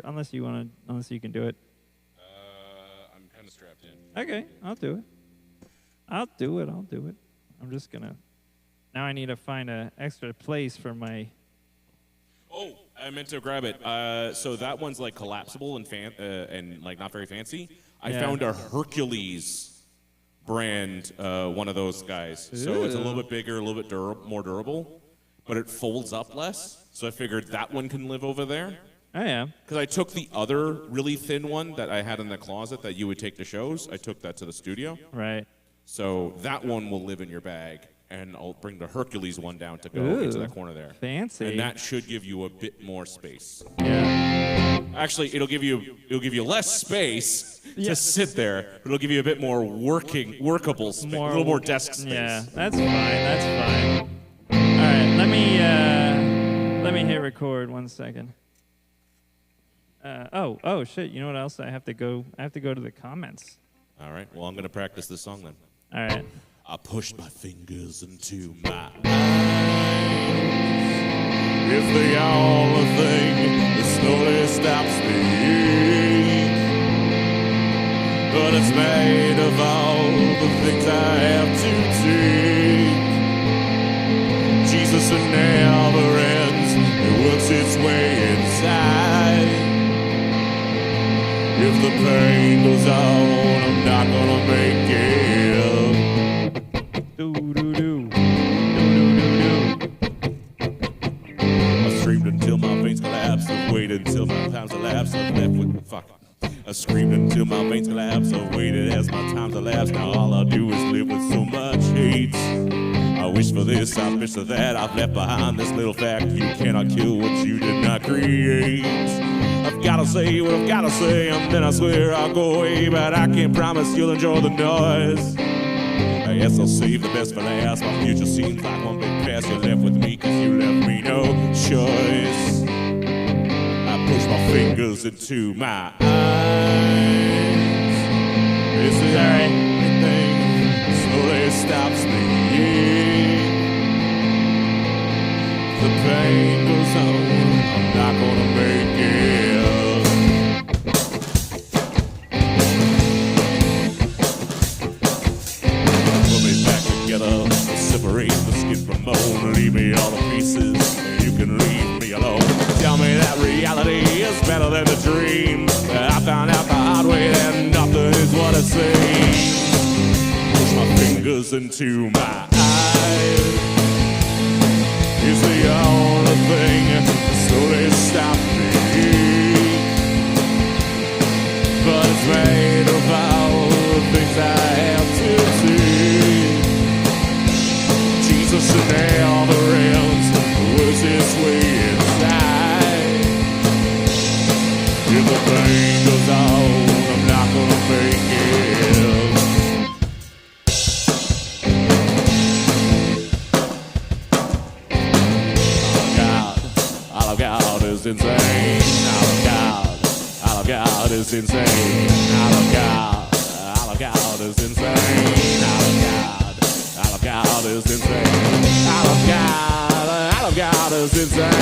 unless you can do it. I'm kind of strapped in. Okay, I'll do it. I'll do it. I'm just gonna. Now I need to find an extra place for my. Oh, I meant to grab it. So that one's like collapsible and like not very fancy. I found a Hercules brand, one of those guys. So it's a little bit bigger, a little bit more durable, but it folds up less. So I figured that one can live over there. Oh yeah. Because I took the other really thin one that I had in the closet that you would take to shows. I took that to the studio. Right. So that one will live in your bag. And I'll bring the Hercules one down to go into that corner there. Fancy. And that should give you a bit more space. Yeah. Actually, it'll give you less space to sit there, but it'll give you a bit more workable space, a little more desk space. Yeah, that's fine. All right, let me hit record 1 second. Oh shit! You know what else? I have to go to the comments. All right. Well, I'm gonna practice this song then. All right. I pushed my fingers into my eyes. It's the only thing that slowly stops me. But it's made of all the things I have to take. Jesus, it never ends. It works its way inside. If the pain goes on, I'm not gonna make it. I screamed until my veins collapsed. I've waited until my time's elapsed. I've left with fuck. I screamed until my veins collapsed. I've waited as my time's elapsed. Now all I do is live with so much hate. I wish for this, I wish for that. I've left behind this little fact: you cannot kill what you did not create. I've gotta say what I've gotta say, and then I swear I'll go away. But I can't promise you'll enjoy the noise. I guess I'll save the best for last. My future seems like one big past. You left with me cause you left me no choice. I push my fingers into my eyes. It's the only thing that slowly stops me. The pain goes on, I'm not gonna make it. Separate the skin from bone, leave me all the pieces, you can leave me alone. Tell me that reality is better than the dream. I found out the hard way that nothing is what it seems. Push my fingers into my eyes. It's the only thing that slowly stops me. But it's made of all the things I have to see. Jesus and all the realms was this way inside. If the pain goes on, I'm not gonna make it. All of God is insane. All of God is insane. All of God is insane. All of God is insane. All of God is insane.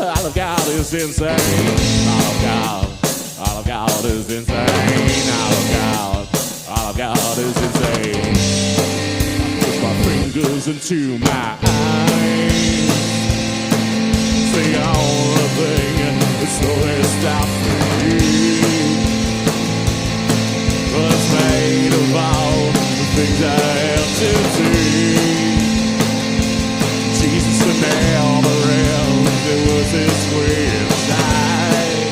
All of God is insane. All of God is insane. All of God is insane. Push my fingers into my eyes. It's the only thing that slowly stops me. But it's made of all things I have to do. Jesus and all the realms, it was His way inside.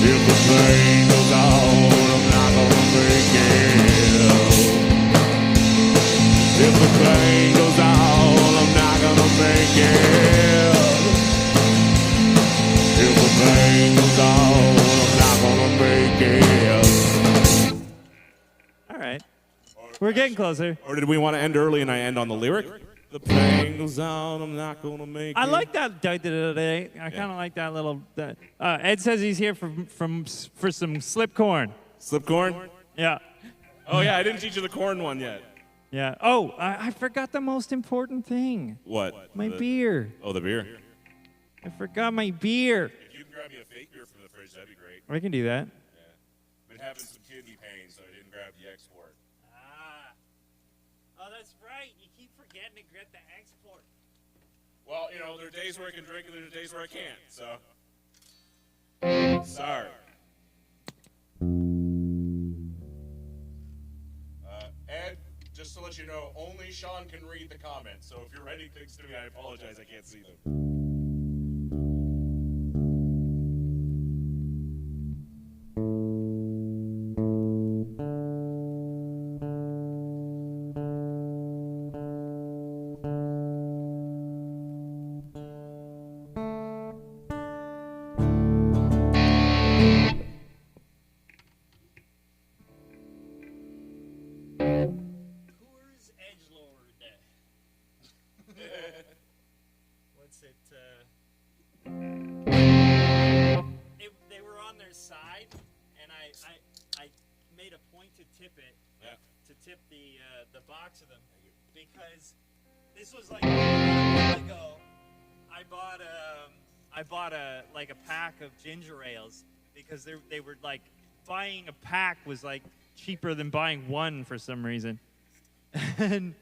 If the pain goes on, I'm not gonna make it. If the pain goes on, I'm not gonna make it. If the pain goes on, I'm not gonna make it. We're getting closer. Or did we want to end early and I end on the lyric? The pain goes on, I'm not going to make it. I like that. I kind of like that little. Ed says he's here for some slip corn. Slip corn? Yeah. Oh, yeah, I didn't teach you the corn one yet. Yeah. Oh, I forgot the most important thing. What? My beer. Oh, the beer. I forgot my beer. If you can grab me a fake beer from the fridge, that'd be great. I can do that. Yeah. Been having some kidney pain, so I didn't grab the export. Oh, that's right. You keep forgetting to get the export. Well, you know, there are days where I can drink and there are days where I can't, so. Sorry. Ed, just to let you know, only Sean can read the comments, so if you're writing things to me, I apologize, I can't see them. They were on their side, and I made a point to tip it, to tip the box of them, because this was like a while ago. I bought a pack of ginger ales because they were like buying a pack was like cheaper than buying one for some reason, and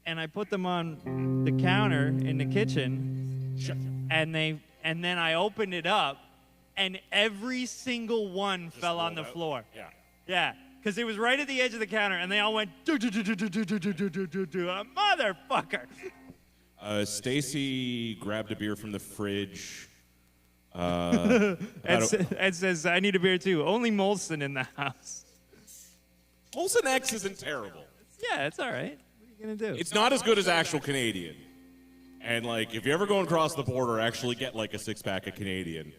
I put them on the counter in the kitchen, and then I opened it up, and every single one fell on the floor. Yeah. Yeah, because it was right at the edge of the counter, and they all went do do do do do do do do do do do. A motherfucker. Stacy grabbed a beer from the fridge. Ed says, I need a beer too. Only Molson in the house. Molson X isn't terrible. Yeah, it's all right. What are you going to do? It's not as good as actual Canadian. And, like, if you're ever going across the border, actually get, like, a six-pack of Canadian.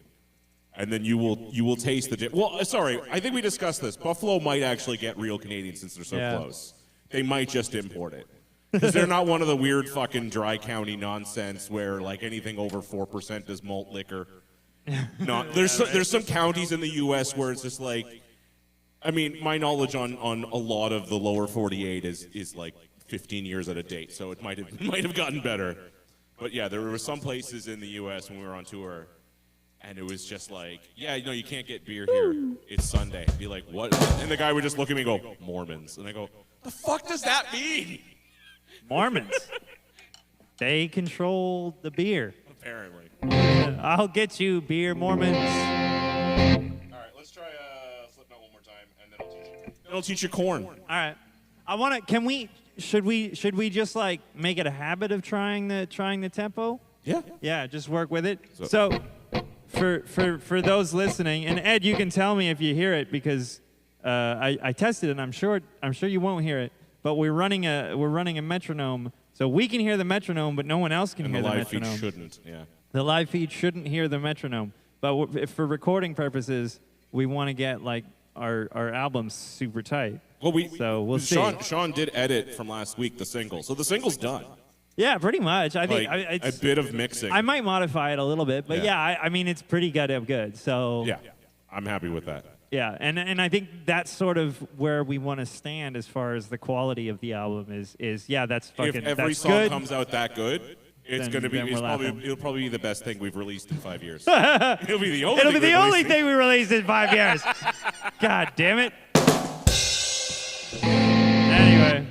And then you will taste the Well, sorry, I think we discussed this. Buffalo might actually get real Canadian since they're so close. They might just import it. Because they're not one of the weird fucking dry county nonsense where, like, anything over 4% is malt liquor. No, there's some counties in the U.S. where it's just like, I mean, my knowledge on a lot of the lower 48 is like 15 years out of date, so it might have gotten better. But yeah, there were some places in the U.S. when we were on tour, and it was just like, yeah, you know, you can't get beer here. It's Sunday. Be like, what? And the guy would just look at me and go, Mormons. And I go, the fuck does that mean? Mormons. They control the beer. Apparently. I'll get you, beer Mormons. All right, let's try Slipknot one more time, and then I'll teach you corn. All right. I want to. Should we just like make it a habit of trying the tempo? Yeah. Yeah, just work with it. So for those listening, and Ed, you can tell me if you hear it because I tested it. And I'm sure you won't hear it. But we're running a metronome, so we can hear the metronome, but no one else can hear the metronome. The live feed shouldn't. Yeah. The live feed shouldn't hear the metronome. But if for recording purposes, we want to get like our albums super tight. Well, we'll see. Sean did edit from last week the single, so the single's done. Yeah, pretty much. I think like, a bit of mixing. I might modify it a little bit, but I mean it's pretty goddamn good. So yeah, I'm happy with that. Yeah, and I think that's sort of where we want to stand as far as the quality of the album is that's fucking if every that's song good. comes out that good, it's going to be it'll probably be the best thing we've released in 5 years. It'll be the only thing we released in 5 years. God damn it. Anyway.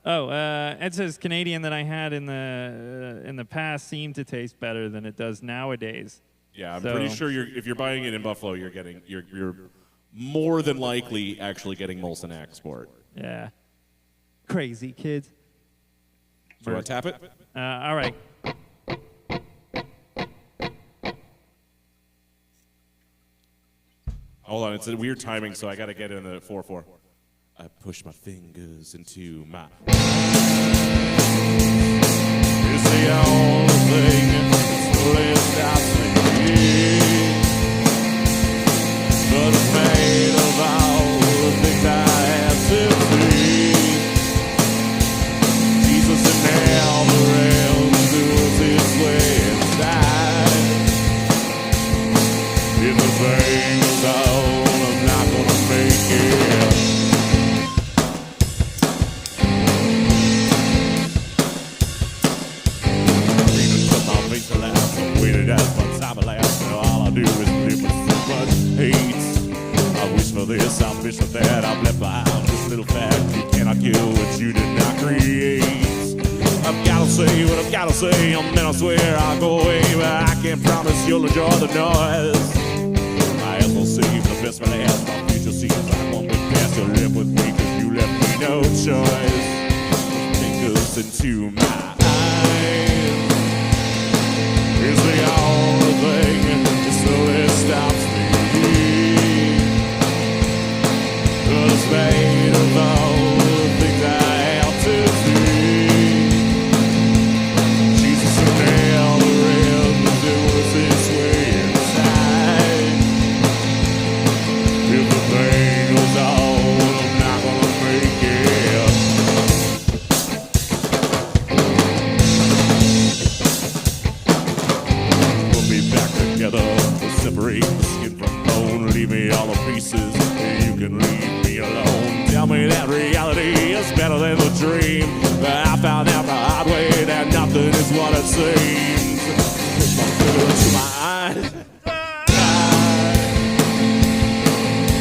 Ed says Canadian that I had in the past seemed to taste better than it does nowadays. Yeah, I'm pretty sure if you're buying it in Buffalo, you're more than likely actually getting Molson Export. Yeah. Crazy kids. Do you want to tap it? All right. Hold on, it's a weird timing, so I got to get in the 4/4. I push my fingers into my. It's the only thing that's left out me. But it's made of all the things I have to see. Jesus in hell, the realms does its way inside. If the thing is out, I'm not gonna make it. Freedom took waited as my time elapsed. Now all I do is live with so much hate. I wish for this, I wish for that. I've left behind this little fact: you cannot kill what you did not create. I've gotta say what I've gotta say, and then I swear I'll go away, but I can't promise you'll enjoy the noise. My ass will save the best for last. My future seems like one big pass. You live with me 'cause you left me no choice. Fingers into my eyes is the only thing that slowly stops me. The fate of all the things I have to do. Jesus never ends, it was this way inside. If the pain goes on, I'm not gonna make it. Put me back together, we'll separate the skin from bone. Leave me all in pieces, and you can leave me alone. Tell me that reality is better than the dream. But I found out the hard way that nothing is what it seems. Put my finger to my eyes.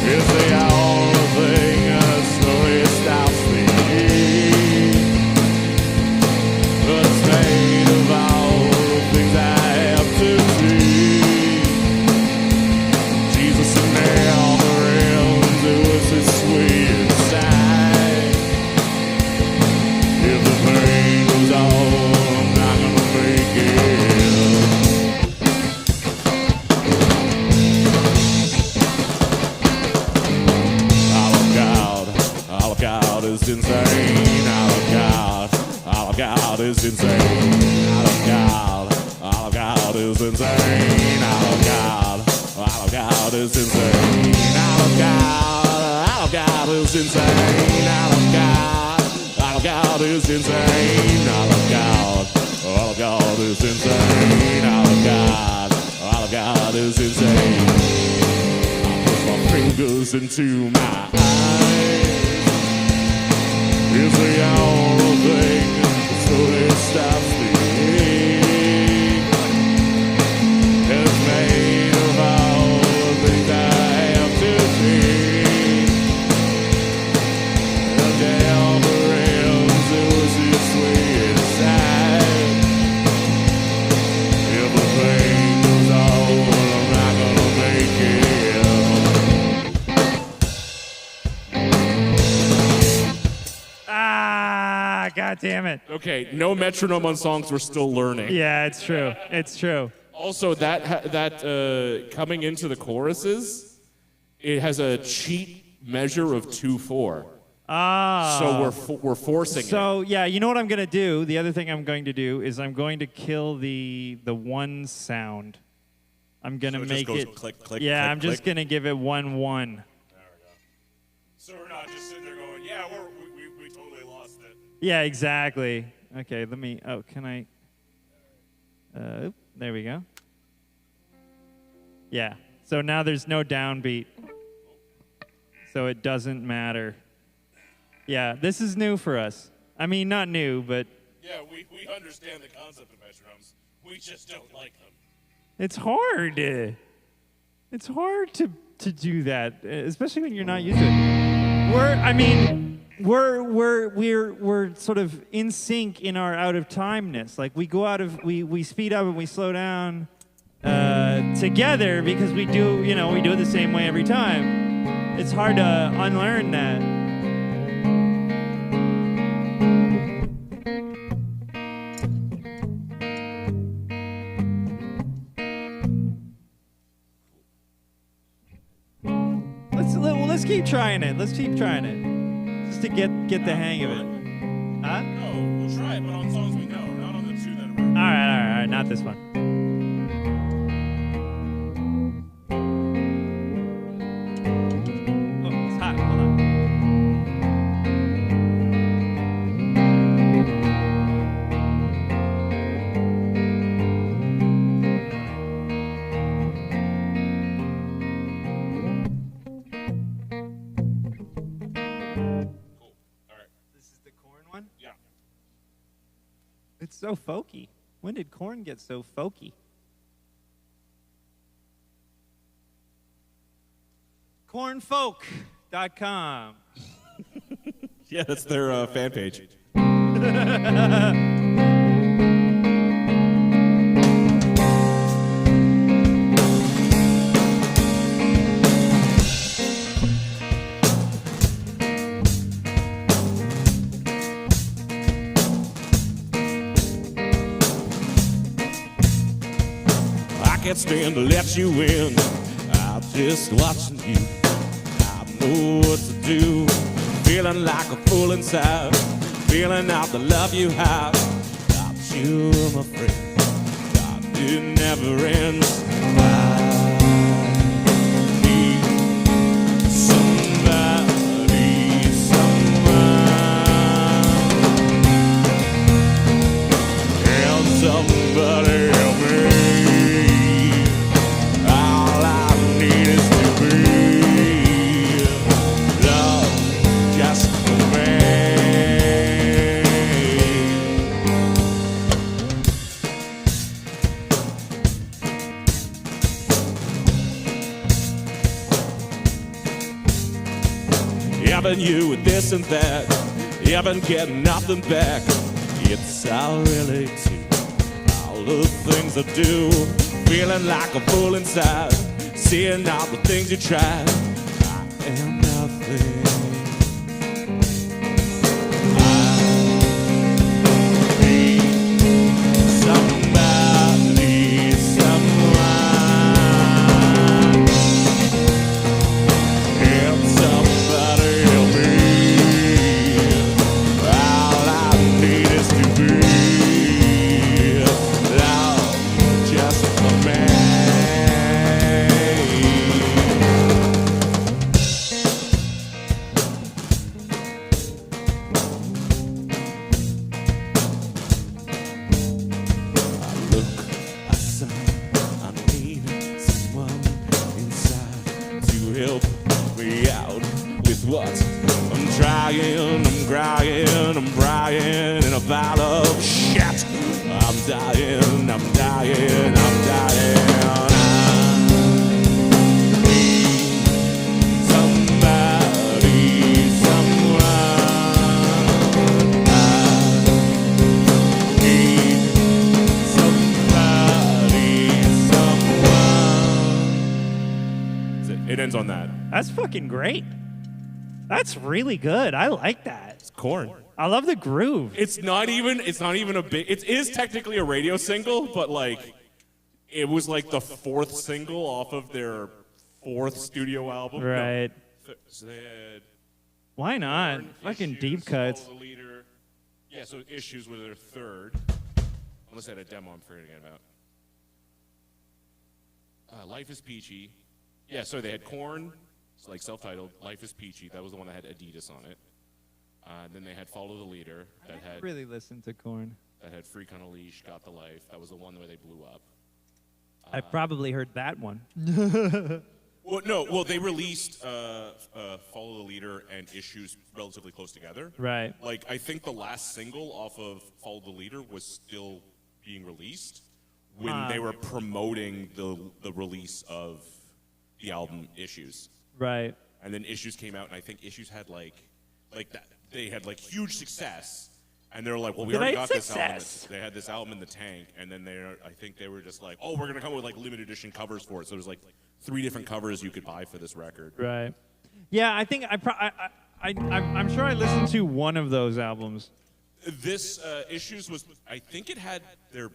It's the only thing that slowly stops me. The state of all the things I have to do. Jesus never ends, it was his sweet inside. If the pain goes on, I'm not gonna make it. All of God is insane. All of God is insane. All of God is insane. All of God is insane. All of God is insane. All of God is insane. All of God is insane. All of God is insane. I put my fingers into my eyes. Is the only thing that slowly stops me. It's made of all the things I have to do. The day never ends, it was this way inside. If the pain goes on, I'm not gonna make it. God damn it. Okay, no metronome on songs we're still learning. Yeah, it's true. It's true. Also, that coming into the choruses, it has a cheat measure of 2/4. Ah. So we're forcing it. So yeah, you know what I'm gonna do? The other thing I'm going to do is I'm going to kill the one sound. I'm gonna So it make just goes it. click, click, yeah, click, I'm just click. gonna give it 1-1. There we go. So we're not just sitting there going, yeah, we totally lost it. Yeah, exactly. Okay, let me. Oh, can I? There we go. Yeah. So now there's no downbeat. So it doesn't matter. Yeah, this is new for us. I mean, not new, but Yeah, we understand the concept of metronomes. We just don't like them. it's hard. It's hard to do that, especially when you're not used to it. We're sort of in sync in our out of timeness. Like we we speed up and we slow down together because we do it the same way every time. It's hard to unlearn that. Let's keep trying it. Let's keep trying it. Just to get the hang of it. Huh? No, we'll try it, but on songs we know, not on the two that are. All right. Not this one. Oh, it's hot. Hold on. It's so folky. When did Korn get so folky? Cornfolk.com. Yeah, that's their fan page. I can't stand to let you in. I'm just watching you. I know what to do. Feeling like a fool inside. Feeling out the love you have. Got you, my friend. God, it never ends. I need somebody, someone. Help somebody help me. All I need is to be loved just for me. I've been you with this and that. I've been getting nothing back. It's all really too. All the things I do. Feeling like a fool inside. Seeing all the things you tried. I am nothing. I need somebody, someone. Help somebody help me. All I need is to be loved just for me. I look outside, I need someone inside to help me out with what I'm trying, I'm crying, I'm crying in a pile of shit. I'm dying, I'm dying, I'm dying. I need somebody, someone. I need somebody, someone. It ends on that. That's fucking great. That's really good. I like that. It's Korn. I love the groove. It's not even a big. It is technically a radio single, but like, it was like the fourth single off of their fourth studio album. Right. No. So they had Why not? Korn, Fucking Issues, deep cuts. Follow the Leader. Yeah, so Issues were their third. Unless they had a demo I'm forgetting about. Life is Peachy. Yeah, so they had Korn, it's like self-titled. Life is Peachy. That was the one that had Adidas on it. Then they had Follow the Leader. That had Really listen to Korn. that had Freak on a Leash, Got the Life. That was the one where they blew up. I probably heard that one. Well, no. Well, they released Follow the Leader and Issues relatively close together. Right. Like, I think the last single off of Follow the Leader was still being released when they were promoting the release of the album Issues. Right. And then Issues came out, and I think Issues had like that. They had like huge success, and they were like, "Well, we already got this album." They had this album in the tank, and then I think they were just like, "Oh, we're gonna come with like limited edition covers for it." So there's like 3 different covers you could buy for this record. Right. Yeah, I think I'm sure I listened to one of those albums. This Issues was, I think it had their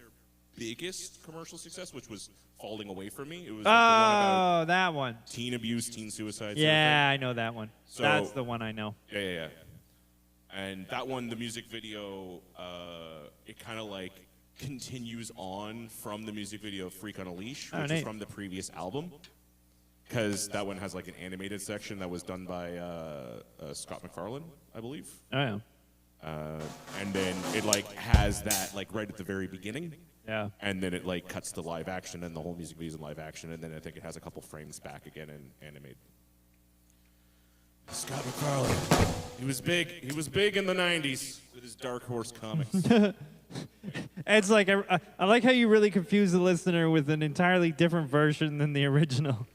biggest commercial success, which was Falling Away From Me. It was like the one about that one. teen abuse, teen suicide. Yeah, I know that one. So- That's the one I know. Yeah. And that one, the music video, it kind of like continues on from the music video of Freak on a Leash, which is neat. from the previous album. Because that one has like an animated section that was done by Scott McFarlane, I believe. Oh, yeah. And then it like has that like right at the very beginning. Yeah. And then it like cuts to live action, and the whole music video is in live action, and then I think it has a couple frames back again in animated. Scott McFarlane. He was big. He was big in the '90s with his Dark Horse comics. It's like I like how you really confuse the listener with an entirely different version than the original.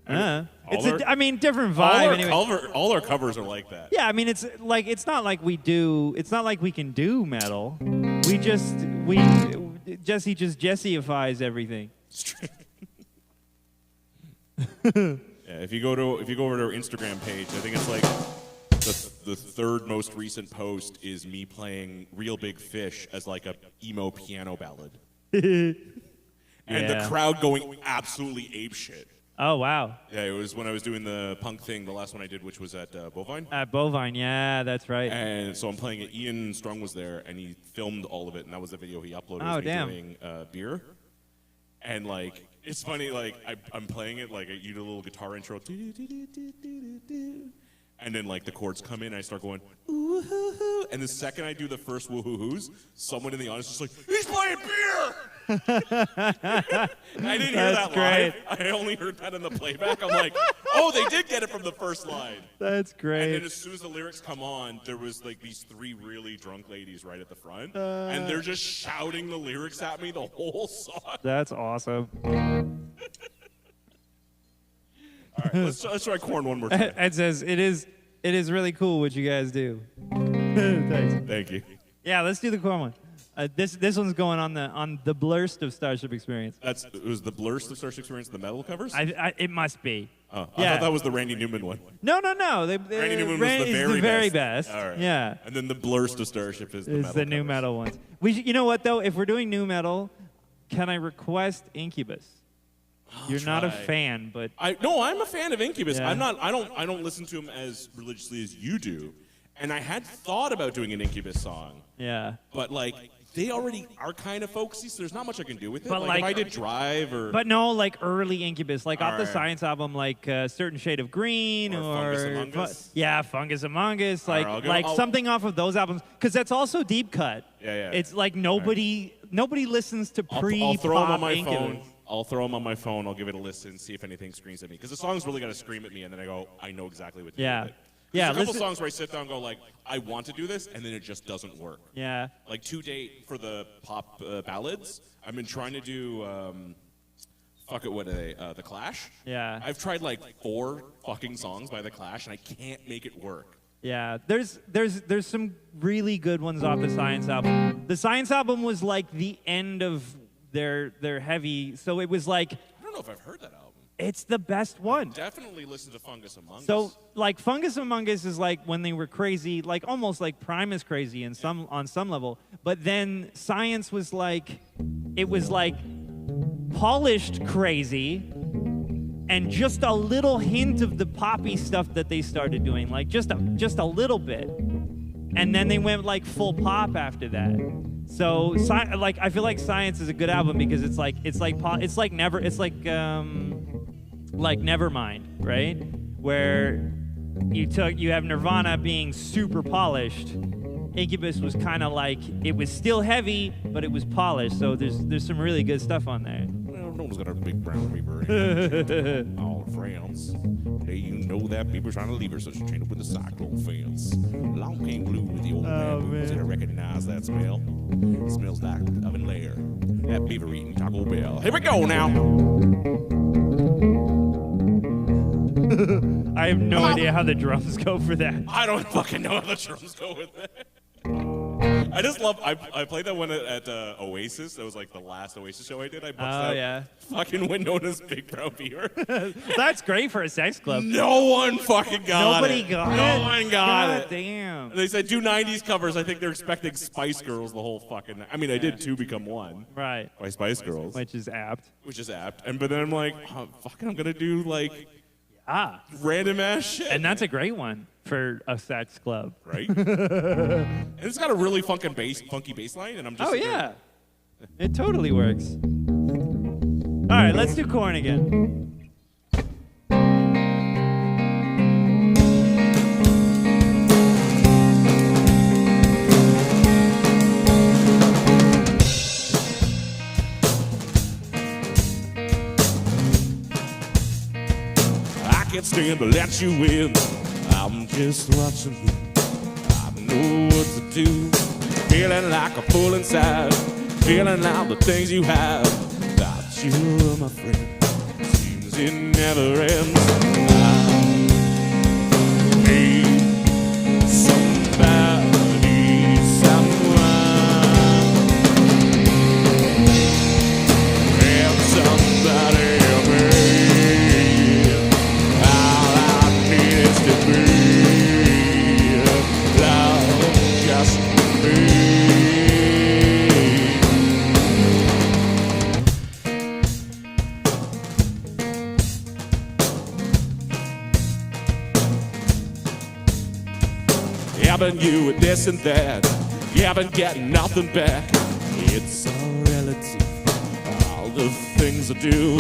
I mean, different vibe anyway. All our covers are like that. Yeah, I mean, it's not like we can do metal. Jesse just Jesse-ifies everything. Yeah, if you go over to our Instagram page, I think it's like the third most recent post is me playing Real Big Fish as like a emo piano ballad. And the crowd going absolutely apeshit. Oh, wow. Yeah, it was when I was doing the punk thing, the last one I did, which was at Bovine. At Bovine, yeah, that's right. And so I'm playing it. Ian Strong was there, and he filmed all of it, and that was the video he uploaded. Oh, damn. Doing beer. And, like, it's funny, like, I'm playing it, like, you do a little guitar intro. And then, like, the chords come in, and I start going, ooh-hoo-hoo. And the second I do the first woo-hoo-hoos, someone in the audience is like, he's playing beer! I didn't hear that live. I only heard that in the playback. I'm like, oh, they did get it from the first line. That's great. And then as soon as the lyrics come on, there was like these 3 really drunk ladies right at the front, and they're just shouting the lyrics at me the whole song. That's awesome. All right, let's try Korn one more time. Ed says, it is really cool what you guys do. Thanks. Thank you. Yeah, let's do the Korn one. This one's going on the Blurst of Starship Experience. It was the Blurst of Starship Experience, the metal covers? It must be. Oh, I thought that was the Randy Newman one. No. Randy Newman was the very best. All right. Yeah. And then the Blurst of Starship is the metal the new covers. metal ones. You know what though? If we're doing new metal, can I request Incubus? You're not a fan, but no, I'm a fan of Incubus. Yeah. I don't listen to them as religiously as you do. And I had thought about doing an Incubus song. Yeah. But like they already are kind of folksy, so there's not much I can do with it. But like if I did Drive or But no, like early Incubus, like off the right. Science album, like Certain Shade of Green Or Fungus Among Us. Fungus Among Us, like right, something off of those albums, because that's also deep cut. Yeah. It's like nobody listens to I'll pre-pop throw them on my Incubus. phone. I'll throw them on my phone. I'll give it a listen, see if anything screams at me. Because the song's really got to scream at me, and then I go, I know exactly what to do with it. Yeah, There's a couple songs where I sit down and go like, I want to do this, and then it just doesn't work. Yeah. Like to date for the pop ballads, I've been trying to do, what are they? The Clash. Yeah. I've tried like 4 fucking songs by the Clash, and I can't make it work. Yeah, there's some really good ones off the Science album. The Science album was like the end of their heavy, so it was like, I don't know if I've heard that album. it's the best one. Definitely listen to Fungus Among Us. So like Fungus Among Us is like when they were crazy, like almost like Primus crazy on some level. But then Science was like, it was like polished crazy, and just a little hint of the poppy stuff that they started doing, like just a little bit, and then they went like full pop after that. So like I feel like Science is a good album because it's like Nevermind, right? Where you have Nirvana being super polished. Incubus was kind of like, it was still heavy, but it was polished. So there's some really good stuff on there. Well, no one's got a big brown beaver. All friends. Hey, you know that beaver's trying to leave her, so she chained up with the cyclone fence. Long came blue with the old man. Did I recognize that smell? It smells like oven layer. That beaver eating Taco Bell. Here we go now. I have no idea how the drums go for that. I don't fucking know how the drums go with that. I just love. I played that one at Oasis. That was like the last Oasis show I did. I busted out fucking Winona's Big Brown Beaver. That's great for a sex club. No one fucking got Nobody it. got it. No one got it. Damn. They said do 90s covers. I think they're expecting Spice Girls the whole fucking. I mean, I did 2 Become 1. Right. By Spice Girls. Which is apt. But then I'm like, oh, fucking, I'm gonna do like random ass shit. And that's a great one for a sex club. Right? And it's got a really funky bass line, and I'm just it totally works. All right, let's do Korn again. I can't stand to let you in. I'm just watching you. I don't know what to do. Feeling like a fool inside. Feeling like the things you have. That you're my friend. Seems it never ends. I need somebody, someone, and somebody me. All I need is to be love, just me. Giving you this and that, you haven't got nothing back. It's all relative, all the things I do.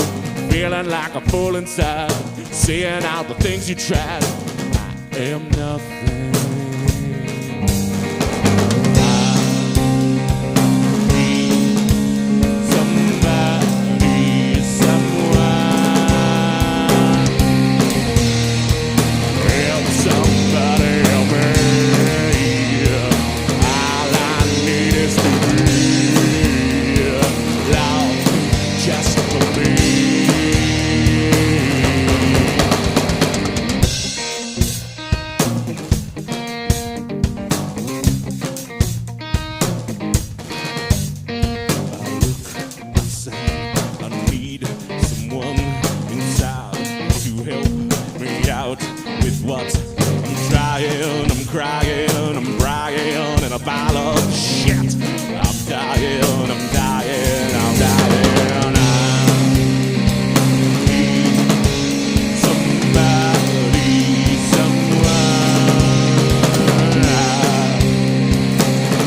Feeling like a fool inside, seeing all the things you tried. I am nothing. I need somebody, someone, help somebody help me. I'm crying, I'm bragging in a pile of shit. I'm dying, I'm dying, I'm dying. I need somebody, someone. I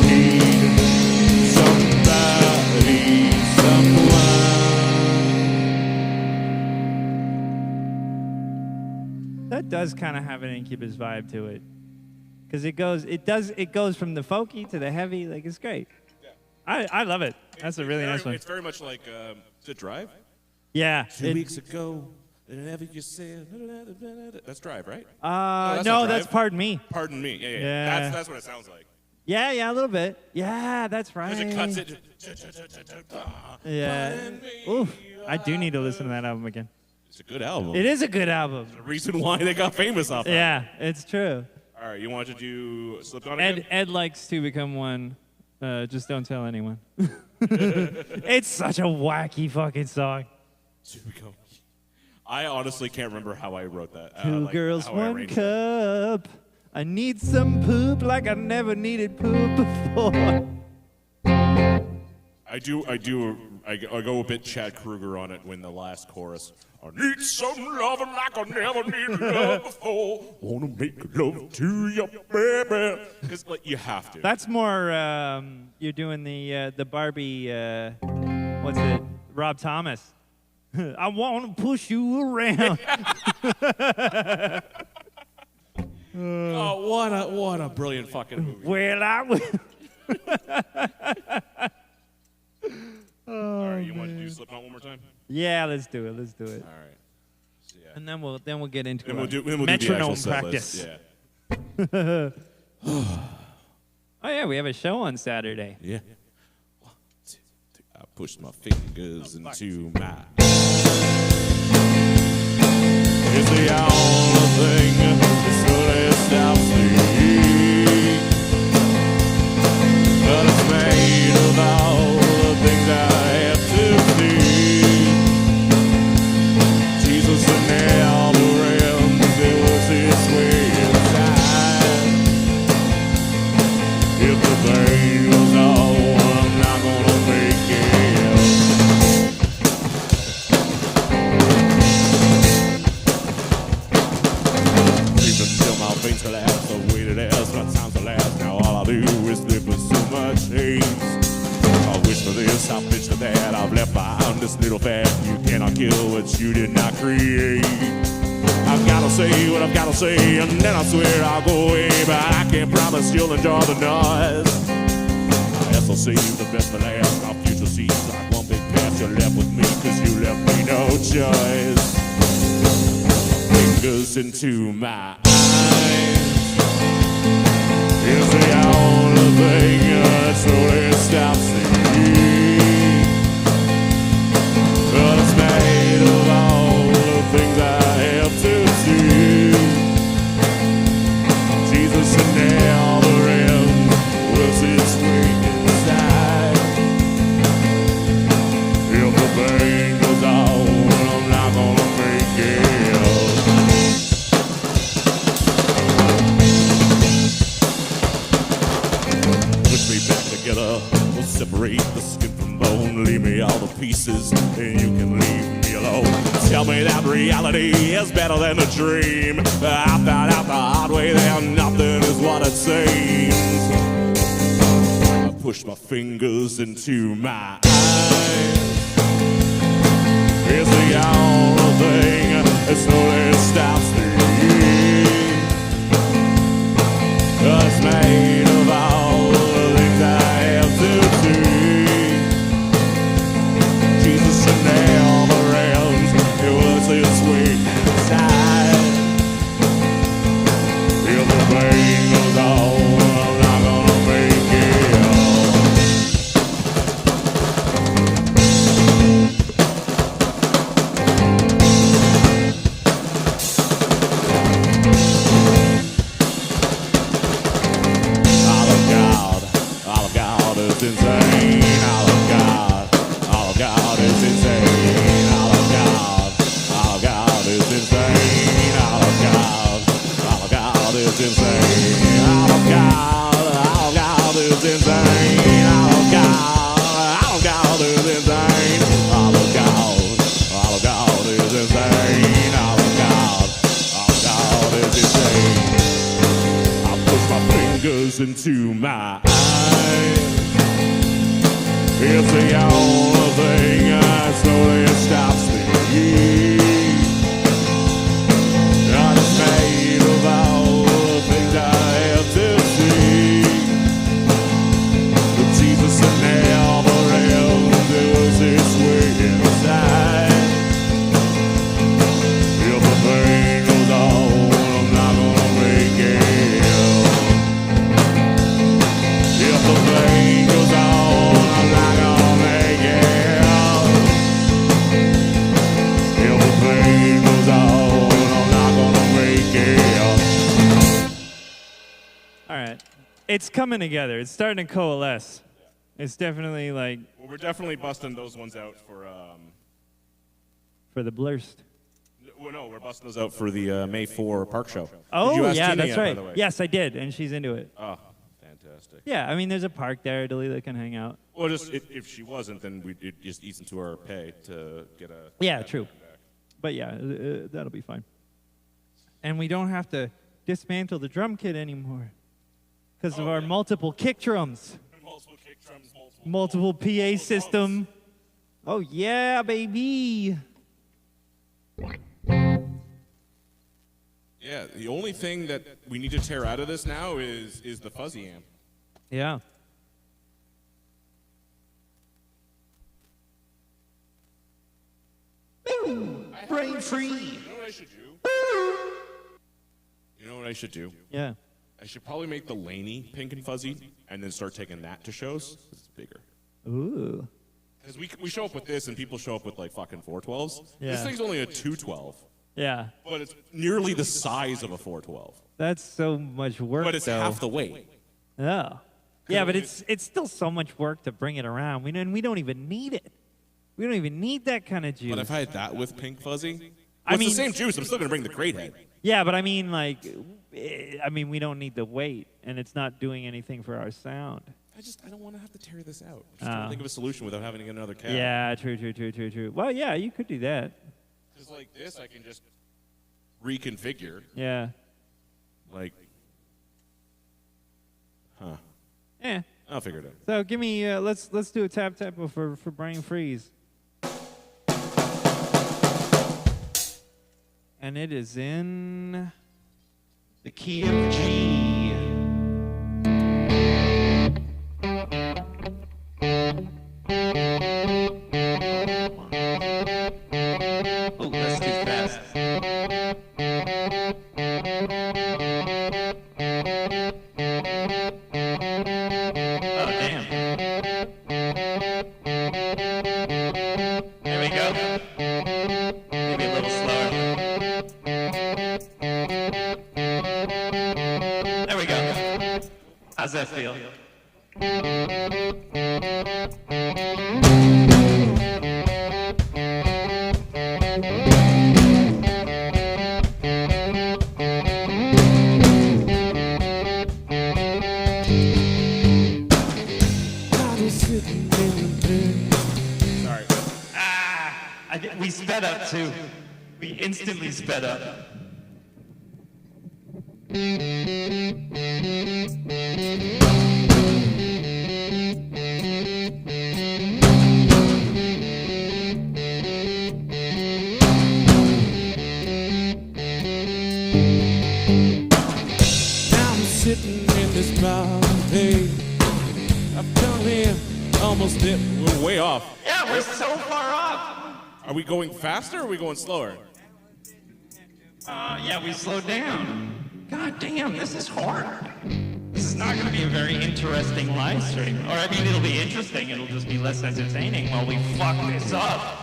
need somebody, someone. That does kind of have an Incubus vibe to it. Because it goes from the folky to the heavy, like it's great. Yeah. I love it. That's a really nice one. It's very much like the Drive. Yeah. 2 weeks ago, whatever you said. That's Drive, right? No, that's Pardon Me. Pardon Me. Yeah. That's what it sounds like. Yeah, a little bit. Yeah, that's right. Because it cuts it. Yeah. Ooh, I do need to listen to that album again. It's a good album. It is a good album. There's a reason why they got famous off that. Yeah, it's true. All right, you want to do Slipknot again? Ed likes to become one. Just don't tell anyone. It's such a wacky fucking song. I honestly can't remember how I wrote that. Two girls, one cup. I need some poop like I never needed poop before. I go a bit Chad Kruger on it when the last chorus. I need some loving like I never needed love before. Wanna make love to you, baby. Because like you have to. That's more. You're doing the Barbie. What's it? Rob Thomas. I want to push you around. Oh, what a brilliant fucking movie. Well, I will. All right, you want to do Slipknot one more time? Yeah, let's do it. All right. So, yeah. And then we'll get into we'll do metronome the practice. Yeah. Oh yeah, we have a show on Saturday. Yeah. 1, 2, 3. I pushed my fingers into my. It's the only thing that slowly stops me. But it's made of all the things I have to see. Jesus and never ends, it was his way inside. If the pain goes on, I'm not gonna make it. Sleep until my veins collapse, the way that as my time's elapsed. Now all I do is live with so much hate. I wish for this, I bitch for that. I've left behind this little fact. You cannot kill what you did not create. I've gotta say what I've gotta say, and then I swear I'll go away. But I can't promise you'll enjoy the noise. I guess I'll save the best for last. Our future seems like one big path. You're left with me, cause you left me no choice. Fingers into my eyes is the only thing that slowly stops me. But it's made of all the can leave me all the pieces, and you can leave me alone. Tell me that reality is better than a dream. I found out the hard way that nothing is what it seems. I pushed my fingers into my eyes. It's the only thing that slowly stops me. It's made of all the things I have to see. Jesus never ends. It was his way inside. If the pain goes on, I'm not gonna make it. All of God is insane. All of God is insane. All of God is insane. All of God is insane. All of God is insane. All of God is insane. All of God is insane. All of God is insane. I push my fingers into my eyes. It's the only thing that slowly stops me. I'm made of all the things I have to see. But Jesus never ends. It was his way inside. If the pain goes on, I'm not gonna make it. If the pain goes on, I'm not gonna make it. If the pain goes on, I'm not gonna make it. All right. It's coming together. It's starting to coalesce. It's definitely like Well, we're definitely busting those ones out for. for the blurst. Well, no, we're busting those out for the May 4 Park Show. Did you Oh, ask yeah, Tina that's yet, by right. the way? Yes, I did, and she's into it. Oh, fantastic. Yeah, I mean, there's a park there. Delila can hang out. Well, just if she wasn't, then it just eats into our pay to get a. Yeah, true. But yeah, that'll be fine. And we don't have to dismantle the drum kit anymore because of our multiple kick drums, Multiple kick drums, multiple PA system. Oh yeah, baby. Yeah, the only thing that we need to tear out of this now is the fuzzy amp. Yeah. Brain free. You know what I should do? You know what I should do? Yeah. I should probably make the Laney pink and fuzzy, and then start taking that to shows. It's bigger. Ooh. Because we show up with this, and people show up with like fucking 412s. Yeah. This thing's only a 212, Yeah. but it's nearly the size of a 412. That's so much work. But it's though. half the weight. Oh. Yeah, but it's still so much work to bring it around. We don't even need it. We don't even need that kind of juice. But if I had that with pink fuzzy, well, I it's mean- the same juice. I'm still gonna bring the crate head. Yeah, but I mean, like, we don't need the weight, and it's not doing anything for our sound. I don't want to have to tear this out. I'm just trying to think of a solution without having to get another cab. Yeah, true. Well, yeah, you could do that. Because like this, I can just reconfigure. Yeah. Like, Yeah. I'll figure it out. So give me, let's do a tap tempo for Brain Freeze. And it is in The key of G. Oh, that's too fast. Oh, damn. There we go. Maybe a little slower. There we go. How's that feel? I was sitting in the bed, We sped up too. We instantly sped up. Sitting in this bar, hey, I've come here, almost hit, we're way off. Yeah, we're so far off. Are we going faster or are we going slower? Yeah, we slowed down. God damn, this is hard. This is not going to be a very interesting live stream. Or, I mean, it'll be interesting. It'll just be less entertaining while we fuck this up.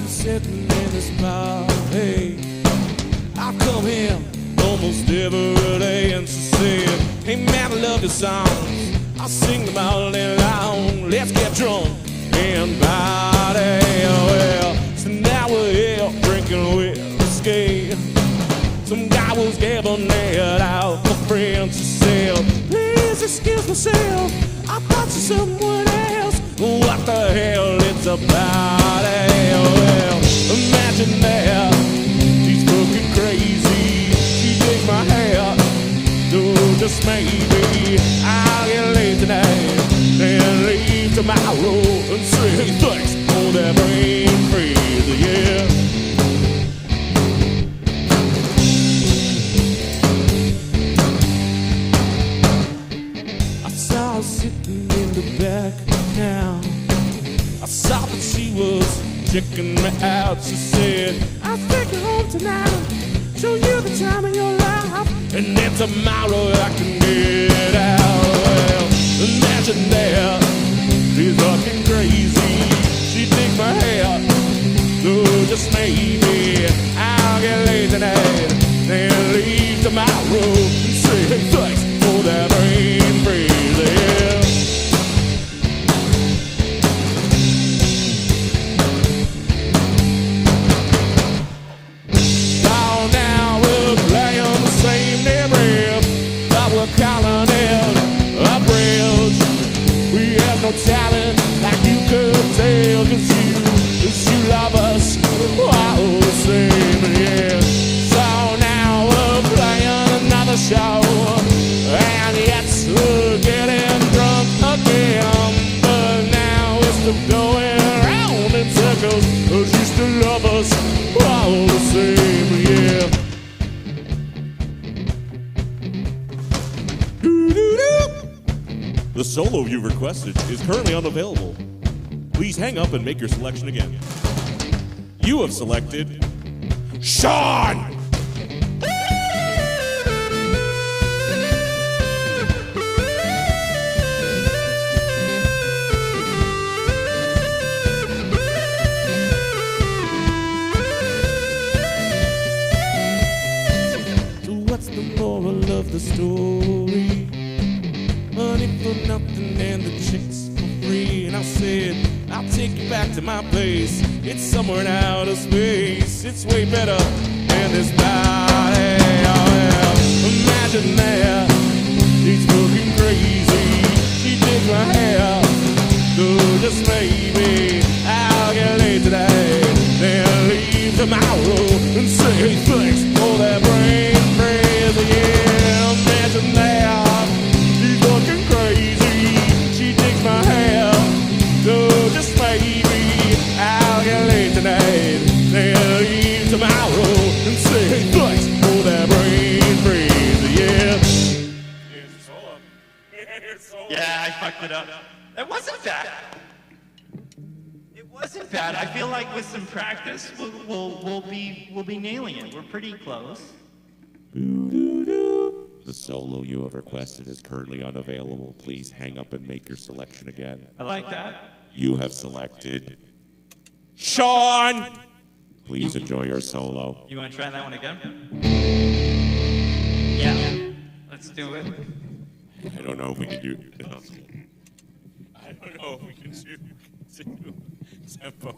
Sitting in this bar, hey, I come here almost every day, and she said, hey man, I love your songs, I'll sing them all day long, let's get drunk and party, well, so now we're here drinking whiskey, some guy was giving it out for free, and she said, please excuse myself, I thought you someone else, what the hell, it's a party, well, imagine that, she's fucking crazy, she takes my hair, no, just maybe, I'll get laid tonight, then leave tomorrow, and say thanks for that brain freeze, yeah. I saw her sitting in the back now, I saw that she was checking me out. She said, I'll take you home tonight, show you the time of your life, and then tomorrow I can get out. Well, imagine that, she's fucking crazy, she takes my hair, so just maybe I'll get laid tonight, then leave tomorrow and say hey, thanks for that brain freeze, yeah. Talent like you could tell, cause you love us all the same, yeah. So now we're playing another show, and yes, we're getting drunk again, but now it's still going round in circles, cause you still love us all the same, yeah. The solo you requested is currently unavailable. Please hang up and make your selection again. You have selected Sean! So what's the moral of the story? Money for nothing and the chicks for free. And I said, I'll take you back to my place. It's somewhere in outer space. It's way better than this body. Oh, well, imagine that, she's fucking crazy. She did my hair, so just maybe I'll get laid today, then leave tomorrow and say thanks for that brain freeze. Yeah, imagine that. Fucking crazy, she takes my hair, so just maybe I'll get laid tonight, then leave tomorrow and say thanks for that brain freeze, yeah. Yeah, I fucked it up. It wasn't bad. It wasn't bad. I feel like with some practice, we'll be nailing it. We're pretty close. The solo you have requested is currently unavailable. Please hang up and make your selection again. I like that. You have selected Sean! Please enjoy your solo. You want to try that one again? Yeah. Let's do it. I don't know if we can do I don't know if we can do Tempo.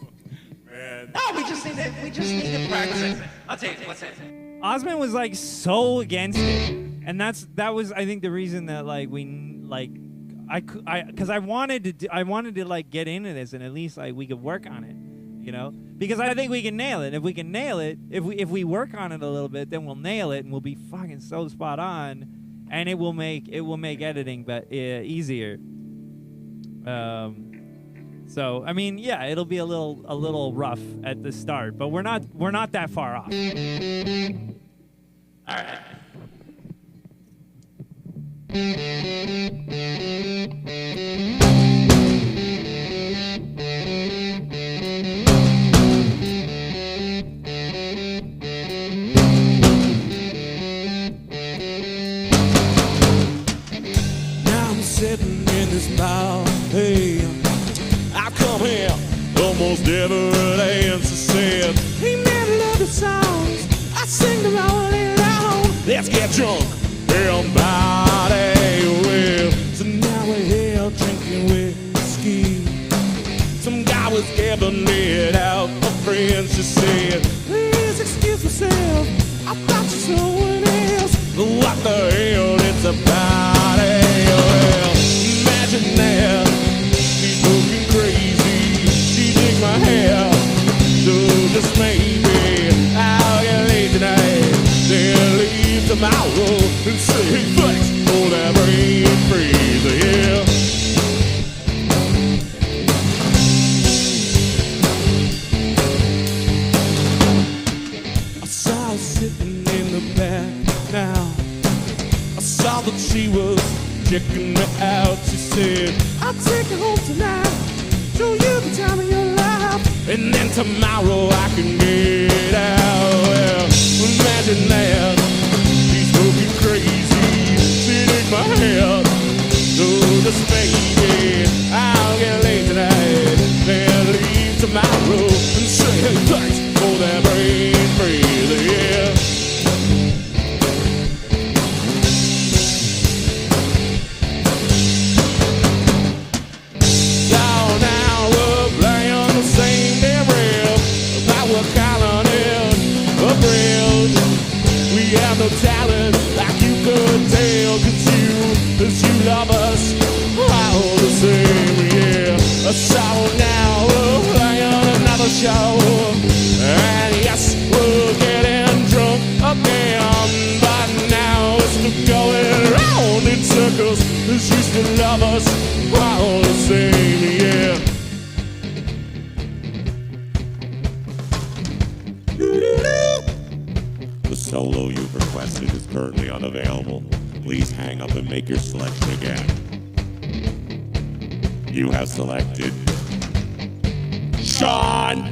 Man. No, we just need to practice it. I'll tell you, what's it? Osmond was like so against it, and that was I think the reason that like because I wanted to like get into this and at least like we could work on it, you know, because I think we can nail it. If we can nail it, if we work on it a little bit, then we'll nail it and we'll be fucking so spot on, and it will make editing easier. So I mean, yeah, it'll be a little rough at the start, but we're not that far off. All right. Now I'm sitting in this bar, hey, I come here almost every day, and she said, hey man, I love the songs, I sing them all day long. Let's get drunk, everybody. Well, so now we're here drinking whiskey. Some guy was giving it out, a friend, she said, please excuse myself, I thought you someone else. What the hell, it's a party. Well, imagine that, she's looking crazy, she dig my hair, so just maybe I'll get late tonight, then leave tomorrow and say thanks for that brain freeze, yeah. I saw her sitting in the back now, I saw that she was checking me out. She said, I'll take you home tonight, show you the time of your life, and then tomorrow I can get out. Well, imagine that, she's looking crazy, she dig my hair, so just maybe I'll get late tonight, then leave tomorrow and say hey, thanks for that brain freeze, yeah. We have no talent like you could tell, cause you love us all the same, yeah. So now we're playing another show, and yes, we're getting drunk again, but now it's going round in circles, cause you still love us all the same, yeah. The solo you've requested is currently unavailable. Please hang up and make your selection again. You have selected Sean.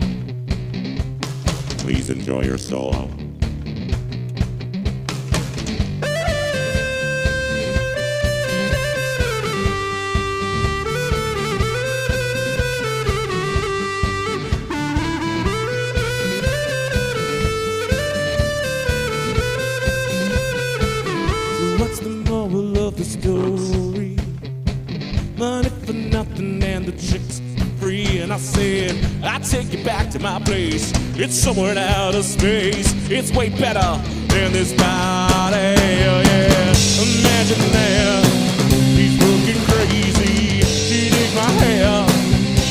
Please enjoy your solo. What's the moral of the story? Money for nothing and the chicks free. And I said, I'll take you back to my place. It's somewhere in outer space. It's way better than this party, oh yeah. Imagine that, he's looking crazy, she dig my hair,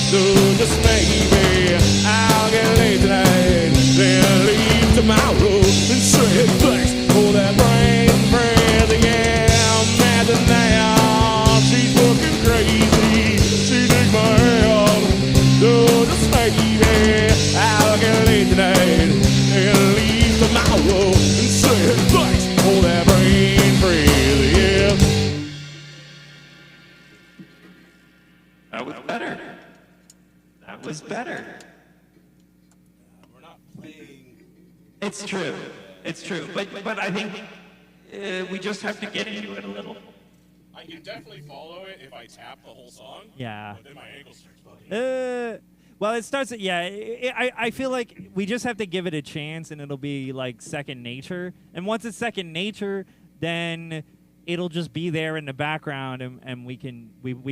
so just maybe I'll get late tonight, then leave tomorrow and say thanks for that brain freeze, yeah. Imagine that, she's looking crazy, she dig my hair, so just maybe I'll get late tonight and leave tomorrow and say thanks for that brain freeze, yeah. That was better. That was better. We're not playing. It's true. It's true. But I think we just have to get into it a little. I can definitely follow it if I tap the whole song. Yeah. But then my ankle starts bugging. Well, it starts. I feel like we just have to give it a chance, and it'll be like second nature. And once it's second nature, then it'll just be there in the background, and we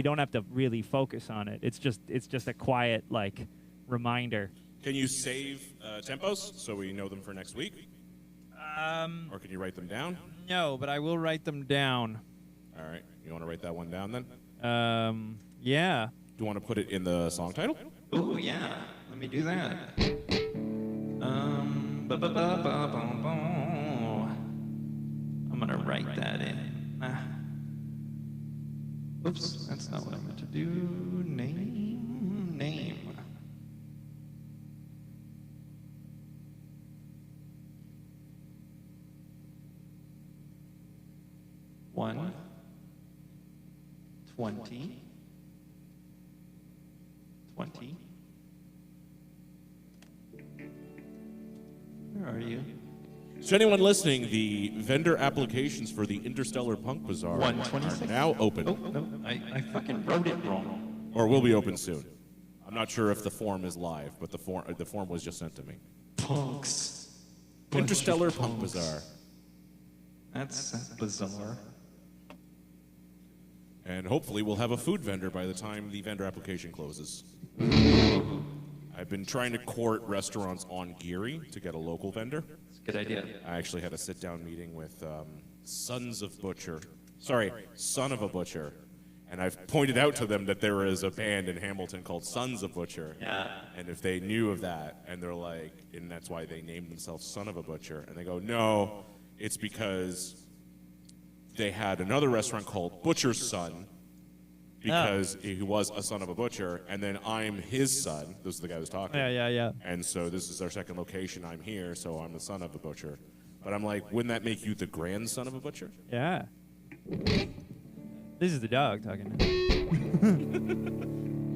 don't have to really focus on it. It's just a quiet like reminder. Can you save tempos so we know them for next week? Or can you write them down? No, but I will write them down. All right. You want to write that one down then? Yeah. Do you want to put it in the song title? Ooh, yeah. Let me do that. I'm gonna write that in. Oops, that's not what I meant to do. Name. One. 20. 20. Where are you? To anyone listening, the vendor applications for the Interstellar Punk Bazaar are 126. now open. Oh, no, I fucking wrote it wrong. Or will be open soon. I'm not sure if the form is live, but the form was just sent to me. Punks. Interstellar Punk Bazaar. That's bizarre. And hopefully we'll have a food vendor by the time the vendor application closes. I've been trying to court restaurants on Geary to get a local vendor. It's a good idea. I actually had a sit-down meeting with Son of a Butcher. And I've pointed out to them that there is a band in Hamilton called Sons of Butcher. Yeah. And if they knew of that, and they're like, and that's why they named themselves Son of a Butcher. And they go, no, it's because they had another restaurant called Butcher's Son, because he was a son of a butcher, and then I'm his son. This is the guy who's talking. Yeah. And so this is our second location. I'm here, so I'm the son of a butcher. But I'm like, wouldn't that make you the grandson of a butcher? Yeah. This is the dog talking.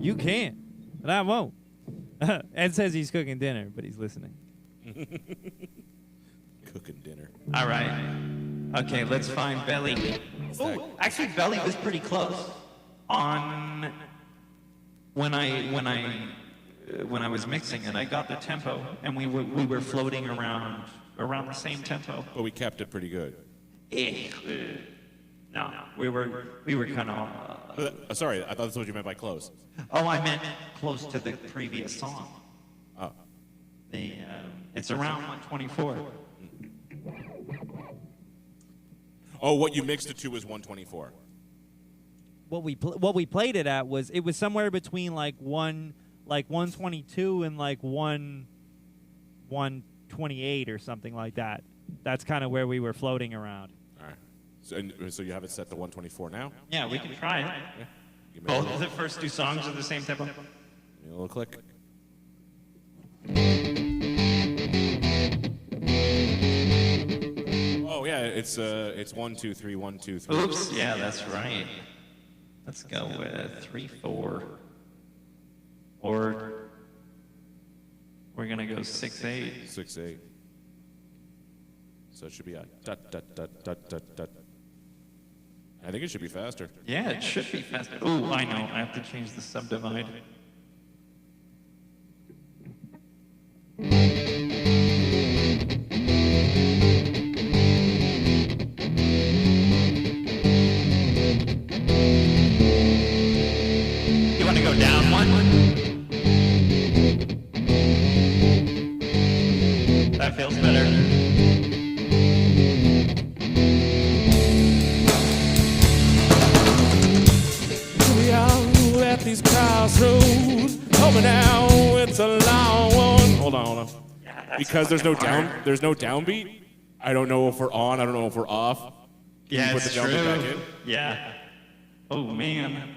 You can't, but I won't. Ed says he's cooking dinner, but he's listening. Cooking dinner. All right. Okay, let's find Belly. Oh, actually, Belly was pretty close. On when I was mixing it, I got the tempo, and we were floating around the same tempo. But we kept it pretty good. No, we were kind of. Sorry, I thought that's what you meant by close. Oh, I meant close to the previous song. Oh. It's around 124. Oh, what you mixed it to was 124. What we played it at was somewhere between like 122 and like 128 or something like that. That's kind of where we were floating around. All right. So you have it set to 124 now? Yeah, we can try it. Yeah. Give me Both of the first two songs are the same tempo. Give me a little click. Oh yeah, it's 1 2 3 1 2 3. Oops, yeah, that's right. Let's go with 3 4. Or we're gonna go 6 8. 6 8. So it should be a dot dot dot dot dot dot. I think it should be faster. Yeah, it should be faster. Ooh, I know. I have to change the subdivide. You want to go down one? That feels better. We out at these crossroads, hoping now it's a long one. Hold on. Because there's no downbeat. I don't know if we're on. I don't know if we're off. Yeah, Can you put it's the downbeat true. back in? Yeah. Oh man,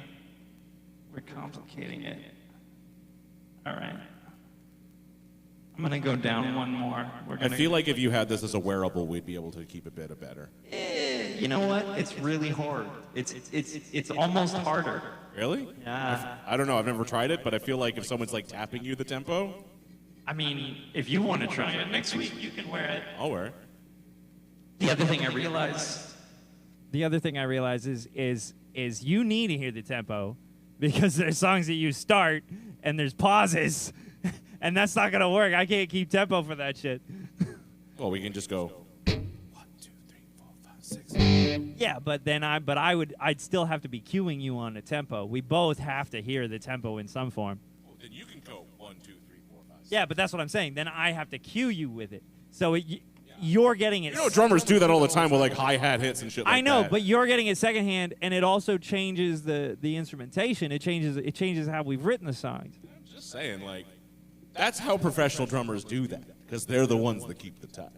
we're complicating it. All right. I'm gonna go down one more. I feel like if you had this as a wearable, we'd be able to keep it better. You know what? It's really hard. It's almost harder. Really? Yeah. I don't know. I've never tried it, but I feel like if someone's like tapping you the tempo, I mean, if you want to try it next week, you can wear it. I'll wear it. The other thing I realized is you need to hear the tempo because there's songs that you start and there's pauses and that's not gonna work. I can't keep tempo for that shit. Well, we can just go 1 2 3 4 5 6. Yeah, but then I'd still have to be cueing you on the tempo. We both have to hear the tempo in some form. Well, then you can go 1 2 3 Yeah, but that's what I'm saying. Then I have to cue you with it. So you're getting it. You know, drummers do that all the time with like hi-hat hits and shit like that. I know, but you're getting it secondhand, and it also changes the instrumentation. It changes how we've written the songs. I'm just saying, like, that's how professional drummers do that, because they're the ones that keep the time.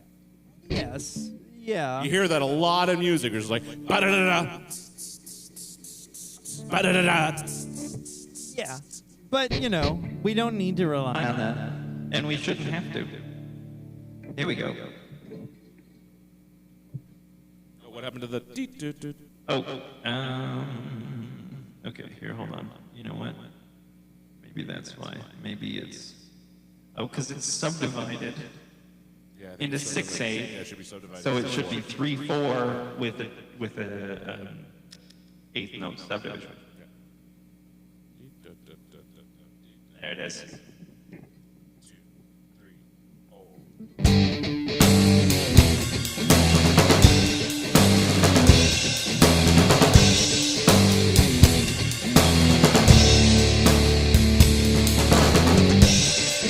Yes. Yeah. You hear that a lot in music. It's like, ba-da-da-da, ba-da-da-da. Yeah. But, you know, we don't need to rely on that. And we shouldn't have to. Here we go. What happened to the... Okay, here, hold on. You know what? Maybe that's why. Maybe it's... Oh, because it's subdivided into 6/8. Yeah, it should be subdivided. So it should be 3/4 with a eighth note subdivision. There it is.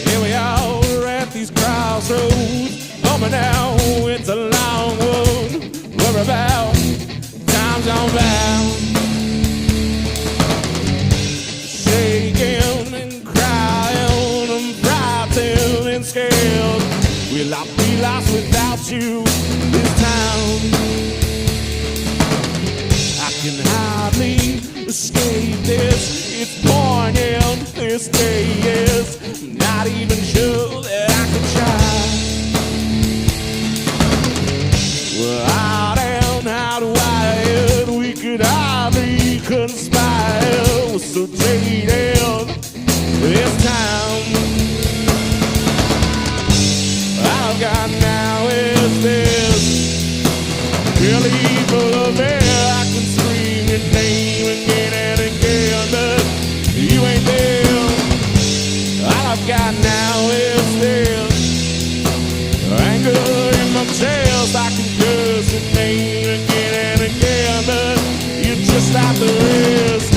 Here we are, we're at these crossroads. Coming down, it's a long road. We're about times on bound. Shaking and crying and frightened and scared. Will I be lost without you this town? I can hardly escape this. It's poignant, this day is not even sure that I can try. Well, out and out wired, we could hardly conspire. We're so jaded this time. I've got now is this really full of air. I can scream your name again and again, but you ain't there. All I've got now is this anger in my chest. I can curse your name again and again, but you're just like the rest.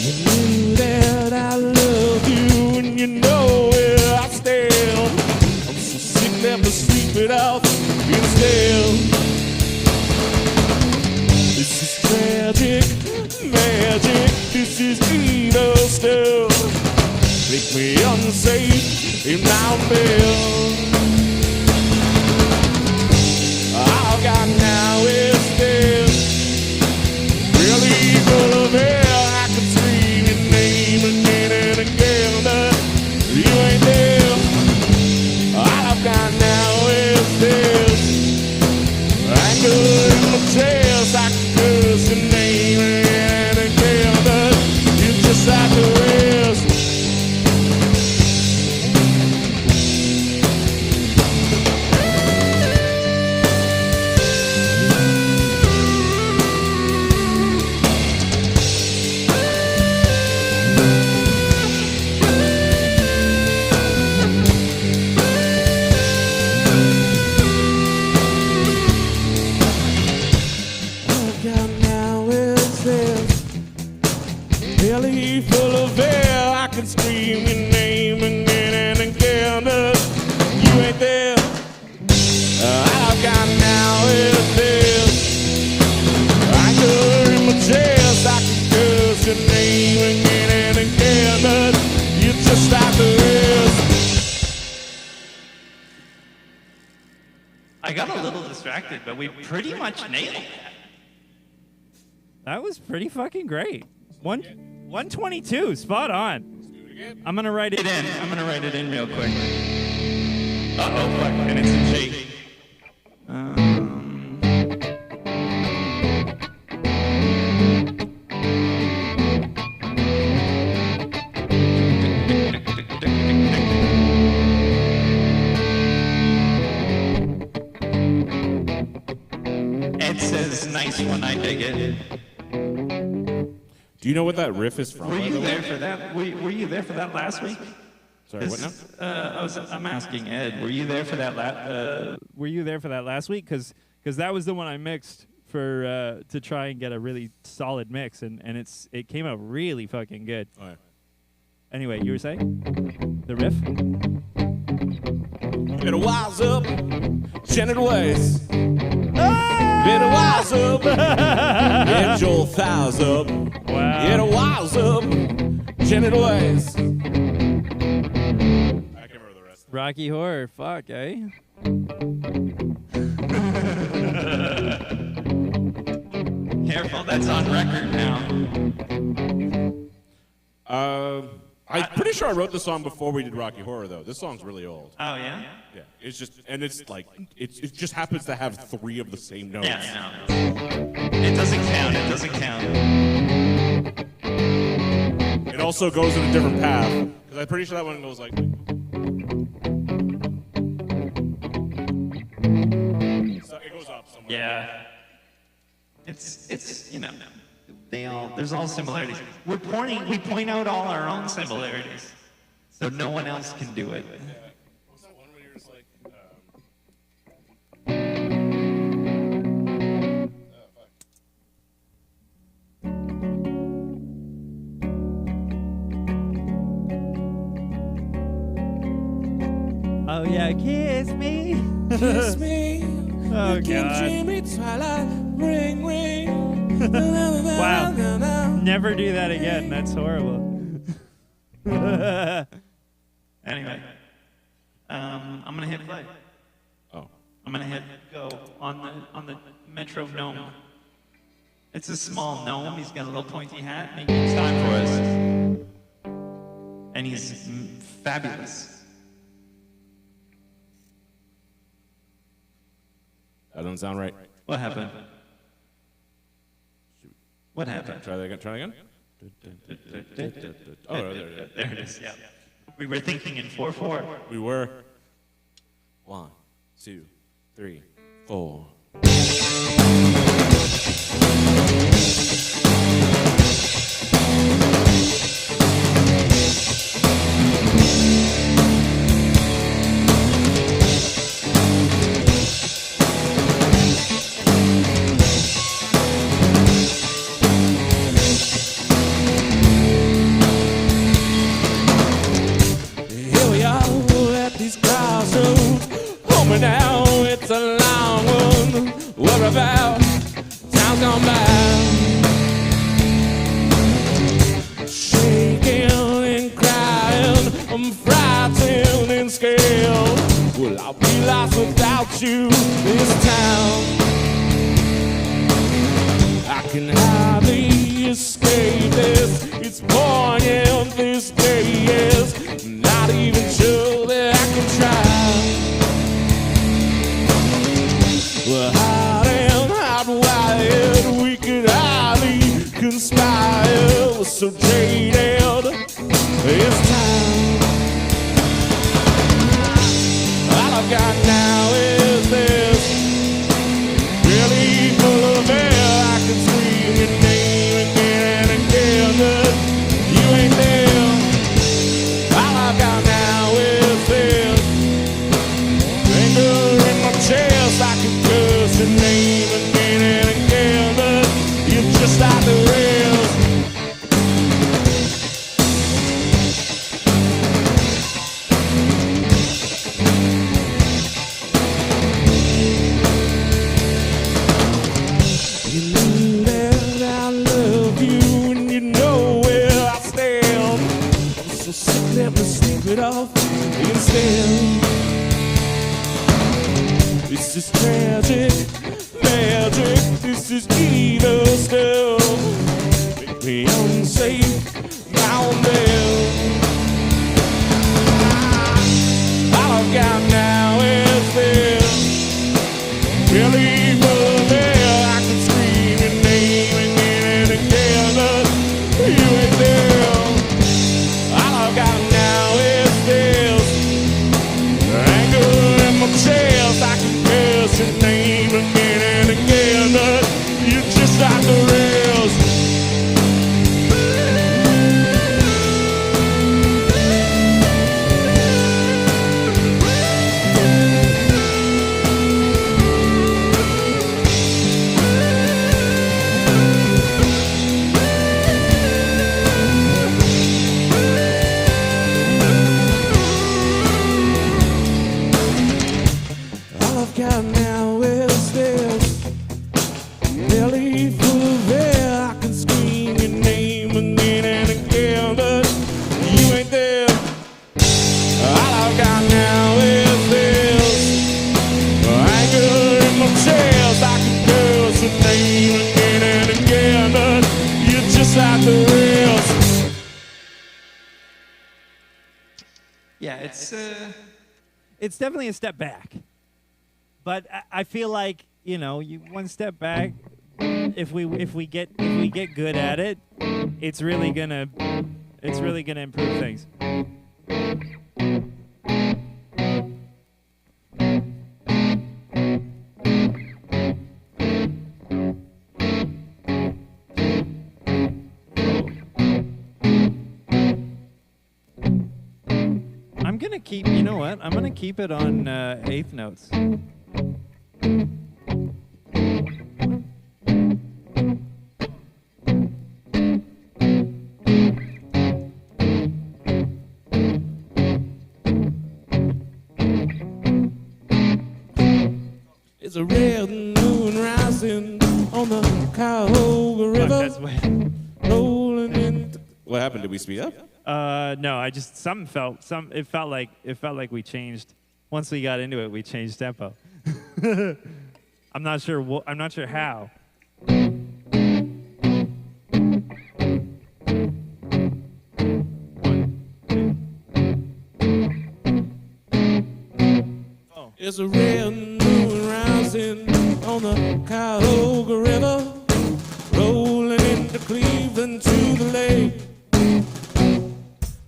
You knew that I love you, and you know where I stand. I'm so sick, never sleep it off instead. This is tragic, magic, this is evil stuff. Make me unsafe in my bed. All I've got now is this really full of air. I can scream your name again and again, but you ain't there. All I've got now is this anger in my chest. I can curse your name again and again, but you're just like the rest. I've got now is this belly full of air. I can scream your name again and again, but you ain't there. All I've got now is this anger in my chest. I can curse your name again and again, but you're just like the rest. I got a little distracted, but we pretty much nailed it. That was pretty fucking great. 122, spot on. I'm gonna write it in. I'm gonna write it in real quick. Uh-oh, fuck, and it's a G. It says nice one, I dig it. Do you know what that riff is from? Were by the you way? there for that? Were you there for that last week? Sorry, what now? I'm asking Ed, were you there for that Were you there for that last week? Because that was the one I mixed for to try and get a really solid mix, and it came out really fucking good. Oh, yeah. Anyway, you were saying the riff? Better wise up, Janet Ways. Better wise up, get your thighs up. Wow. Better wise up, Janet Ways. I can't remember the rest. Rocky Horror, fuck, eh? Careful, that's on record now. I'm pretty sure I wrote the song before we did Rocky Horror, though. This song's really old. Oh, yeah? Yeah, it's just, and it's like, it just happens to have 3 of the same notes. Yeah, no. It doesn't count, it doesn't count. It also goes in a different path, because I'm pretty sure that one goes like. So it goes up somewhere. Yeah. It's you know, there's all similarities. We point out all our own similarities, so no one else can do it. What's that one where you're just like, Oh yeah, kiss me. Kiss me. Oh you can God. dream me twilight, ring, ring. Wow. Never do that again. That's horrible. Anyway, I'm gonna hit play. Oh. I'm gonna hit go on the metronome. It's a small gnome. He's got a little pointy hat, and he keeps time for us. And he's fabulous. That doesn't sound right. What happened? What happened? Try that again. Try again. Oh, there it is. There it is. Yeah. We were thinking in 4/4. We were. 1, 2, 3, 4. Here we are at these crossroads. Home and now it's a long one. What about time's gone by? Shaking and crying, I'm frightened and scared. Will I be lost without you this town? I can hardly escape this. It's poignant this day is. Not even sure that I can try. We're hot and hot wired. We could hardly conspire. We're so jaded. It's time. All I've got now is this. Really full of air. I can scream your name again and again, but you ain't there. All I've got now is this. Anger in my chest. I can curse your name again and again, but you're just like the rest. You know that I love you and you know where I stand. I'm so sick, let me sleep it off instead. This is tragic, magic, this is evil stuff. Make me unsafe, bound there. All I've got now is this. Really full there, I can scream your name again and again, but you ain't there. All I've got now is this. Anger in my chest, I can curse your name again and again, but you're just like the rest. got now is this belly full of air. I can scream your name again and again, but you ain't there. All I've got now is this anger in my chest. I can curse your name again and again, but you're just like the rest. Yeah, It's definitely a step back. But I feel like, you know, one step back, if we get good at it, it's really gonna improve things. I'm gonna keep, you know what? I'm gonna keep it on eighth notes. It's a red moon rising on the Cuyahoga River. That's way. Rolling in. What happened? Did we speed up? No, I just it felt like we changed. Once we got into it, we changed tempo. I'm not sure how. It's a red moon rising on the Cuyahoga River, rolling into Cleveland to the lake.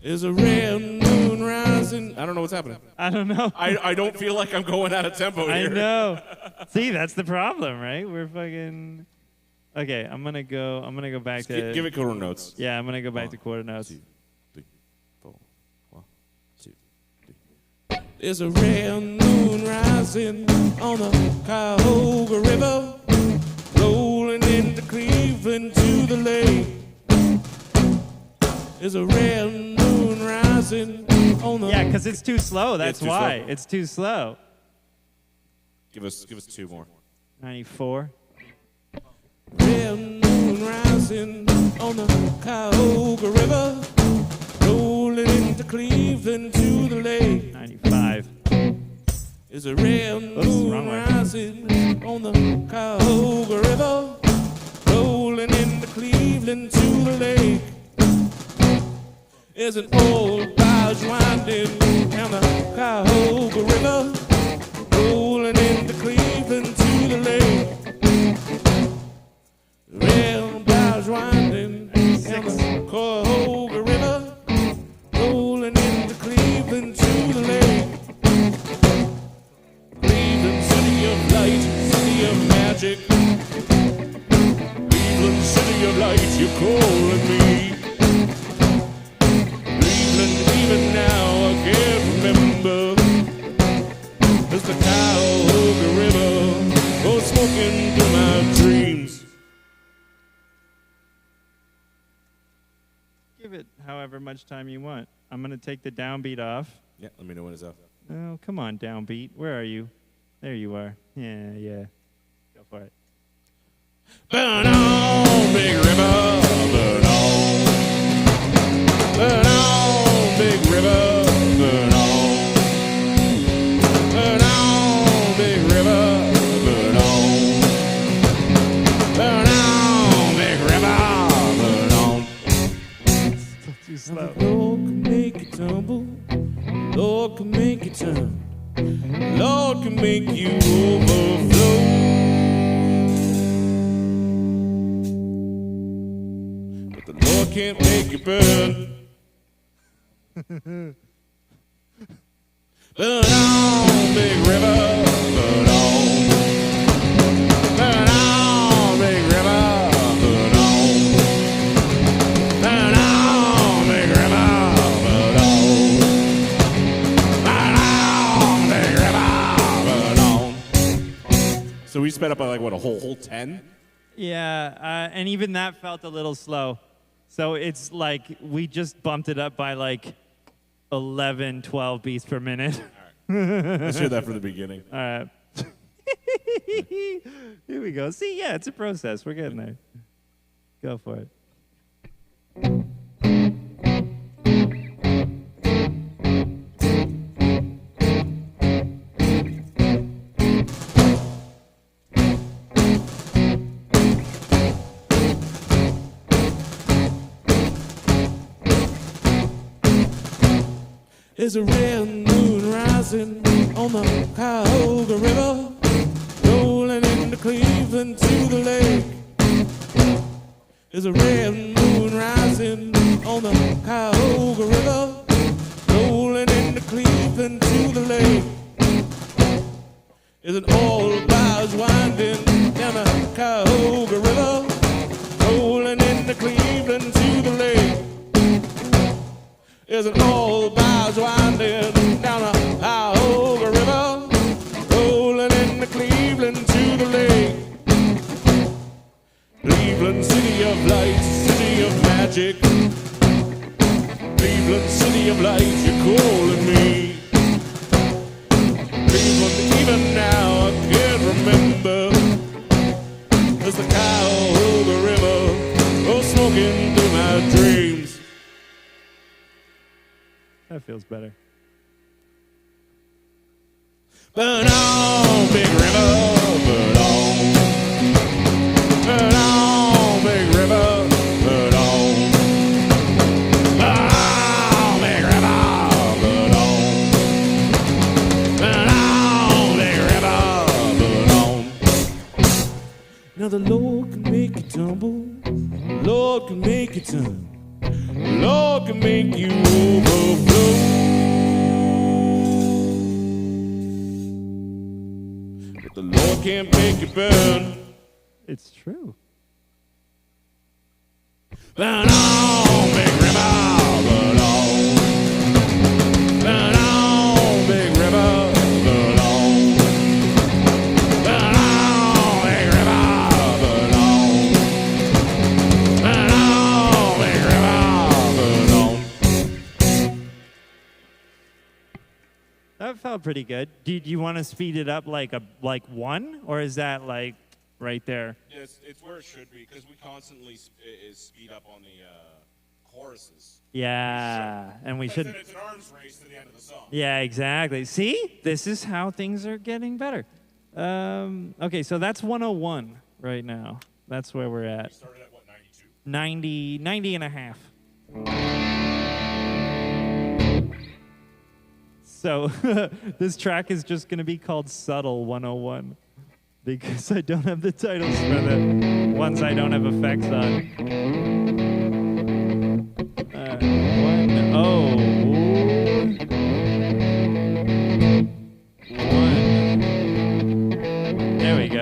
It's a red moon rising. I don't know what's happening. I don't know. I don't feel like I'm going out of tempo here. I know. See, that's the problem, right? We're fucking. Okay, I'm gonna go back to. Give it quarter notes. Yeah, I'm gonna go back to quarter notes. 2, 3, 4. 1, 2, 3. There's a red moon rising on the Cuyahoga River, rolling into Cleveland to the lake. There's a red moon rising on the. Yeah, because it's too slow. That's too why. slow. It's too slow. Give us 2 more. 94. Red moon rising on the Cuyahoga River, rolling into Cleveland to the lake. 95. There's a red Oops, moon wrong way. rising on the Cuyahoga River, rolling into Cleveland to the lake. There's an old barge winding down the Cuyahoga River, rolling into Cleveland to the lake. Red barge winding down the Cuyahoga River, rolling into Cleveland to the lake. Cleveland, city of light, city of magic. Cleveland, city of light, you're calling me. Even now I can't remember. It's the Cuyahoga River, oh, smoking through my dreams. Give it however much time you want. I'm gonna take the downbeat off. Yeah, let me know when it's up. Oh, come on, downbeat. Where are you? There you are. Yeah. Go for it. Burn on, big river, burn on. Burn on, big river, burn on. Burn on, big river, burn on. Burn on, big river, burn on. Still too slow. Lord can make you tumble, Lord can make you turn, Lord can make you overflow. But the Lord can't make you burn. Burn on, big river, burn on. Burn on, big river, burn on. Burn on, big river, burn on. Burn on, big river, burn on. So we sped up by like what, a whole 10? Yeah, and even that felt a little slow. So it's like we just bumped it up by like 11, 12 beats per minute. Let's hear that from the beginning. All right. Here we go. See, yeah, it's a process. We're getting there. Go for it. There's a red moon rising on the Cuyahoga River, rolling into Cleveland to the lake. There's a red moon rising on the Cuyahoga River, rolling into Cleveland to the lake. There's an old barge winding down the Cuyahoga River, rolling into Cleveland to the lake. There's an old barge winding down the Cuyahoga River, rolling into Cleveland to the lake. Cleveland, city of lights, city of magic. Cleveland, city of lights, you're calling me. Cleveland, even now I can't remember. There's the Cuyahoga River, oh, smoking through my dreams. That feels better. Burn on, big river, burn on. Burn on, big river, burn on. Burn on, big river, burn on. Burn on, big river, burn on. Now the Lord can make you tumble, the Lord can make you turn, the Lord can make you overflow. The Lord can't make you burn. It's true. Burn on, big river, burn on. Burn on, big river, burn on. Burn on, big river, burn on. Burn on, big river, burn on. That felt pretty good. Do you want to speed it up like one, or is that like right there? It's where it should be, because we constantly speed up on the choruses. Yeah, and we should. It's an arms race to the end of the song. Yeah, exactly. See, this is how things are getting better. Okay, so that's 101 right now. That's where we're at. We started at what, 92? 90 and a half. So this track is just going to be called Subtle 101 because I don't have the titles for the ones I don't have effects on. One. There we go.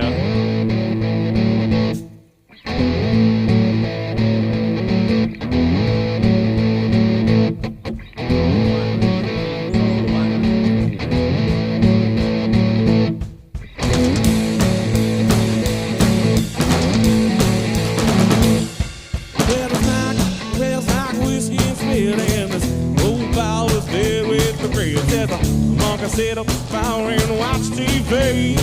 Sit up fire and watch TV.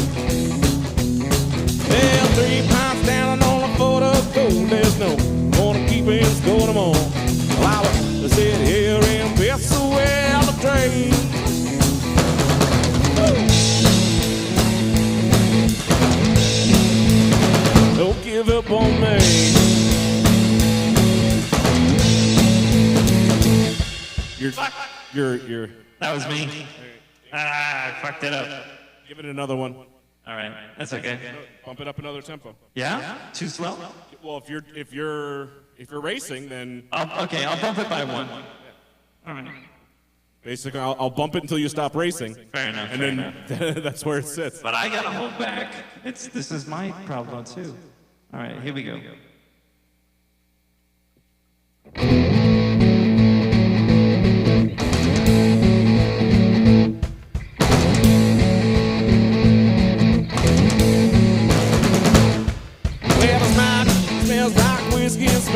Well, 3 pints down and on a foot of gold. There's no more to keep in score no more. Well, I was sit here and piss away on the train. Don't give up on me. You're. That was me. I fucked it up. Give it another one. All right, that's okay. Bump it up another tempo. Yeah? Too slow? Well, if you're racing, then Okay, I'll bump it by one. All right. basically I'll bump it until you stop racing. Fair enough. And then that's where it sits. But I gotta hold back. This is my problem too. All right, here we go.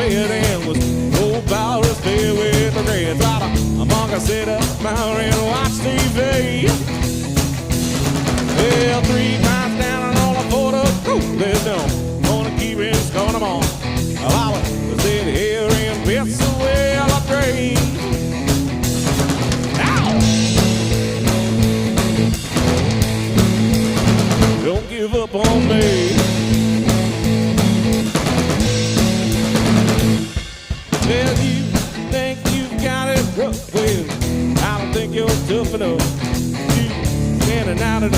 And was old Bowers there with the red rider. Among us sit up and watch TV. Well, 3 times down and all them on. While I sit here and piss away all the dreams. Don't give up on me. Well, you think you've got it rough. Well, I don't think you're tough enough. You standing out in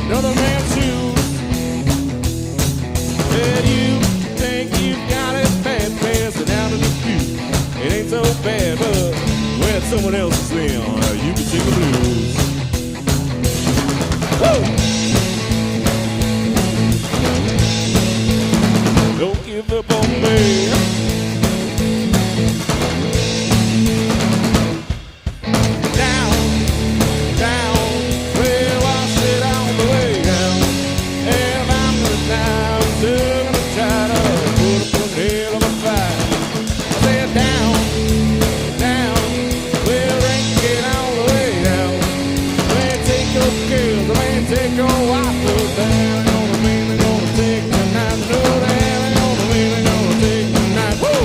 another man's shoes. Well, you think you've got it bad, passing out of the pew. It ain't so bad, but when it's someone else's thing, you can sing the blues. Woo! Don't give up on me. Down, down, well, I'll sit all the way down. And I'm gonna die, I'm still gonna try to put up a hell of a fight. I said down, down, well, I can get all the way down. I may take your kills, I may take your wife, but that ain't gonna mean they're gonna take the night. No, that ain't gonna mean they're gonna take the night. Woo!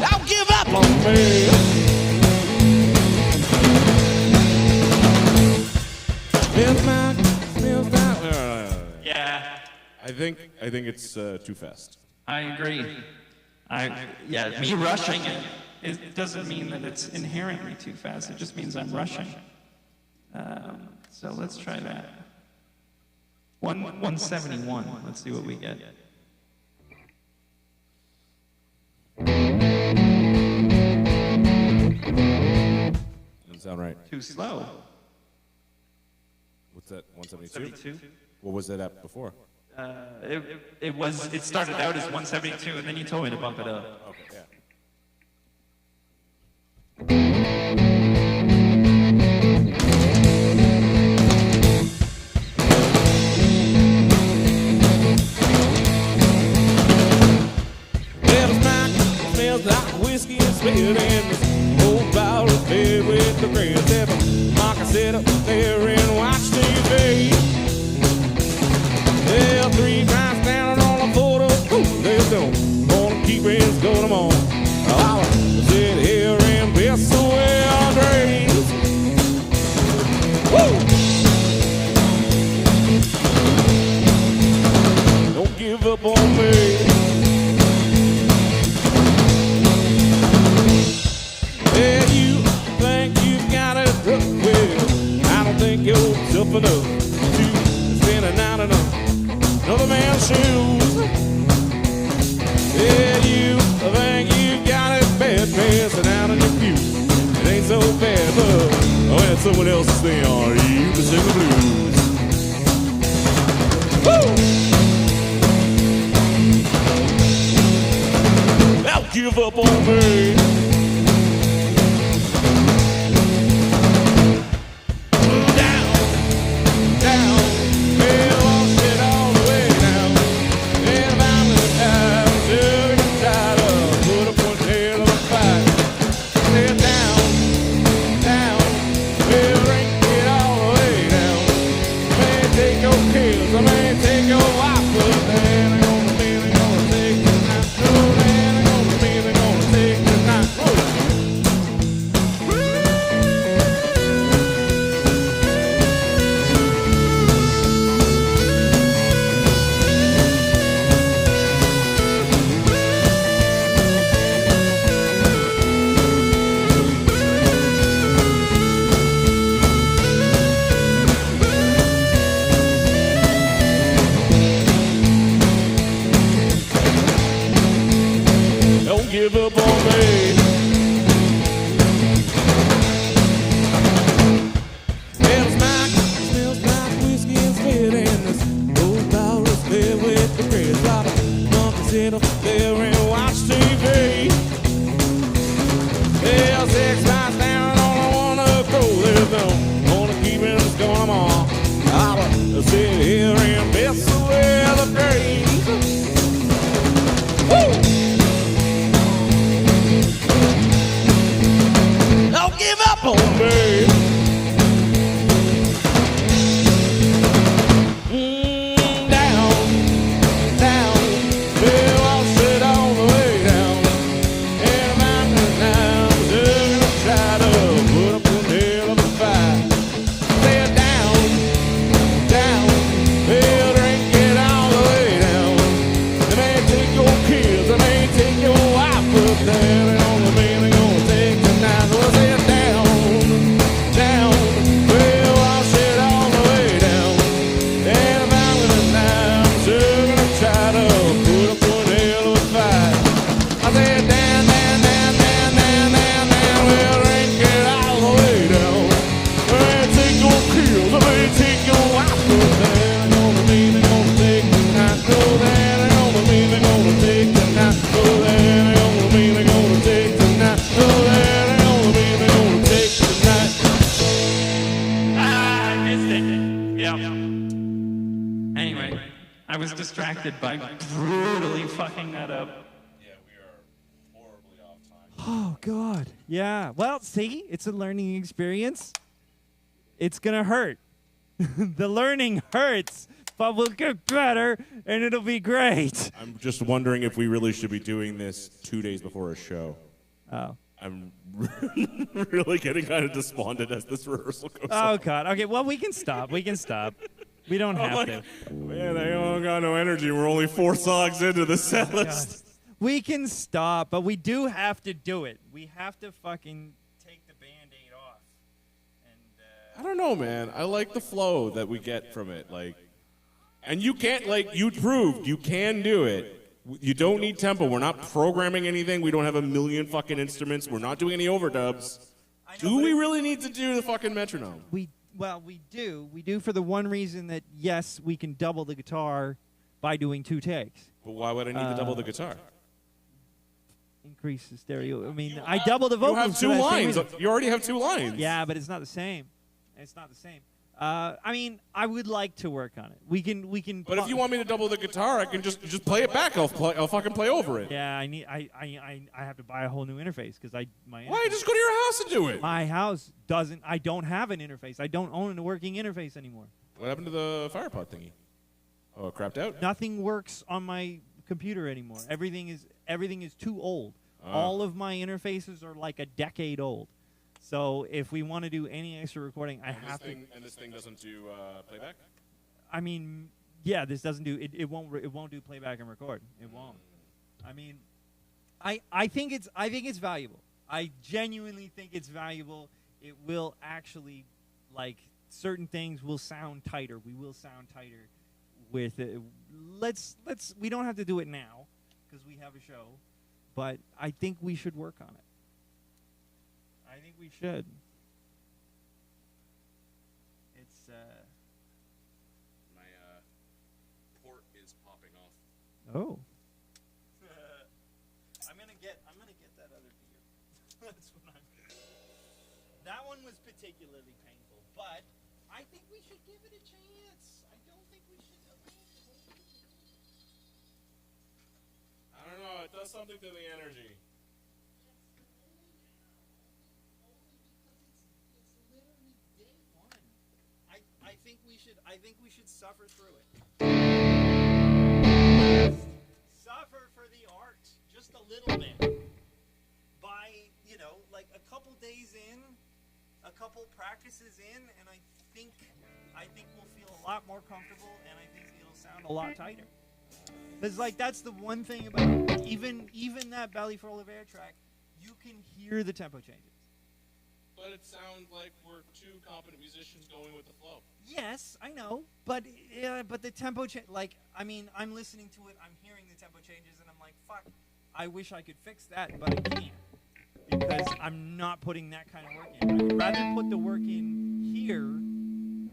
Don't give up on me. Feels like. Yeah, I think it's too fast. I agree. Yeah, me rushing it doesn't mean that it's inherently too fast. It just means I'm rushing. So let's try that. 171. Let's see what we get. Doesn't sound right. Too slow. What's that? 172? 72. What was that at before? It started out as 172, and then you told me to bump it up. Okay, yeah. Well, the smack smells like whiskey and spit, and this old bottle is filled with the grass. If I can sit up there and watch TV, well, 3 times down on a photo, there's no gonna keep it going on. I'll sit here and piss away our dreams. Woo! Don't give up on me. Yeah, you think you've got it rough. Well, I don't think you're tough enough to spend a night in another man's shoes. Yeah, you think you got it bad, passing out in your pew. It ain't so bad, but when it's someone else's thing, you can sing the blues. Woo! Don't give up on me. Down, down, well, I'll sit all the way down. And I'm in the time, still get tired of put up one hell of a fight. Sit down, down, well, drink it all the way down. I may take your kills, I may take your wife, but that ain't gonna mean they're gonna take the night. No, that ain't gonna mean they're gonna take the night. Whoa. Don't give up on me. Well, smells like whiskey and spit, and this old bottle is filled with the grass. A lot of monkeys sit up there and watch TV. distracted by brutally fucking that up. Yeah, we are horribly off time. Oh, God. Yeah. Well, see, it's a learning experience. It's going to hurt. The learning hurts, but we'll get better, and it'll be great. I'm just wondering if we really should be doing this 2 days before a show. Oh. I'm really getting kind of despondent as this rehearsal goes Oh, on. God. Okay, well, we can stop. We can stop. We don't have to. Man, I don't got no energy. We're only 4 songs into the set list. We can stop, but we do have to do it. We have to fucking take the Band-Aid off. And, I don't know, man. I like the flow that we get from it. Like, and you can't, like, you proved you can do it. You don't need tempo. We're not programming anything. We don't have a million fucking instruments. We're not doing any overdubs. Do we really need to do the fucking metronome? we do. We do for the one reason that, yes, we can double the guitar by doing 2 takes. But why would I need to double the guitar? Increase the stereo. I mean, I double the vocals. You have 2 for that same lines. reason. You already have 2 lines. Yeah, but it's not the same. It's not the same. I mean, I would like to work on it. We can. But if you want me to double the guitar, I can just play it back. I'll fucking play over it. Yeah, I have to buy a whole new interface because Why? Just go to your house and do it. My house doesn't. I don't have an interface. I don't own a working interface anymore. What happened to the FirePod thingy? Oh, it crapped out? Nothing works on my computer anymore. Everything is too old. Ah. All of my interfaces are like a decade old. So if we want to do any extra recording, I have to. And this thing doesn't do playback? I mean, yeah, this doesn't do. It won't do playback and record. It won't. I mean, I think it's valuable. I genuinely think it's valuable. It will actually, like, certain things will sound tighter. We will sound tighter with it. We don't have to do it now because we have a show, but I think we should work on it. I think we should. It's My port is popping off. oh. I'm gonna get that other beer. That's what I'm. That one was particularly painful, but I think we should give it a chance. I don't think we should. I don't know. It does something to the energy. I think we should suffer through it. Suffer for the art just a little bit. By, like a couple days in, a couple practices in, and I think we'll feel a lot more comfortable, and I think it'll sound a lot tighter. Because, like, that's the one thing about even that Belly Full of Air track, you can hear the tempo changes. But it sounds like we're 2 competent musicians going with the flow. Yes, I know, but the tempo change. Like, I mean, I'm listening to it, I'm hearing the tempo changes, and I'm like, fuck, I wish I could fix that, but I can't because I'm not putting that kind of work in. I would rather put the work in here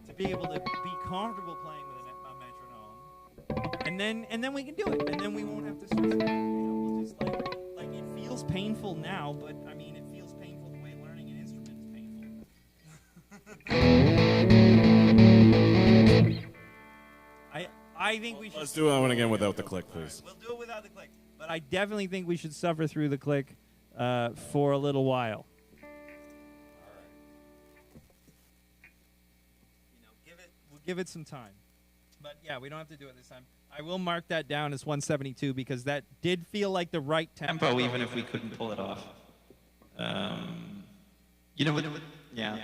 to be able to be comfortable playing with a metronome, and then we can do it, and then we won't have to stress about it. We'll just like it feels painful now, but I mean, it feels painful the way learning an instrument is painful. I think we should. Let's do that one again without the click, please. We'll do it without the click. But I definitely think we should suffer through the click for a little while. We'll give it some time. But yeah, we don't have to do it this time. I will mark that down as 172 because that did feel like the right tempo. Even if we couldn't pull it off. Yeah.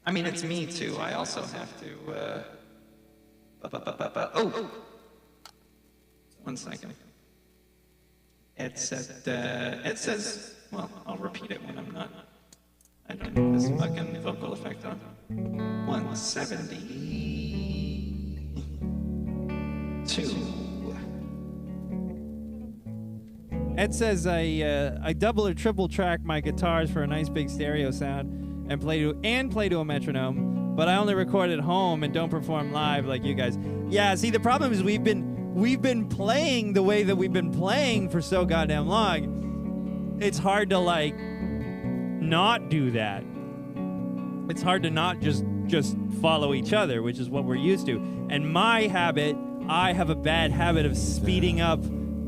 I mean, it's me too. I also have to. Oh! 1 second. It says, well, I'll repeat it when I'm not. I don't have this fucking vocal effect on. 172. Ed says I double or triple track my guitars for a nice big stereo sound and play to a metronome, but I only record at home and don't perform live like you guys. Yeah, see, the problem is we've been playing the way that we've been playing for so goddamn long. It's hard to like not do that. It's hard to not just follow each other, which is what we're used to. And my habit I have a bad habit of speeding up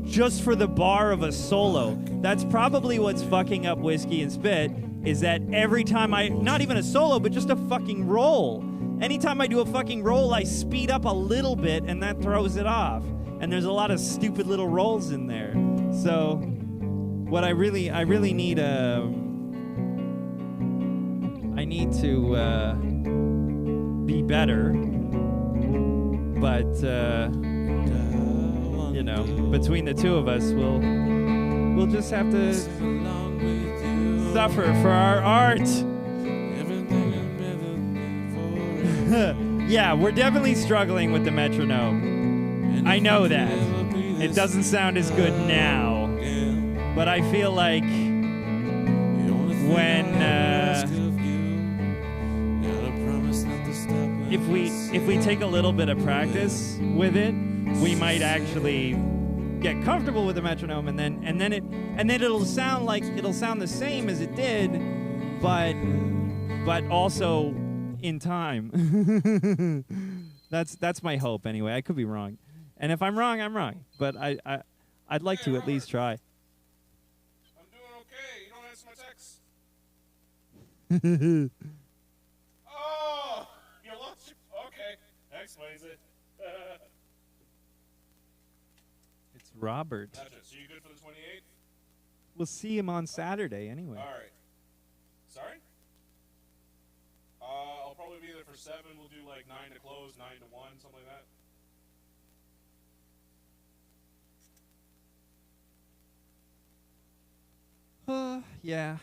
just for the bar of a solo. That's probably what's fucking up Whiskey and Spit, is that every time not even a solo, but just a fucking roll. Anytime I do a fucking roll, I speed up a little bit, and that throws it off. And there's a lot of stupid little rolls in there. So, what I really need I need to be better, but you know, between the two of us, we'll just have to suffer for our art. Yeah, we're definitely struggling with the metronome. I know that. It doesn't sound as good now, but I feel like when if we take a little bit of practice with it, we might actually get comfortable with the metronome, and then it'll sound the same as it did, but also in time. That's my hope anyway. I could be wrong, and if I'm wrong, I'm wrong. But I'd like to at least try. I'm doing okay. You don't answer my texts. Oh, you lost. Okay, that explains it. It's Robert. Gotcha. So you good for the 28th? We'll see him on Saturday anyway. All right. Sorry? I'll probably be there for 7. We'll do like 9 to close, 9 to 1, something like that. Yeah.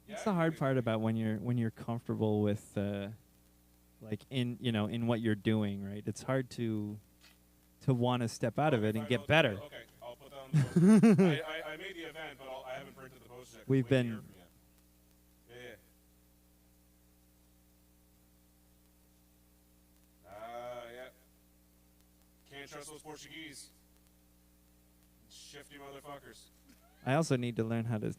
It's the hard part about when you're comfortable with like in what you're doing, right? It's hard to want to step out of it and get better. Okay, I'll put that on the post. I made the event, but I haven't printed the post yet. We've been. Yeah. Yeah. Can't trust those Portuguese. Shifty motherfuckers. I also need to learn how to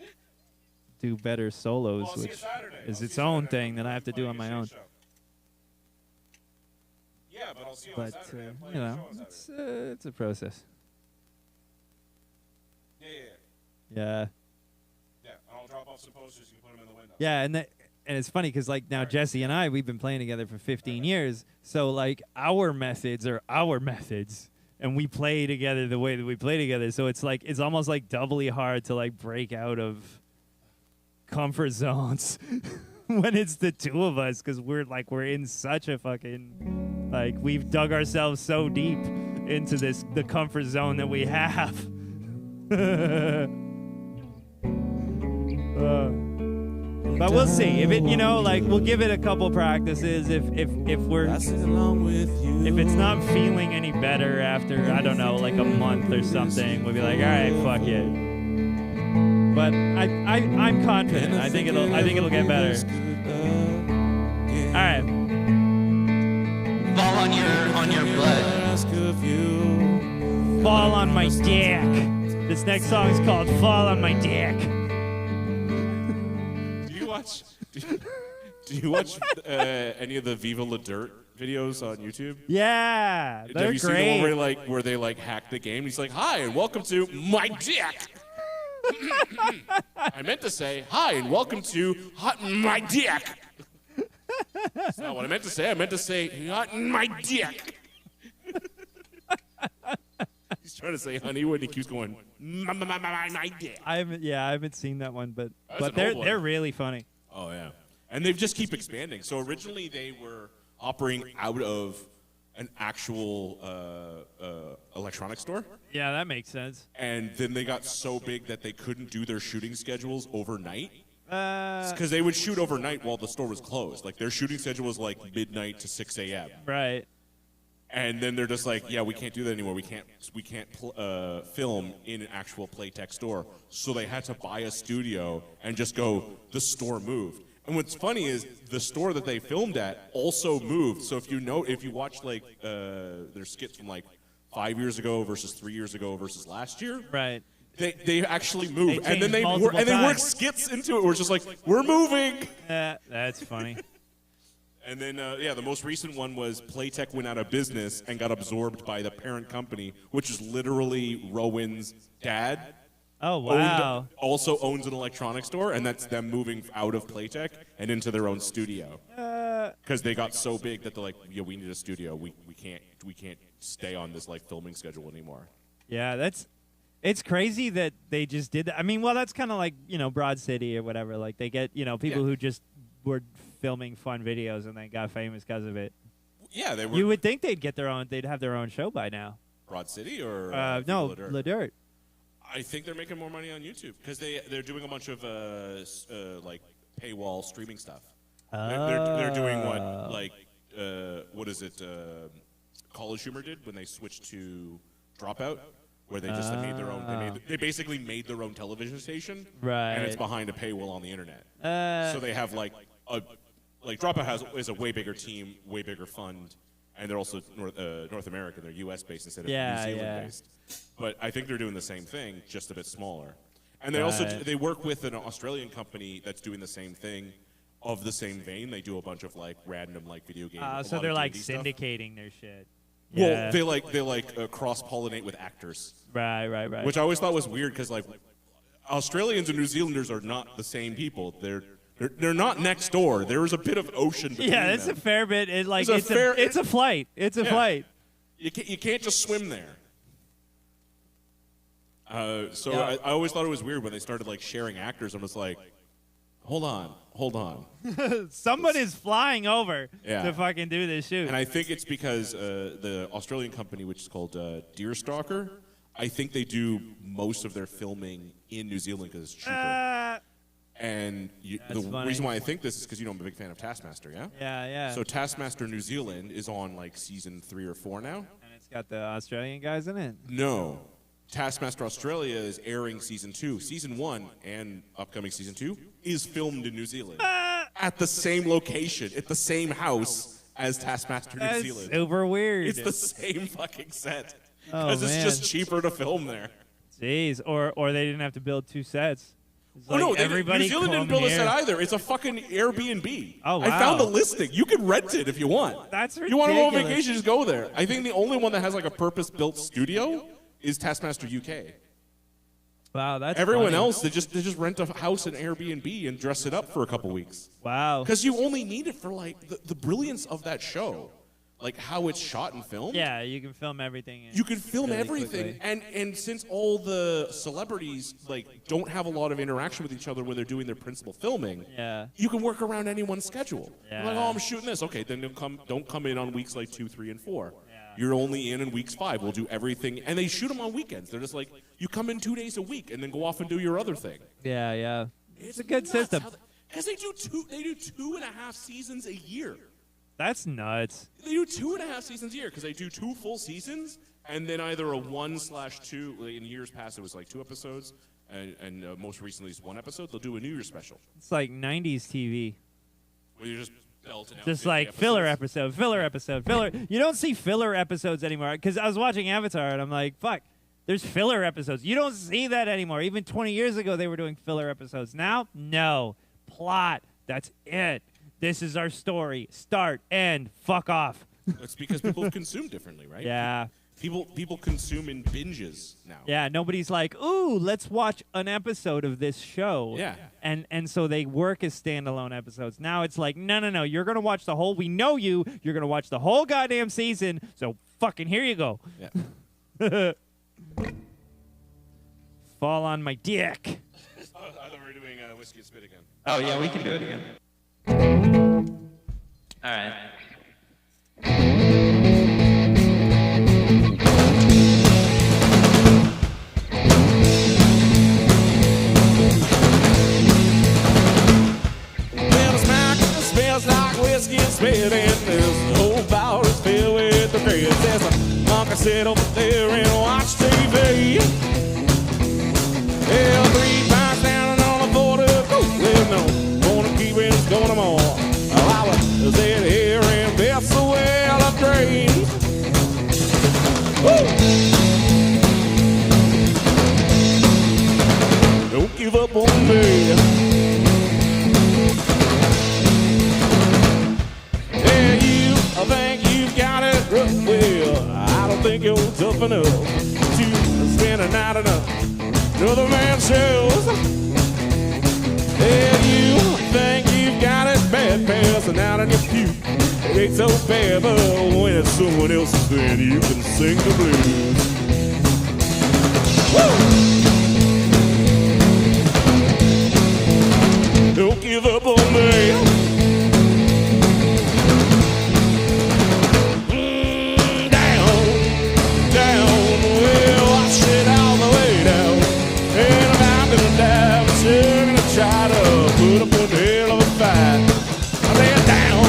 do better solos, which is its own thing that I have to do on my own. Yeah, but I'll see you on But Saturday. you know, it's a process. Yeah. Yeah. Yeah, and I'll drop off some posters. You can put them in the window. Yeah, and it's funny because like now Jesse and I, we've been playing together for 15 years, so like our methods are our methods, and we play together the way that we play together. So it's like it's almost like doubly hard to like break out of comfort zones when it's the two of us, because we're in such a fucking we've dug ourselves so deep into the comfort zone that we have. But we'll see. If it, we'll give it a couple practices. If it's not feeling any better after, I don't know, like a month or something, we'll be like, all right, fuck it. But I'm confident. I think it'll get better. All right. Fall on your butt. Fall on my dick. This next song is called "Fall on My Dick." Do you watch any of the Viva La Dirt videos on YouTube? Yeah, they're Have you great. seen the one where they hack the game? He's like, "Hi and welcome to my dick." I meant to say hi and welcome to my dick. That's not what I meant to say. I meant to say my dick. He's trying to say honey when he keeps going my dick. I haven't seen that one, but That's they're really funny. Oh yeah, and they just keep expanding. So originally they were operating out of an actual electronics store. Yeah, that makes sense. And then they got so big that they couldn't do their shooting schedules overnight. Uh, Because they would shoot overnight while the store was closed. Like their shooting schedule was like midnight to 6 a.m. Right. And then they're just like, yeah, we can't do that anymore. We can't film in an actual Playtech store. So they had to buy a studio and just go, the store moved. And what's funny is the store that they filmed at also moved. So if you watch their skits from 5 years ago versus 3 years ago versus last year, Right. they actually moved, They and then changed multiple they worked times. skits into it. We're just like, we're moving. That's funny. And then, the most recent one was Playtech went out of business and got absorbed by the parent company, which is literally Rowan's dad. Oh, wow. Also owns an electronics store, and that's them moving out of Playtech and into their own studio. Because they got so big that they're like, yeah, we need a studio. We can't stay on this like filming schedule anymore. Yeah, it's crazy that they just did that. I mean, well, that's kind of like, Broad City or whatever. Like, they get, people who just were filming fun videos and then got famous because of it. Yeah, they were. You would think they'd have their own show by now. Broad City or no, Le Dirt. I think they're making more money on YouTube because they're doing a bunch of like paywall streaming stuff. They're doing what is it? College Humor did when they switched to Dropout, where they just made their own. They basically made their own television station, right? And it's behind a paywall on the internet. So they have like Dropout is a way bigger team, way bigger fund, and they're also North American. They're U.S. based instead of New Zealand based. But I think they're doing the same thing, just a bit smaller. And they also they work with an Australian company that's doing the same thing, of the same vein. They do a bunch of like random like video game. So they're like syndicating their shit. Yeah. Well, they cross pollinate with actors. Right. Which I always thought was weird because like Australians and New Zealanders are not the same people. They're not next door. There is a bit of ocean between them. Yeah, it's a fair bit. It's a flight. It's a flight. You can't just swim there. I always thought it was weird when they started like sharing actors. I was like, hold on. Someone is flying over Yeah. to fucking do this shoot. And I think it's because the Australian company, which is called Deerstalker, I think they do most of their filming in New Zealand because it's cheaper. And the reason why I think this is because I'm a big fan of Taskmaster, yeah? Yeah. So Taskmaster New Zealand is on like season 3 or 4 now. And it's got the Australian guys in it? No. Taskmaster Australia is airing season 2. Season 1 and upcoming season 2 is filmed in New Zealand. At the same location, at the same house as Taskmaster New Zealand. That's super weird. It's the same fucking set. Because it's just cheaper to film there. Jeez. Or they didn't have to build 2 sets. New Zealand didn't build a set either. It's a fucking Airbnb. Oh, wow. I found a listing. You can rent it if you want. That's ridiculous. You want to go on vacation, just go there. I think the only one that has like a purpose-built studio is Taskmaster UK. Wow, that's Everyone funny. else, they just rent a house in Airbnb and dress it up for a couple weeks. Wow. Because you only need it for like the brilliance of that show. Like how it's shot and filmed. Yeah, you can film everything. You can film really everything, quickly. and since all the celebrities like don't have a lot of interaction with each other when they're doing their principal filming, you can work around anyone's schedule. Yeah. Like, I'm shooting this. Okay, then don't come in on weeks like 2, 3, and 4. You're only in weeks 5. We'll do everything, and they shoot them on weekends. They're just like you come in 2 days a week and then go off and do your other thing. Yeah. It's a good system. Because they do 2.5 seasons a year. That's nuts. They do 2.5 seasons a year because they do 2 full seasons and then either a 1/2. In years past, it was like 2 episodes, and most recently it's 1 episode. They'll do a New Year's special. It's like 90s TV. Where you're just belting out. Just like filler episode. You don't see filler episodes anymore because I was watching Avatar and I'm like, fuck, there's filler episodes. You don't see that anymore. Even 20 years ago, they were doing filler episodes. Now, no. Plot. That's it. This is our story. Start, end, fuck off. It's because people consume differently, right? Yeah. People consume in binges now. Yeah, nobody's like, ooh, let's watch an episode of this show. Yeah. And so they work as standalone episodes. Now it's like, no, you're going to watch the whole, we know you're going to watch the whole goddamn season, so fucking here you go. Yeah. Fall on my dick. I thought we were doing Whiskey and Spit again. Oh, yeah, we can do it again. All right. Smells like whiskey and spit, and this whole bar is filled with the grits. There's a monk I sit over there and watch TV. Yeah, 3 pints down and on the border, go live no. Gonna keep it, it's going more. I was in here and that's the way I love dreams. Don't give up on me. enough to spend a night in another man's shows. And you think you've got it bad, passing out in your pew. It ain't so bad, but when it's someone else's, then you can sing the blues. Woo! Don't give up on me. Try to put up a hell of a fight. I lay it down,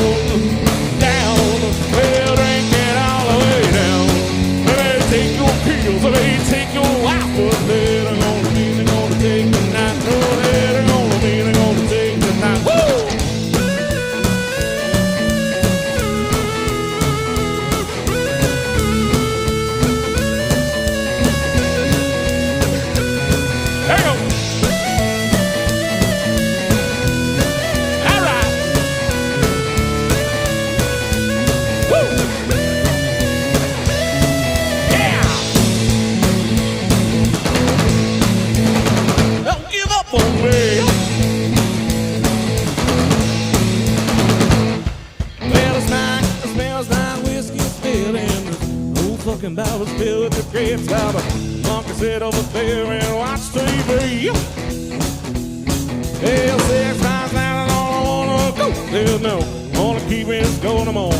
down, well, drink it all the way down. They may take your pills, they may take your life, but they're gonna be, they're gonna take the night. No, they're gonna be, they're gonna take the night. Woo! There you go. Fucking Bible filled with the grapes. Got a monkey sit over there and watch TV. Hell, 6 miles down and all I wanna go. There's no wanna keep it going no more.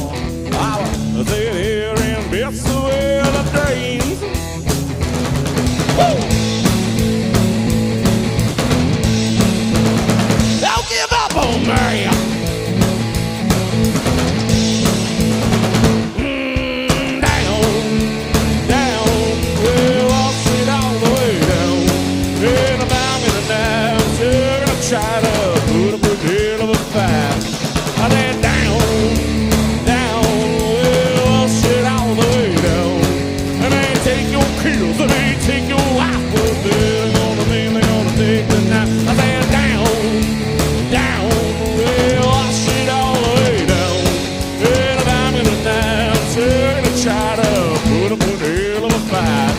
I'll sit here and miss the way of the dreams. Woo! Don't give up on me. Try to put up a hell of a fight. I lay down, down, well, shit all the way down. And they take your kills, and they take your life, but they're gonna be, they're gonna take the night. I lay down, down, well, shit all the way down. And I'm in the night, so I'm gonna try to put up a hell of a fight.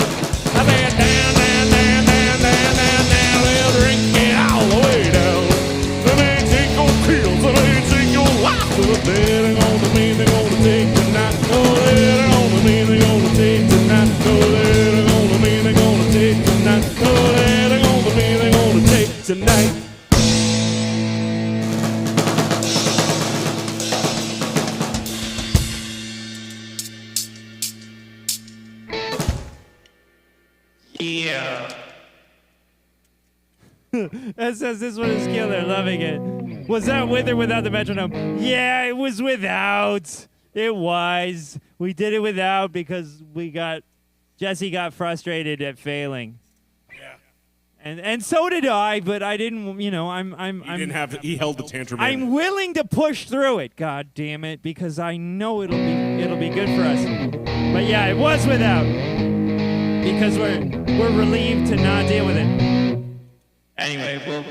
I lay down, down, down, down, down, down, down, well, drink it all the way down. But they're gonna be, they're gonna take tonight. Oh, they're gonna be, they're gonna take tonight. Oh, they're gonna be, they're gonna take tonight. Oh, they're gonna be, they're gonna take tonight. Yeah. That says this one is killer, loving it. Was that with or without the metronome? Yeah, it was without. It was. We did it without because Jesse got frustrated at failing. Yeah. And so did I, but I didn't, He held the tantrum. I'm willing to push through it, god damn it, because I know it'll be good for us. But yeah, it was without. Because we're relieved to not deal with it. Anyway,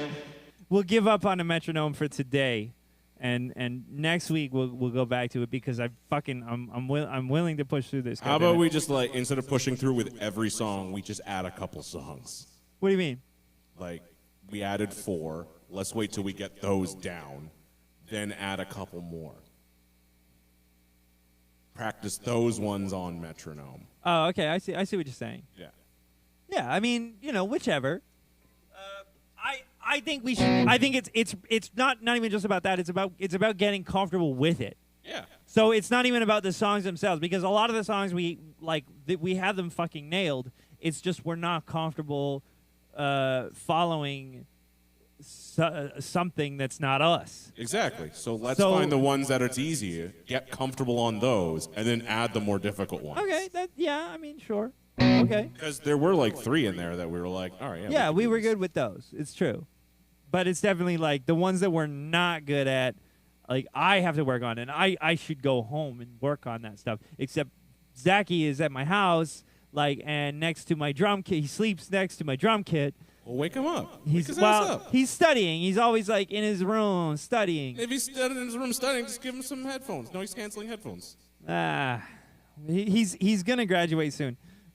we'll give up on a metronome for today, and next week we'll go back to it because I'm willing to push through this. How about we just instead of pushing through with every song, we just add a couple songs. What do you mean? Like we added 4. Let's wait till we get those down, then add a couple more. Practice those ones on metronome. Oh, okay. I see what you're saying. Yeah. Yeah. I mean, whichever. I think we should. I think it's not even just about that. It's about getting comfortable with it. Yeah. So it's not even about the songs themselves because a lot of the songs we have them fucking nailed. It's just we're not comfortable following something that's not us. Exactly. So let's find the ones that it's easier, get comfortable on those, and then add the more difficult ones. Okay. I mean, sure. Okay. Because there were 3 in there that we were like, all right. Yeah. Yeah, we were good with those. It's true. But it's definitely the ones that we're not good at, I have to work on, and I should go home and work on that stuff. Except Zachy is at my house, and next to my drum kit. He sleeps next to my drum kit. Well, wake him up. He's studying. He's always in his room studying. If he's in his room studying, just give him some headphones. Noise canceling headphones. He's gonna graduate soon.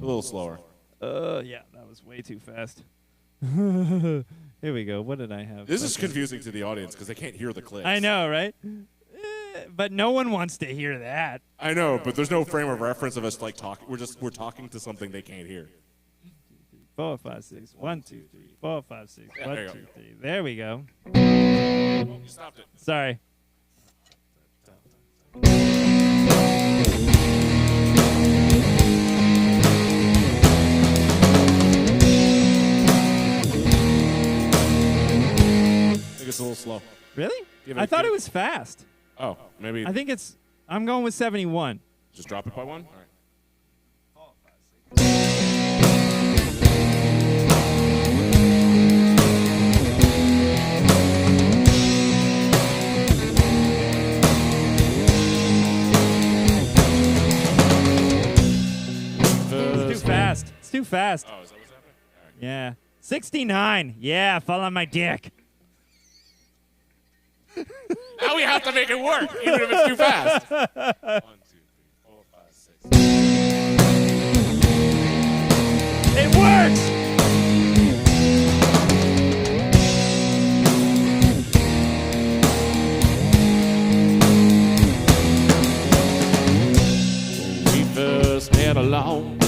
A little slower. Yeah, that was way too fast. Here we go. What did I have? This is confusing to the audience because they can't hear the clicks. I know, right? But no one wants to hear that. I know, but there's no frame of reference of us like talking. We're talking to something they can't hear. 4, 5, 6. 1, 2, 3. 4, 5, 6. Yeah, 1, there you 2, go. 3. There we go. You stopped it. Sorry. I think it's a little slow. Really? Give it I a thought give- it was fast. Oh, maybe I think it's. I'm going with 71. just drop it by one. All right. It's too fast. It's too fast. Oh, is that what's happening? All right. Yeah. 69. Yeah, fall on my dick. Now we have to make it work, even if it's too fast. 1, 2, 3, 4, 5, 6. It works! We first met a long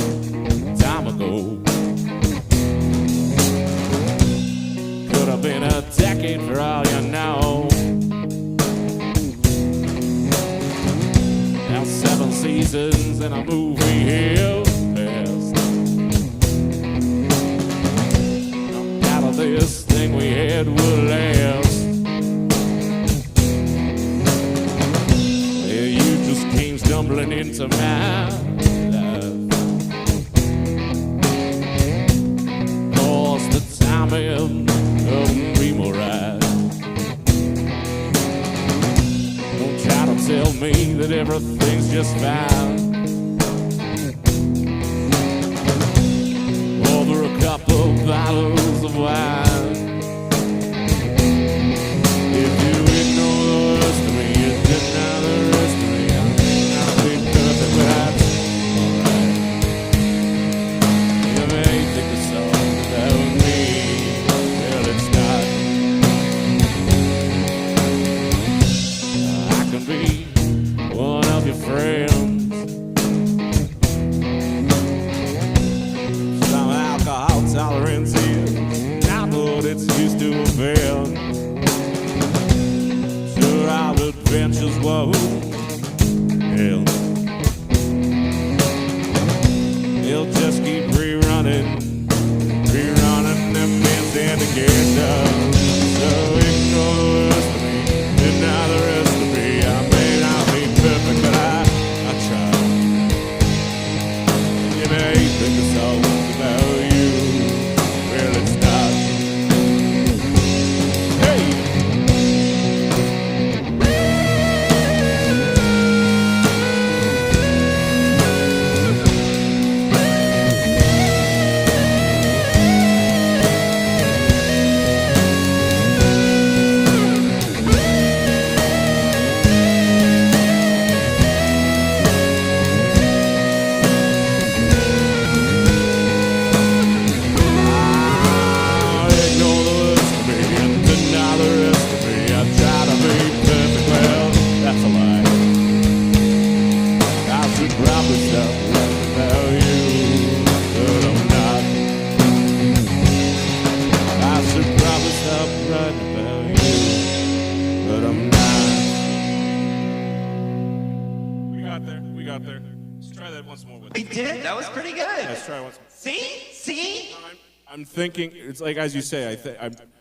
time ago. Could have been a decade for all you know. Now 7 seasons and a movie here fast. Out of this thing we had would last. Yeah, you just came stumbling into my life. Cause the timing of me more right. Don't try to tell me that everything's just fine. Over a couple bottles of wine. If you ignore the rest of me, you deny the rest of me. I may not be perfect, but that's alright. You may think the song about me, well, it's not. whoa. He'll just keep rerunning them man's indication. So ignore the rest of me, deny the rest of me. I may not be perfect, but I try. You may think the song's about you. Well, it's not. Hey! We got there. Let's try that once more. We did. That was pretty good. Let's try once more. See? I'm thinking, it's like, as you say,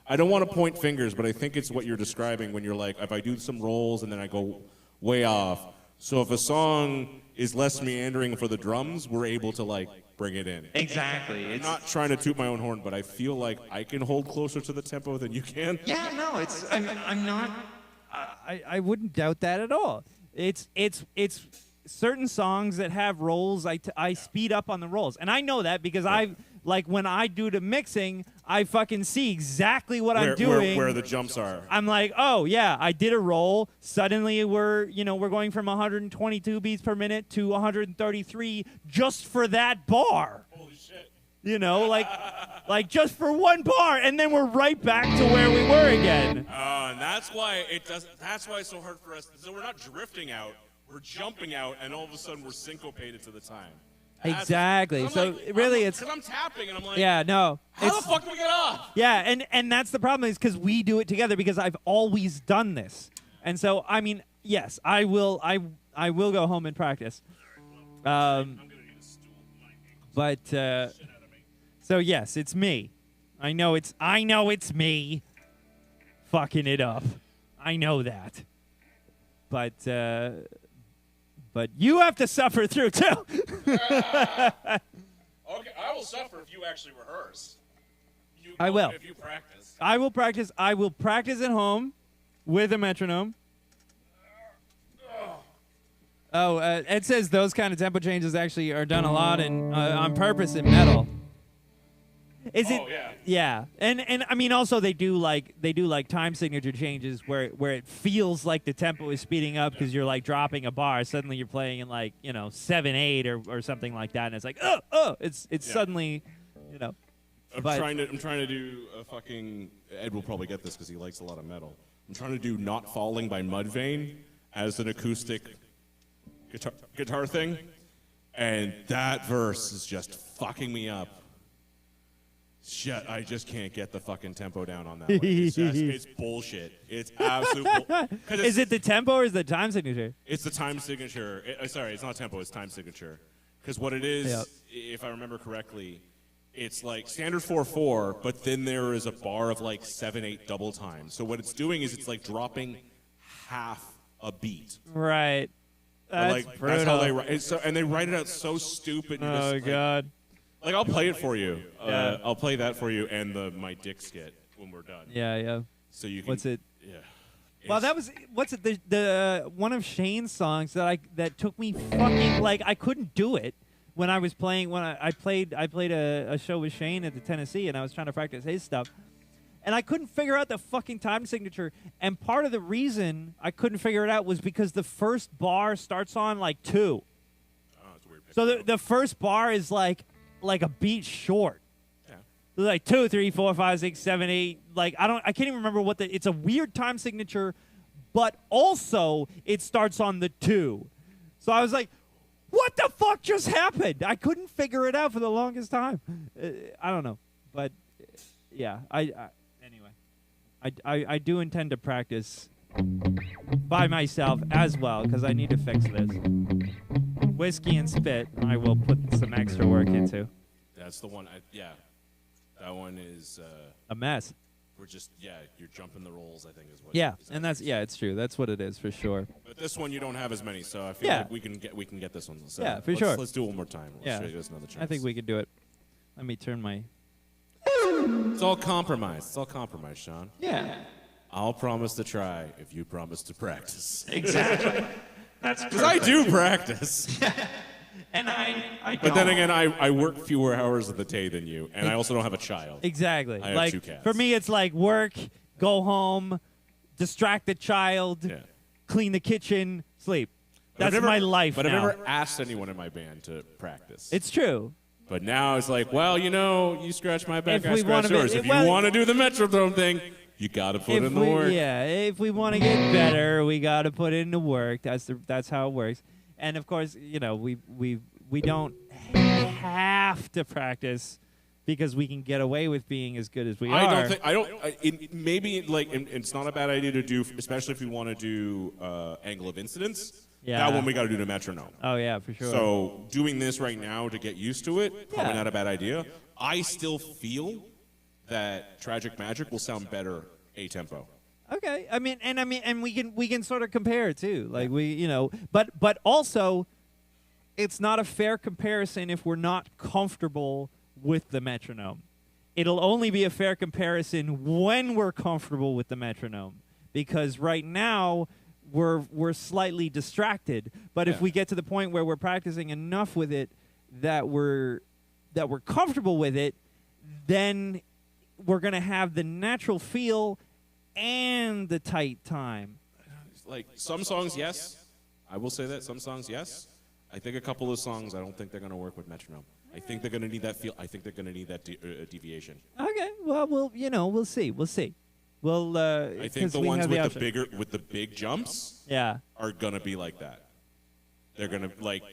I don't want to point fingers, but I think it's what you're describing when you're like, if I do some rolls and then I go way off. So if a song is less meandering for the drums, we're able to, like, bring it in. Exactly. I'm not trying to toot my own horn, but I feel like I can hold closer to the tempo than you can. Yeah, no, I'm not. I wouldn't doubt that at all. It's certain songs that have rolls. I speed up on the rolls, and I know that because when I do the mixing, I fucking see exactly what I'm doing. Where the jumps are. I'm like, oh yeah, I did a roll. Suddenly we're going from 122 beats per minute to 133 just for that bar. Holy shit. Like just for one bar, and then we're right back to where we were again. And that's why that's why it's so hard for us. So we're not drifting out, we're jumping out, and all of a sudden we're syncopated to the time. Exactly. So like, really, because I'm tapping, and I'm like, yeah, no. How the fuck do we get off? Yeah, and that's the problem is because we do it together because I've always done this, and so I mean, yes, I will go home and practice. I'm gonna need a stool. But so yes, it's me. I know it's me fucking it up. I know that. But you have to suffer through too. Okay, I will suffer if you actually rehearse. I will. If you practice. I will practice. I will practice at home with a metronome. Oh, Ed says those kind of tempo changes actually are done a lot and on purpose in metal. Is it? Yeah. Yeah, and I mean also they do like time signature changes where it feels like the tempo is speeding up because you're like dropping a bar. Suddenly you're playing in like 7/8 or something like that, and it's like it's suddenly I'm trying to do a fucking. Ed will probably get this because he likes a lot of metal. I'm trying to do "Not Falling" by Mudvayne as an acoustic guitar thing, and that verse is just fucking me up. Shit, I just can't get the fucking tempo down on that one. It's bullshit. It's absolute bullshit. Is it the tempo or is it the time signature? It's the time signature. Sorry, it's not tempo, it's time signature. Because what it is, if I remember correctly, it's like standard 4/4, but then there is a bar of like 7/8 double time. So what it's doing is it's like dropping half a beat. Right. That's brutal. That's how they write it. And they write it out so stupid. Oh, God. Like, I'll play it for you. I'll play that for you and my dick skit when we're done. Yeah. So you can. What's it? Yeah. Well, that was the one of Shane's songs that took me fucking like I couldn't do it when I was playing when I played a show with Shane at the Tennessee and I was trying to practice his stuff. And I couldn't figure out the fucking time signature. And part of the reason I couldn't figure it out was because the first bar starts on like 2. Oh, it's weird. So the first bar is like a beat short. Yeah. So like 2, 3, 4, 5, 6, 7, 8. Like I can't even remember it's a weird time signature, but also it starts on the 2. So I was like, what the fuck just happened? I couldn't figure it out for the longest time. I don't know, but yeah, anyway, I do intend to practice by myself as well because I need to fix this. Whiskey and Spit, I will put some extra work into. That's the one. That one is. A mess. We're just you're jumping the rolls. I think is what. Yeah, is and that's it's true. That's what it is for sure. But this one you don't have as many, so I feel like we can get this one. So Yeah, for sure. Let's do it one more time. Let's show you guys another chance. I think we can do it. Let me turn my. It's all compromise. It's all compromise, Sean. Yeah. I'll promise to try if you promise to practice. Exactly. That's Because I do practice. And I But then again, I work fewer hours of the day than you, and I also don't have a child. Exactly. I have like 2 cats. for me, it's like work, go home, distract the child, clean the kitchen, sleep. That's my life. But now. I've never asked anyone in my band to practice. It's true. But now it's like, well, you scratch my back, If I we scratch wanna yours. be- If well- you want to do the Metrodome thing, you got to put in the work. Yeah, if we want to get better, we got to put in the work. That's how it works. And of course, we don't have to practice because we can get away with being as good as we are. Maybe it's not a bad idea to do, especially if you want to do angle of incidence. Yeah. That one we got to do the metronome. Oh yeah, for sure. So doing this right now to get used to it, probably not a bad idea. I still feel that Tragic Magic will sound better a tempo. Okay, and we can sort of compare too. Like but also, it's not a fair comparison if we're not comfortable with the metronome. It'll only be a fair comparison when we're comfortable with the metronome, because right now we're slightly distracted. But if we get to the point where we're practicing enough with it that we're comfortable with it, then we're gonna have the natural feel and the tight time. Like some songs, yes. I will say that some songs, yes. I think a couple of songs, I don't think they're going to work with metronome. I think they're going to need that feel. I think they're going to need that deviation. Okay, well, we'll see. We'll. I think the ones with the big jumps, are going to be like that. They're going to like.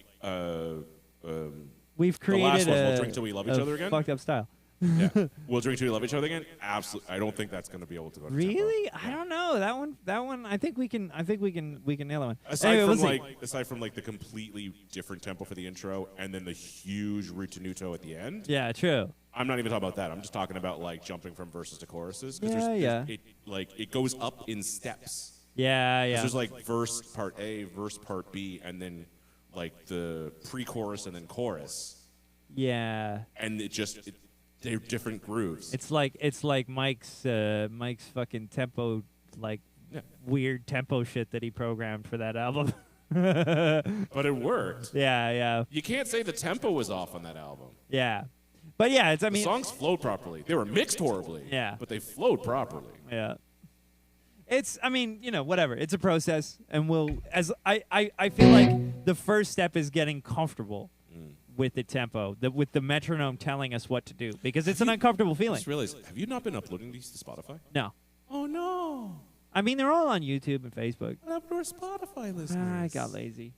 We've created the last one, We'll Drink Till We Love Each Other Again. Fucked up style. Yeah, We'll Drink Till We Love Each Other Again. Absolutely, I don't think that's going to be able to go. To really? tempo. I don't know that one. I think we can nail that one. Aside anyway, from the completely different tempo for the intro and then the huge ritenuto at the end. Yeah, true. I'm not even talking about that. I'm just talking about like jumping from verses to choruses. It goes up in steps. Yeah. There's like verse part A, verse part B, and then like the pre-chorus and then chorus. Yeah. And they're different grooves. It's like Mike's fucking tempo, weird tempo shit that he programmed for that album. But it worked. Yeah. You can't say the tempo was off on that album. Yeah. But yeah, the songs flowed properly. They were mixed horribly. Yeah. But they flowed properly. Yeah. It's whatever. It's a process, and I feel like the first step is getting comfortable with the tempo, with the metronome telling us what to do, because it's an uncomfortable feeling. I just realized, have you not been uploading these to Spotify? No. Oh, no. I mean, they're all on YouTube and Facebook. But we're Spotify listeners. I got lazy.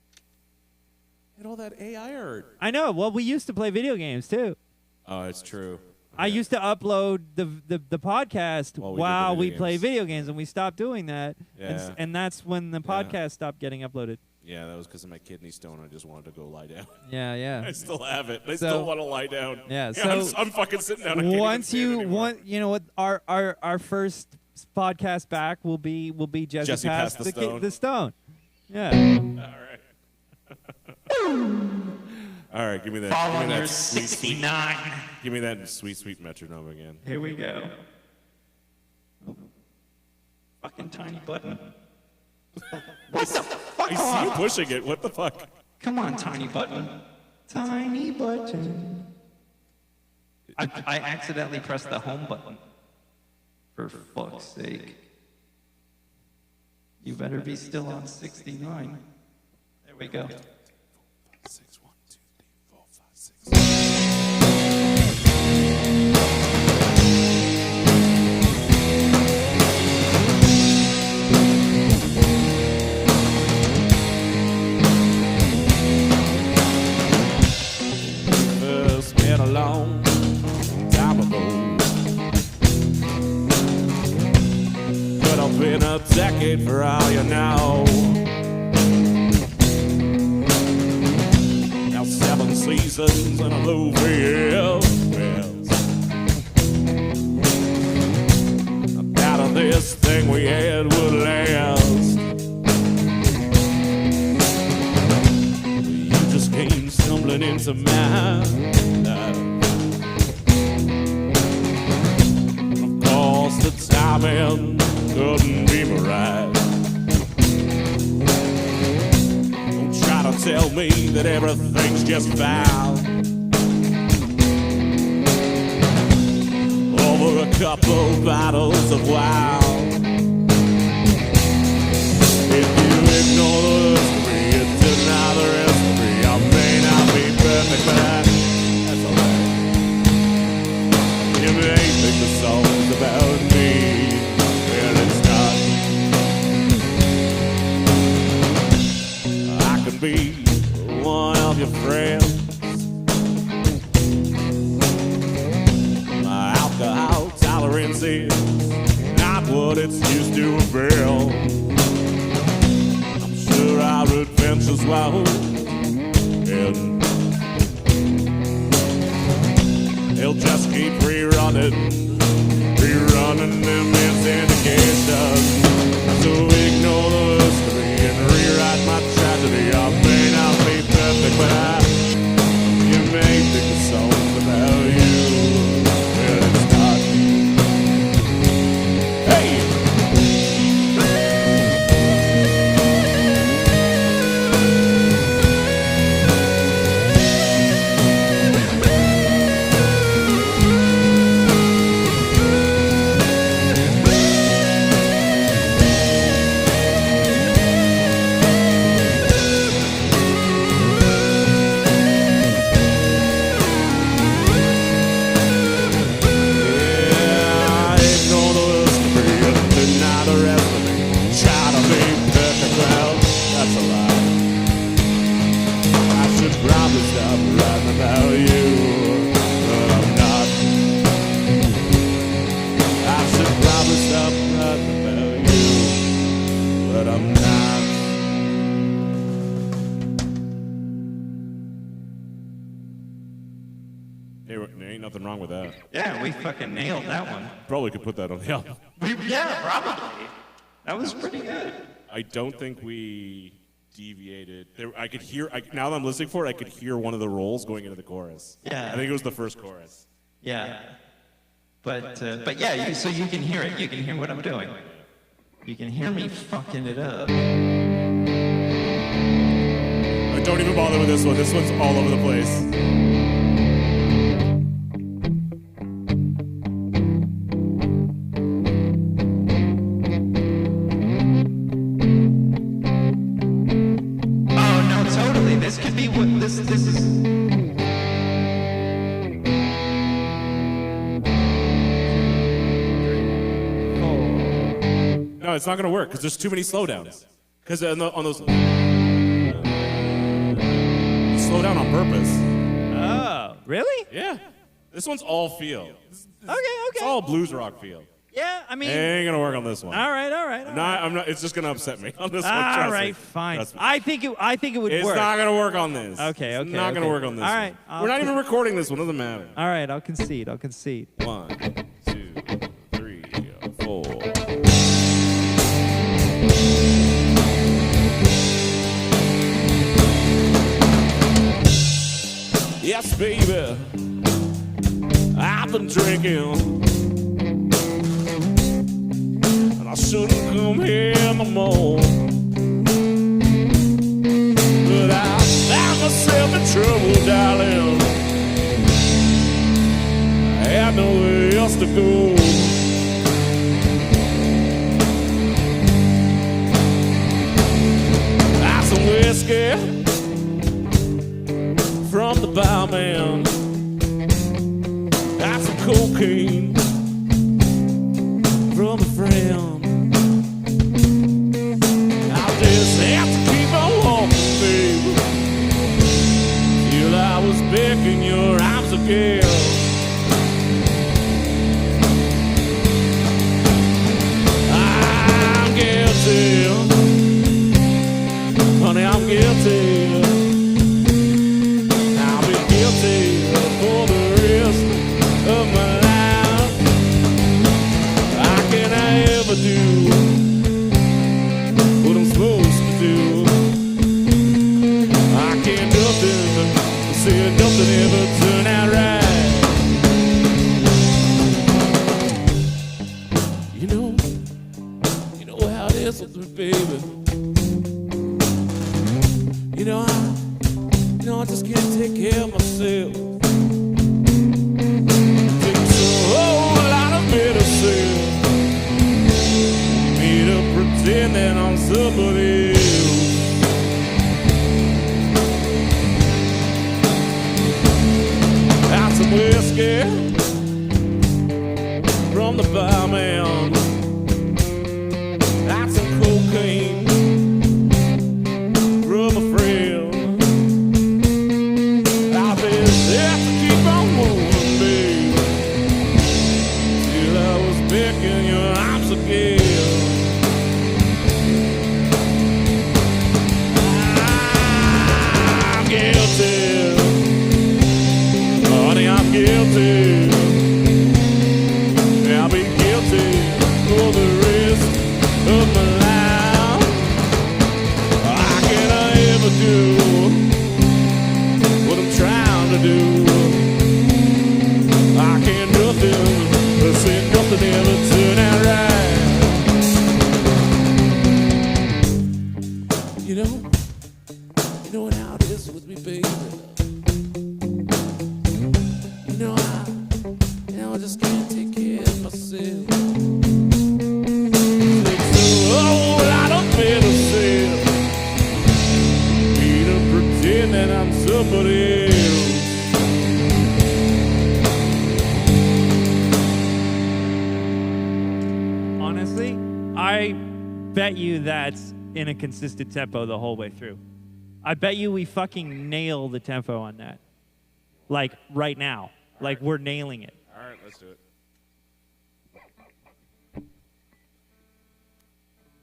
And all that AI art. I know. Well, we used to play video games, too. Oh, it's true. I used to upload the podcast while we play games. video games, and we stopped doing that. Yeah. And that's when the podcast stopped getting uploaded. Yeah, that was because of my kidney stone. I just wanted to go lie down. Yeah. I still have it. I still want to lie down. Yeah, so I'm fucking sitting down. I can't once even you know what, our first podcast back will be Jesse passed the stone. Yeah. All right, give me that. Fall give on me your that sweet, 69. Give me that sweet metronome again. Here we go. Fucking tiny button. What the fuck? I see you pushing it. What the fuck? Come on, tiny button. Tiny button. I accidentally pressed the home button. For fuck's sake. You better be still on 69. There we go. 6, 1, 2, 3, 4, 5, 6. It's been a long time ago. Could have been a decade for all you know. Texans and a low bells. I doubted this thing we had would last. You just came stumbling into my life. Of course, the timing couldn't be right. Tell me that everything's just fine. Over a couple bottles of wine. If you ignore the history and deny the history, I may not be perfect, but that's alright. You may think the song's about me, and it's not. I can be one of your friends. My alcohol tolerance is not what it's used to be. I'm sure our adventures won't end. They'll just keep rerunning them in syndication. So ignore the history and rewrite my tragedy. I may not be perfect, but you may think the song's about you, but it's not. Hey! There ain't nothing wrong with that. Yeah, we fucking nailed that one. Probably could put that on the album. Yeah, probably. That was pretty good. I don't think we deviated. I could hear, now that I'm listening for it, I could hear one of the rolls going into the chorus. Yeah. I think it was the first chorus. Yeah. But yeah, so you can hear it. You can hear what I'm doing. You can hear me fucking it up. Don't even bother with this one. This one's all over the place. Oh no, totally. This could be what this is. No, it's not going to work because there's too many slowdowns. Because on those, you slow down on purpose. Oh, really? Yeah, this one's all feel. Okay. It's all blues rock feel. Yeah, I mean. Ain't gonna work on this one. All right. I'm not. It's just gonna upset me on this one. All Trust right, me. fine. Trust me. I think it would It's work. not gonna work on this. Okay. It's not gonna work on this. All right. We're not even recording this one. Doesn't matter. All right, I'll concede. 1, 2, 3, 4. Yes, baby, I've been drinking, and I shouldn't come here no more. But I found myself in trouble, darling. I had nowhere else to go. Got some whiskey from the barman. Got some cocaine from a friend. I'll just have to keep on walking, baby, till I was back in your arms again. I'm guilty, honey, I'm guilty. I'll be guilty I just can't take care of myself. Takes a whole lot of medicine for me to pretend that I'm somebody else. Got some whiskey from the barman. Got some cocaine from a friend. I'll just have to keep on moving, babe, till I was back in your arms again. I'm guilty, honey, I'm guilty. I'll be guilty for the rest of my life. How can I ever do what I'm trying to do? I can't nothing, but say nothing ever turn out right. You know how it is with me, baby. I just can't take care of myself. Takes a whole lot of medicine me to pretend that I'm somebody else. Honestly, I bet you that's in a consistent tempo the whole way through. I bet you we fucking nail the tempo on that. Like right now. Like we're nailing it. All right, let's do it.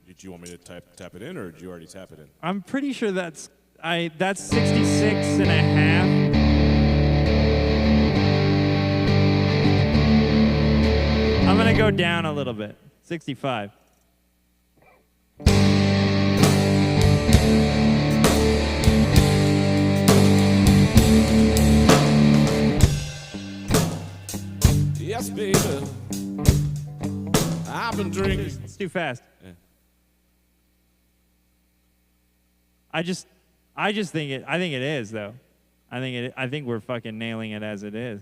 Did you want me to tap it in, or did you already tap it in? I'm pretty sure that's 66 and a half. I'm gonna go down a little bit. 65. Yes, baby. I've been drinking. It's too fast. Yeah. I think it is though. I think we're fucking nailing it as it is.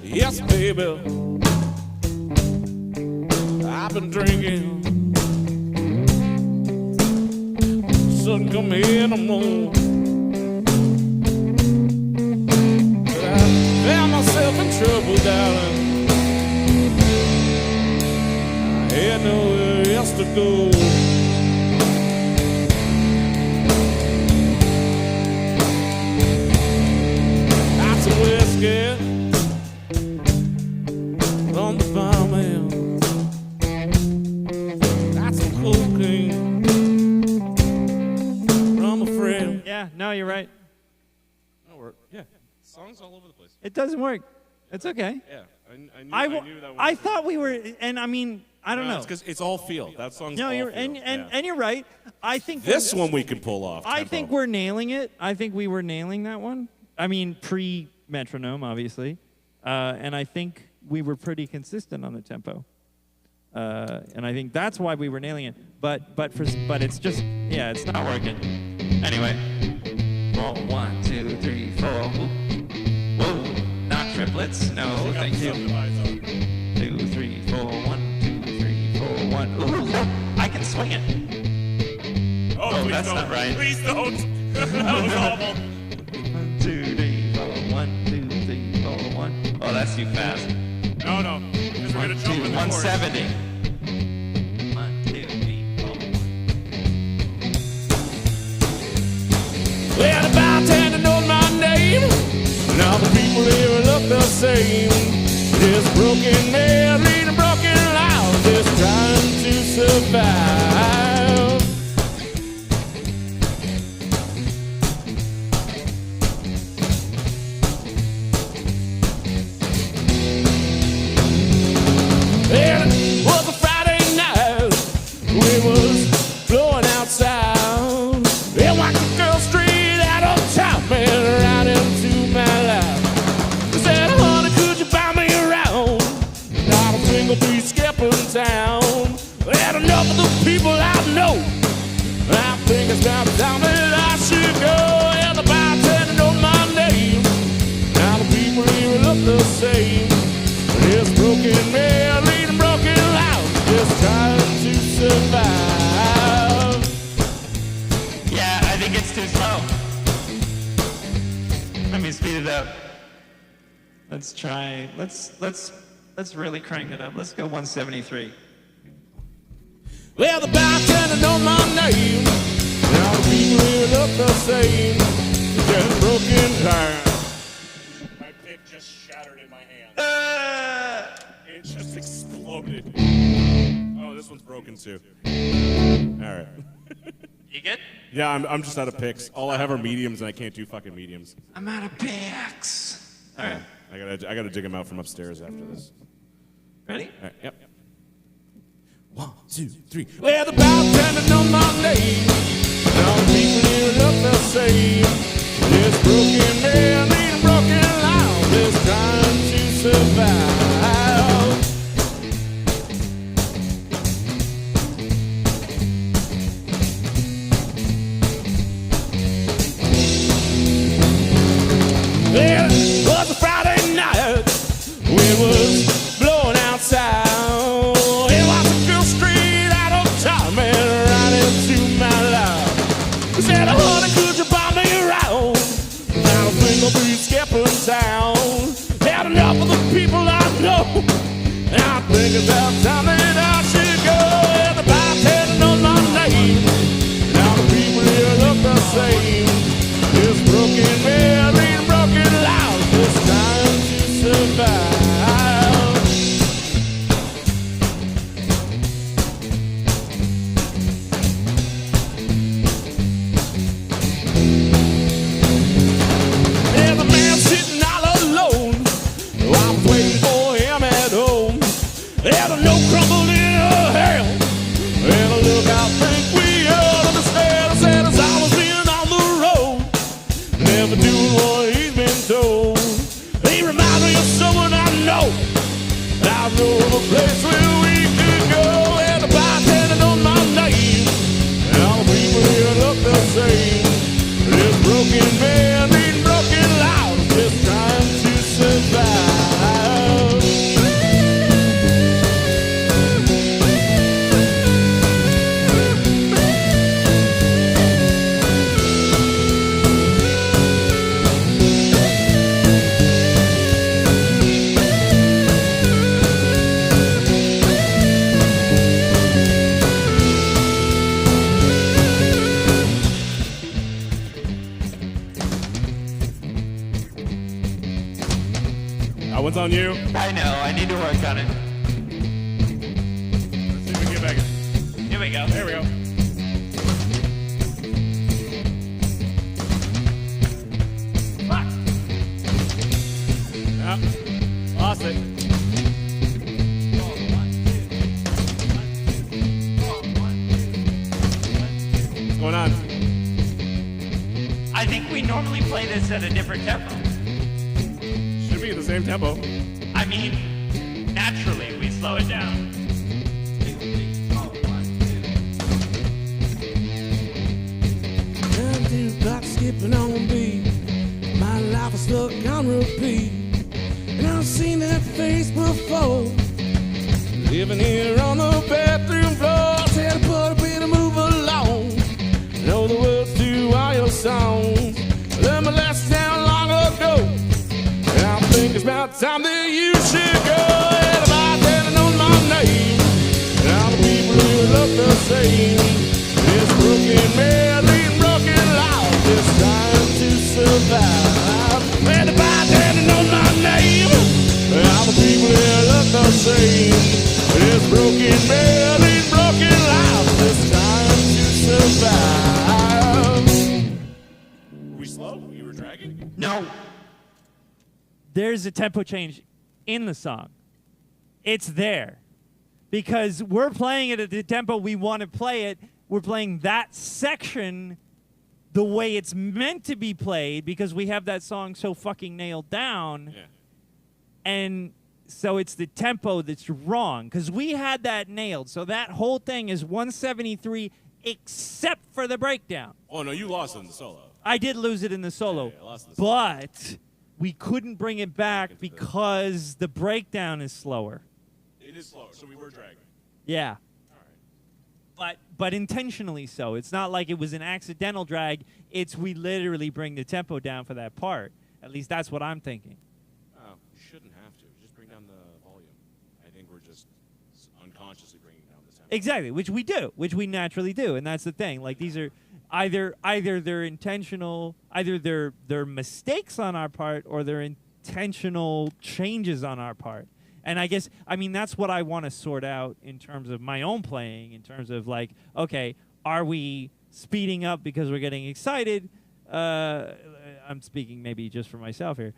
Yes, baby. I've been drinking. Sun come in the morning. But I found myself in trouble, darling. I had nowhere else to go. Got some whiskey from the barman. From a friend. Yeah, no, you're right. That'll work. Yeah, songs all over the place. It doesn't work. It's okay. Yeah, I knew that. I thought we were, and I mean, I don't know. It's because it's all feel. That song's No, all you're feel. and you're right. I think This one we can pull off. I tempo. think we're nailing it. I think we were nailing that one. I mean, pre-metronome, obviously, and I think we were pretty consistent on the tempo. And I think that's why we were nailing it. But it's just, yeah, it's not working. Anyway. Roll 1, 2, 3, 4. Whoa, not triplets. No, thank you. 2, 3, 4. 1, 2, 3, 4. 1. Ooh, I can swing it. Oh, that's not right. Please don't. That was awful. 1, 2, 3, 4. 1, 2, 3, 4. 1. Oh, that's too fast. No. Because we're gonna jump in the 170. 1, 2, 3, 4. Well, the bartender knows my name, and all the people here look the same. Just broken married and broken lives, just trying to survive. And it was a Friday night, we was blowing outside. It walked the girl straight out of town, man, right into sound. Had enough of the people I know. I think it's about time that I should go. And the bartender knows my name. Now the people here look the same. This broken man leading broken house, just trying to survive. Yeah, I think it's too slow. Let me speed it up. Let's try. Let's really crank it up. Let's go 173. Well, the bartender knows my name. Now the people here look the same. Just broken down. My pick just shattered in my hand. It just exploded. Oh, this one's broken too. All right. You good? Yeah, I'm just out of picks. All I have are mediums, and I can't do fucking mediums. I'm out of picks. All right. I gotta dig them out from upstairs after this. Ready? All right, yep. 1, 2, 3. Well, the bartender knows my name. All the people here look the same. This broken man leading broken life, just trying to survive. Well, it was a Friday night. Wind was blowing outside. It was a girl straight out of town, man, right into my life. They said, honey, could you buy me around? Now I think I'll be skipping town. Had enough of the people I know. And I think it's about time that I should go. And the bartender knows my name. Now the people here look the same. This broken man leading broken lives, just trying to survive. There's a man sitting all alone. Oh, I was waiting for him at home. There's a note crumbled in her hair. And a lookout think we all understand. I said it's always been on the road, never doing what he's been told. He reminds me of someone I know. I know of a place where we could go. And the bartender knows my name. And all the people here look the same. This broken man leading broken lives, just trying to survive. That one's on you. I know. I need to work on it. Let's see if we can get back in. Here we go. There we go. Fuck! Yeah, lost it. What's going on? I think we normally play this at a different tempo. Should be at the same tempo. I mean, naturally, we slow it down. Clock skipping on beat. My life is stuck on repeat. And I've seen that face before. Living here on the bathroom floor. Said to put a bit of move along. Know the words to all your songs. Learned my lesson down long ago. And I think it's about time that you should go. And the bartender knows my name. And all the people here look the same. This broken man leading broken lives, just trying to survive. And the bartender knows my name. And all the people here look the same. This broken man leading broken lives, just trying to survive. Were we slow? You were dragging? No. There's a tempo change in the song. It's there. Because we're playing it at the tempo we want to play it. We're playing that section the way it's meant to be played because we have that song so fucking nailed down. Yeah. And it's the tempo that's wrong, because we had that nailed. So that whole thing is 173 except for the breakdown. Oh, no, you lost in the solo. I did lose it in the solo, Yeah, I lost in the solo. but we couldn't bring it back because the breakdown is slower. It is slower, so we were dragging. Yeah. But intentionally so. It's not like it was an accidental drag. It's we literally bring the tempo down for that part. At least that's what I'm thinking. Oh, we shouldn't have to. Just bring down the volume. I think we're just unconsciously bringing down the tempo. Exactly, which we do, which we naturally do, and that's the thing. Like these are either they're intentional, either they're mistakes on our part, or they're intentional changes on our part. And I mean, that's what I want to sort out in terms of my own playing, in terms of like, okay, are we speeding up because we're getting excited? I'm speaking maybe just for myself here.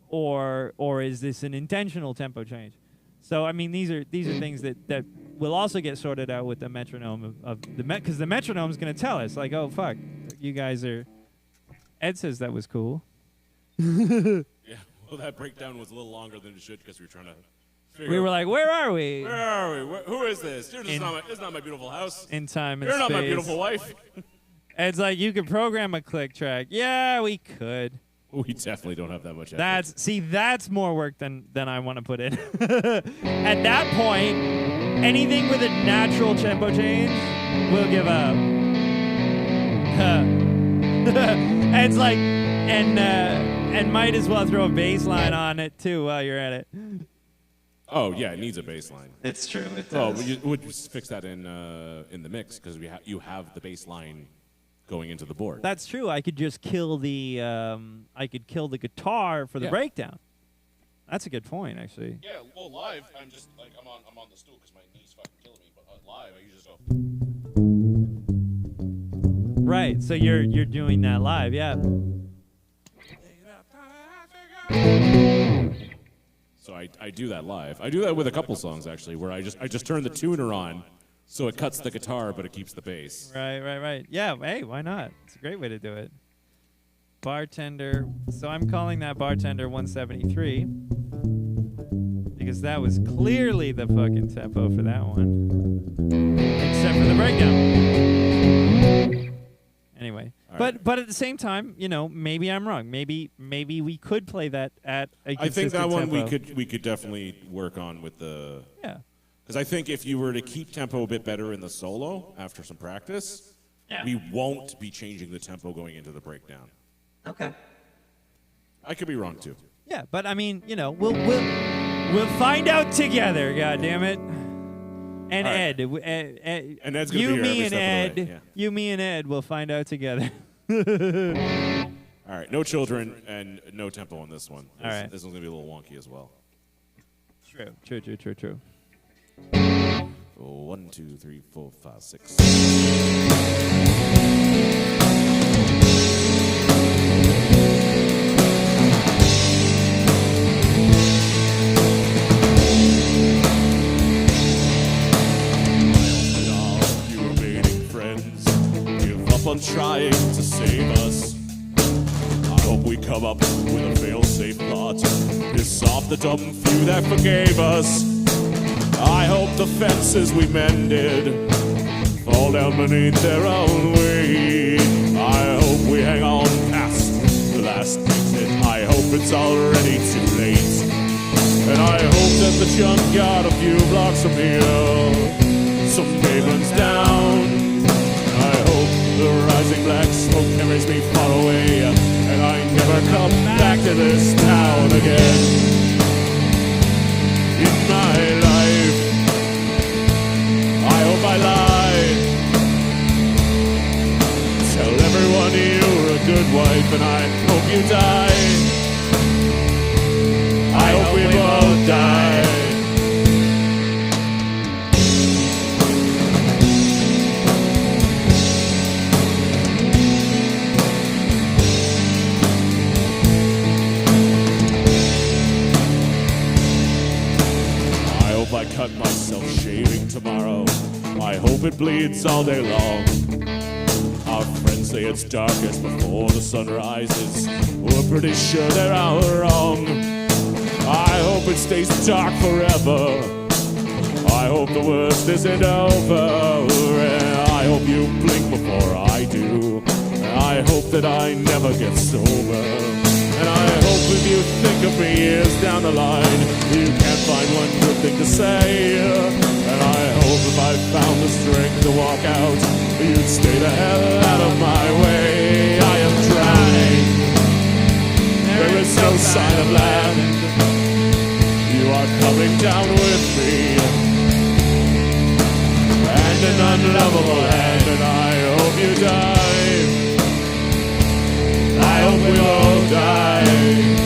Or is this an intentional tempo change? So, I mean, these are things that will also get sorted out with the metronome because the metronome is going to tell us, like, oh, fuck, you guys are... Ed says that was cool. Yeah, well, that breakdown was a little longer than it should because we were trying to figure We out were like, where are we? where are we? Who is this? This is not my beautiful house. In time and You're space. not my beautiful wife. Ed's like, you could program a click track. Yeah, we could. We definitely don't have that much effort. That's more work than I want to put in. At that point, anything with a natural tempo change, we'll give up. Ed's like, and might as well throw a bass line on it too while you're at it. Oh, yeah, it needs a bass line. It's true. It Oh, does. we'll just fix that in the mix because you have the bass line going into the board. That's true. I could just kill the guitar for the Yeah. breakdown. That's a good point, actually. Yeah, well, live, I'm just like I'm on the stool because my knee's fucking killing me. But live, I usually just go. Right. So you're doing that live, yeah. So I do that live. I do that with a couple songs actually, where I just turn the tuner on, so it cuts the guitar but it keeps the bass. Right. Yeah, hey, why not? It's a great way to do it. Bartender. So I'm calling that Bartender 173 because that was clearly the fucking tempo for that one. Except for the breakdown. Anyway. All right. But at the same time, you know, maybe I'm wrong. Maybe we could play that at a I think that consistent one tempo. we could definitely work on with the. Yeah. Because I think if you were to keep tempo a bit better in the solo after some practice, we won't be changing the tempo going into the breakdown. Okay. I could be wrong too. Yeah, but I mean, you know, we'll find out together. God damn it! And All right. Ed, And Ed's gonna you, be here me, every and step Ed, of the way, yeah. you, me, and Ed will find out together. All right, no children and no tempo on this one. All right. This one's gonna be a little wonky as well. True. 1, 2, 3, 4, 5, 6. You remaining friends give up on trying to save us. I hope we come up with a fail-safe plot. Piss off the dumb few that forgave us. I hope the fences we mended fall down beneath their own weight. I hope we hang on past the last exit. I hope it's already too late. And I hope that the junkyard a few blocks from here, some pavement's down. I hope the rising black smoke carries me far away, and I never come back to this town again. In my life, I hope I lied. Tell everyone you're a good wife, and I hope you die. I hope we both die. I hope I cut myself shaving tomorrow. I hope it bleeds all day long. Our friends say it's darkest before the sun rises. We're pretty sure they're all wrong. I hope it stays dark forever. I hope the worst isn't over. And I hope you blink before I do. And I hope that I never get sober. And I hope if you think of me years down the line, you can't find one good thing to say. And I hope if I found the strength to walk out, you'd stay the hell out of my way. I am drowning. There is no sign of land. You are coming down with me, and an unlovable hand, and I hope you die. I hope we all die.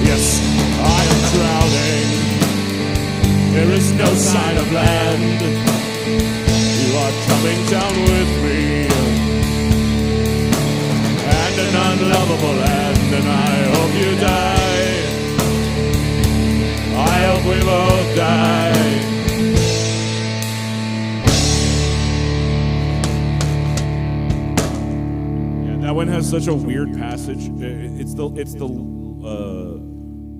Yes, I am drowning. There is no sign of land. You are coming down with me, and an unlovable land, and I hope you die. I hope we both die. Yeah, that one has such a weird passage. It's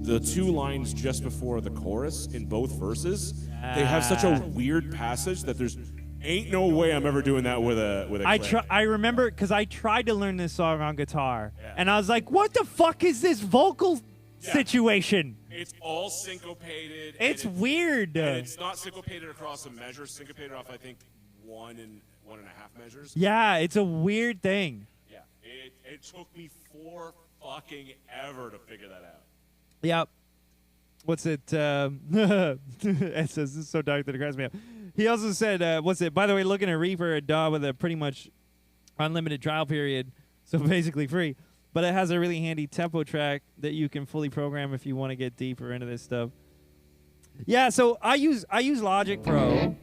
the two lines just before the chorus in both verses. They have such a weird passage that there's ain't no way I'm ever doing that with a click. I remember because I tried to learn this song on guitar, and I was like, "What the fuck is this vocal situation?" It's all syncopated. It's weird. And it's not syncopated across a measure. Syncopated off, I think, 1 and 1.5 measures. Yeah, it's a weird thing. Yeah, it took me 4 fucking ever to figure that out. Yep. What's it? It says, this is so dark that it cracks me up. He also said, what's it? By the way, looking at Reaper, a DAW with a pretty much unlimited trial period, so basically free. But it has a really handy tempo track that you can fully program if you want to get deeper into this stuff. Yeah, so I use Logic Pro,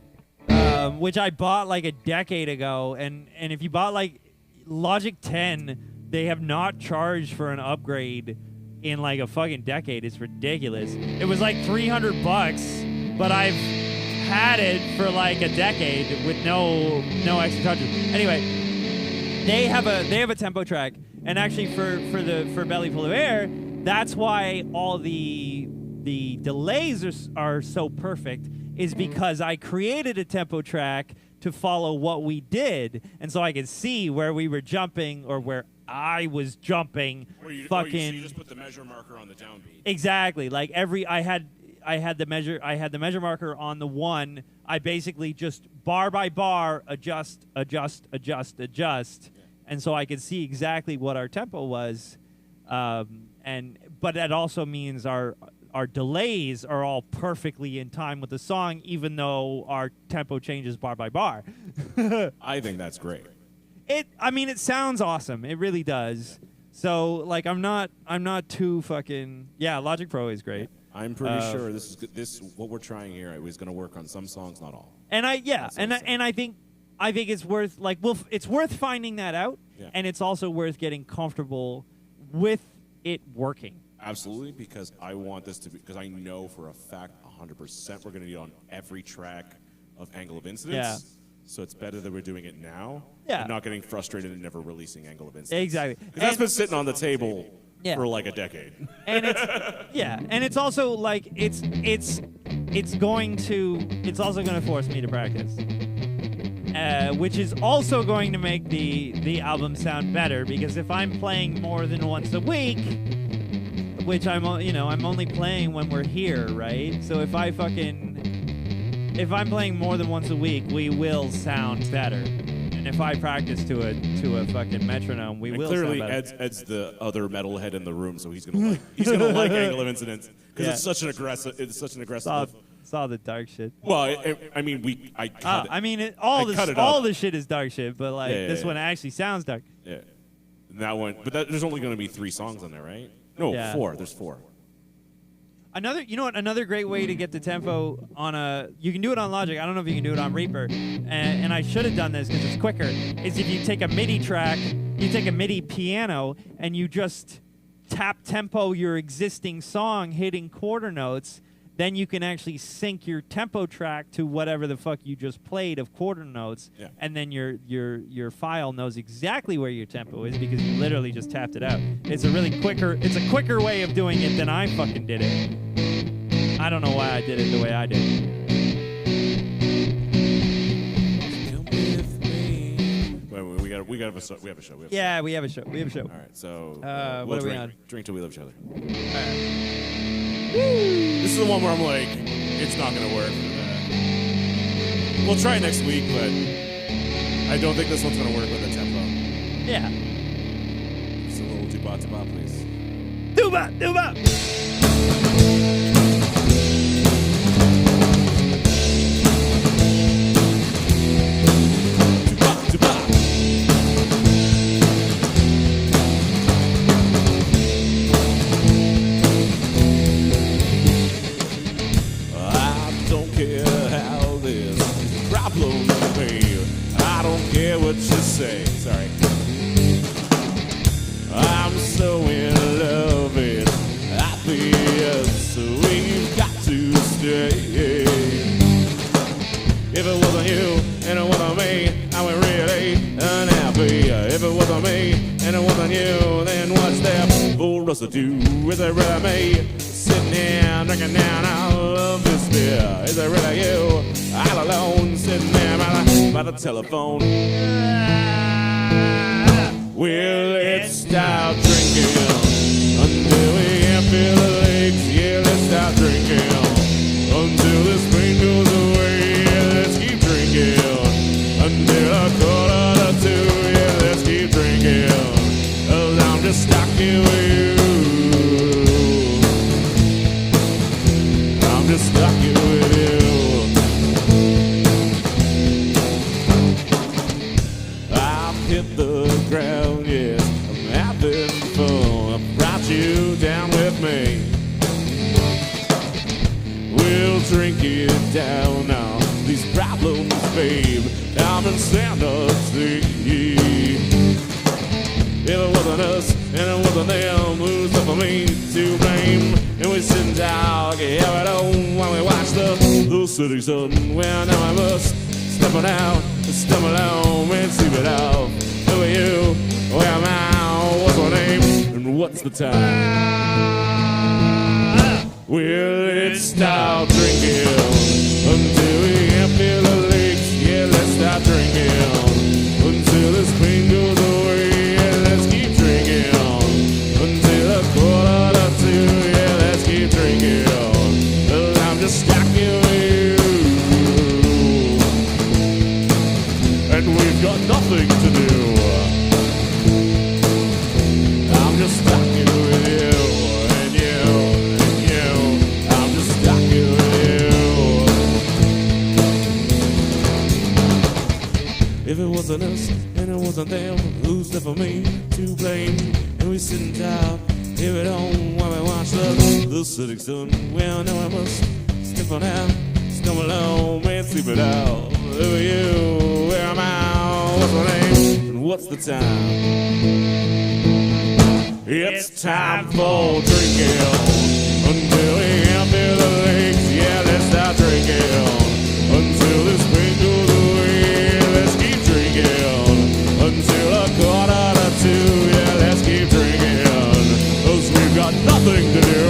which I bought like a decade ago, and if you bought like Logic 10, they have not charged for an upgrade in like a fucking decade. It's ridiculous. It was like $300, but I've had it for like a decade with no extra charges. Anyway, they have a tempo track, and actually for Belly Full of Air, that's why all the delays are so perfect, is because I created a tempo track to follow what we did, and so I could see where we were jumping or where I was jumping. So you just put the measure marker on the downbeat. Exactly. Like I had the measure marker on the 1. I basically just bar by bar adjust, and so I could see exactly what our tempo was. But that also means our delays are all perfectly in time with the song, even though our tempo changes bar by bar. I think that's great. It sounds awesome. It really does. So like, I'm not too fucking, Logic Pro is great. I'm pretty sure this what we're trying here is going to work on some songs, not all. And I think it's worth it's worth finding that out, and it's also worth getting comfortable with it working. Absolutely, because I want this to be, because I know for a fact 100% we're going to be on every track of Angle of Incidence. Yeah. So it's better that we're doing it now. Yeah. And not getting frustrated and never releasing Angle of Incidence. Exactly. Because that's been sitting on the table for like a decade. And it's also like it's also going to force me to practice. Which is also going to make the album sound better, because if I'm playing more than once a week, which I'm only playing when we're here, right? So if I'm playing more than once a week, we will sound better. And if I practice to a fucking metronome, we will clearly sound better. Ed's the other metalhead in the room, so he's gonna like Angle of Incidence, because it's such an aggressive. It's all the dark shit. Well, I cut it. All the shit is dark shit, but like this one actually sounds dark. Yeah, and that one. But there's only going to be 3 songs on there, right? No, 4. There's 4. Another great way to get the tempo on you can do it on Logic. I don't know if you can do it on Reaper, and I should have done this because it's quicker, is if you take a MIDI track, you take a MIDI piano, and you just tap tempo your existing song hitting quarter notes. then you can actually sync your tempo track to whatever the fuck you just played of quarter notes, and then your file knows exactly where your tempo is because you literally just tapped it out. It's a quicker way of doing it than I fucking did it. I don't know why I did it the way I did it. We have a show. Yeah, we have a show. We have a show. All right, so what are we on? Drink till we love each other. All right. This is the one where I'm like, it's not gonna work. We'll try it next week, but I don't think this one's gonna work with the tempo. Yeah. Just a little doo-ba, please. Doo-ba. What you say? Sorry. I'm so in love with obvious. We've got to stay. If it wasn't you and it wasn't me, I would really unhappy. If it wasn't me and it wasn't you, then what's there for us to do? Is it really me sitting here drinking down all of this beer? Is it really you all alone sitting there by the telephone? Well, let's stop drinking until we can't feel the legs. Yeah, let's stop drinking until this pain goes away. Yeah, let's keep drinking until a quarter to two. Yeah, let's keep drinking 'cause I'm just stuck here with you. I'm just stuck here with you. Hit the ground, yes, I'm having fun. I brought you down with me. We'll drink it down now. These problems, babe, I'm in sanity. If it wasn't us and it wasn't them, who's up for me to blame? And we sit and talk, yeah, we don't when we watch the city sun. Well, now I must step on out, step alone and sleep it out. Who are you? Where am I? What's my name? And what's the time? Well, let's stop drinking until we can't feel the leaks. Yeah, let's stop drinking until this pain goes away. Yeah, let's keep drinking until a quarter to two. Yeah, let's keep drinking 'cause I'm just stuck here with you. And we've got nothing to do. I'm just stuck here with you, and you, and you. I'm just stuck here with you. If it wasn't us and it wasn't them, who's there for me to blame? And we sit and talk, hear it on while we watch the setting sun. Well, now I must step on out, stumble home and sleep it out. Who are you? Where am I? What's my name? And what's the time? It's time for drinking until we can't feel the legs. Yeah, let's start drinking until this pain goes away. Let's keep drinking until a quarter to two. Yeah, let's keep drinking 'cause we've got nothing to do.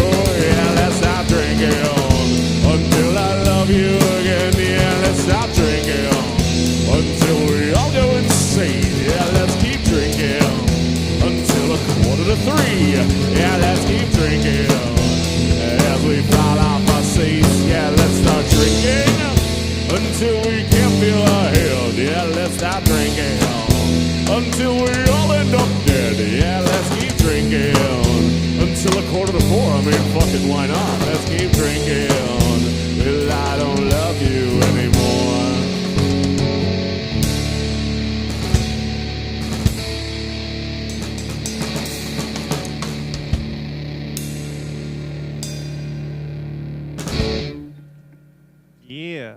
Yeah, let's start drinking until I love you again. Yeah, let's stop drinking until we all go insane. Yeah, let's keep drinking until a quarter to three. Yeah, let's keep drinking as we fall off our seats. Yeah, let's start drinking until we can't feel our head. Yeah, let's stop drinking until we all end up dead. Yeah, let's keep drinking until a quarter to four. I mean, fucking why not? Let's keep drinking. Well, I don't love you anymore. Yeah.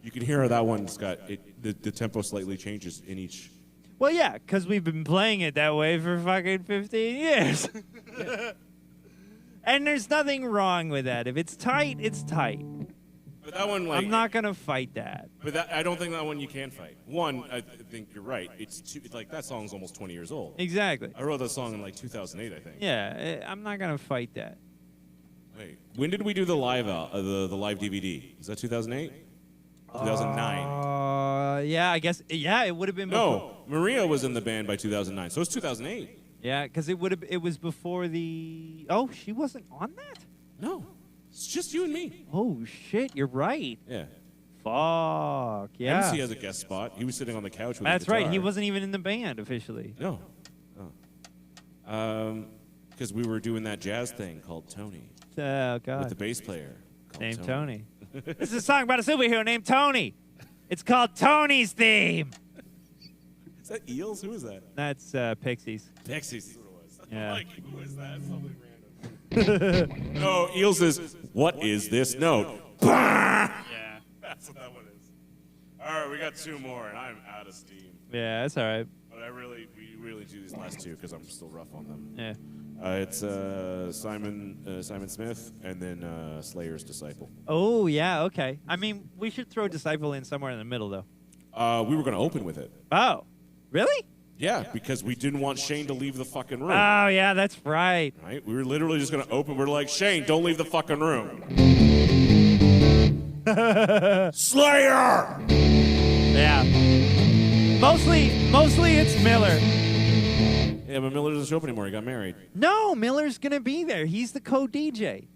You can hear how that one, Scott. The tempo slightly changes in each. Well, yeah, because we've been playing it that way for fucking 15 years. And there's nothing wrong with that. If it's tight, it's tight. But that one, like, I'm not gonna fight that. But that, I don't think that one you can fight. One, I think you're right. It's like that song's almost 20 years old. Exactly. I wrote that song in like 2008, I think. Yeah, I'm not gonna fight that. Wait, when did we do the live the live DVD? Is that 2008? 2009. Yeah, I guess. Yeah, it would have been. No, Maria was in the band by 2009, so it's 2008. Yeah, because it would have. It was before the. Oh, she wasn't on that. No, it's just you and me. Oh shit, you're right. Yeah. Fuck yeah. MC has a guest spot. He was sitting on the couch with That's a guitar. right. He wasn't even in the band officially. No. Because we were doing that jazz thing called Tony Oh god. with the bass player called Named Tony. Tony. This is a song about a superhero named Tony. It's called Tony's Theme. Is that Eels? Who is that? That's Pixies. Pixies is what it was. Yeah. I'm like, who is that? Something random. No, Eels is, what is this note? Yeah. That's what that one is. All right, we got two more, and I'm out of steam. Yeah, that's all right. But we really do these last two because I'm still rough on them. Yeah. It's Simon Smith, and then Slayer's Disciple. Oh yeah. Okay. I mean, we should throw Disciple in somewhere in the middle though. We were going to open with it. Oh, really? Yeah, because we didn't want Shane to leave the fucking room. Oh yeah, that's right. Right? We were literally just going to open. We're like, Shane, don't leave the fucking room. Slayer! Yeah. Mostly it's Miller. Yeah, but Miller doesn't show up anymore. He got married. No, Miller's gonna be there. He's the co-DJ.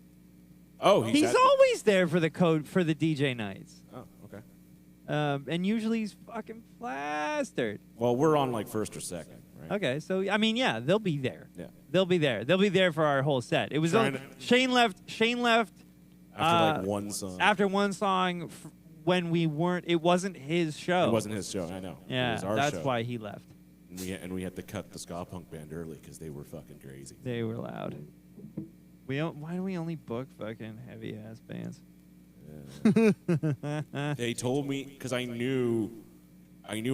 Oh, He's always there for the DJ nights. Oh, okay. And usually he's fucking plastered. Well, we're on like first or second, right? Okay, so I mean, yeah, they'll be there. Yeah. They'll be there. They'll be there for our whole set. It was Trying Shane left After like one song. after one song when we weren't. It wasn't his show. It wasn't his show. I know. It Yeah, was our that's show. why he left. And we had to cut the ska punk band early because they were fucking crazy. They were loud. Why do we only book fucking heavy ass bands? They told me because I knew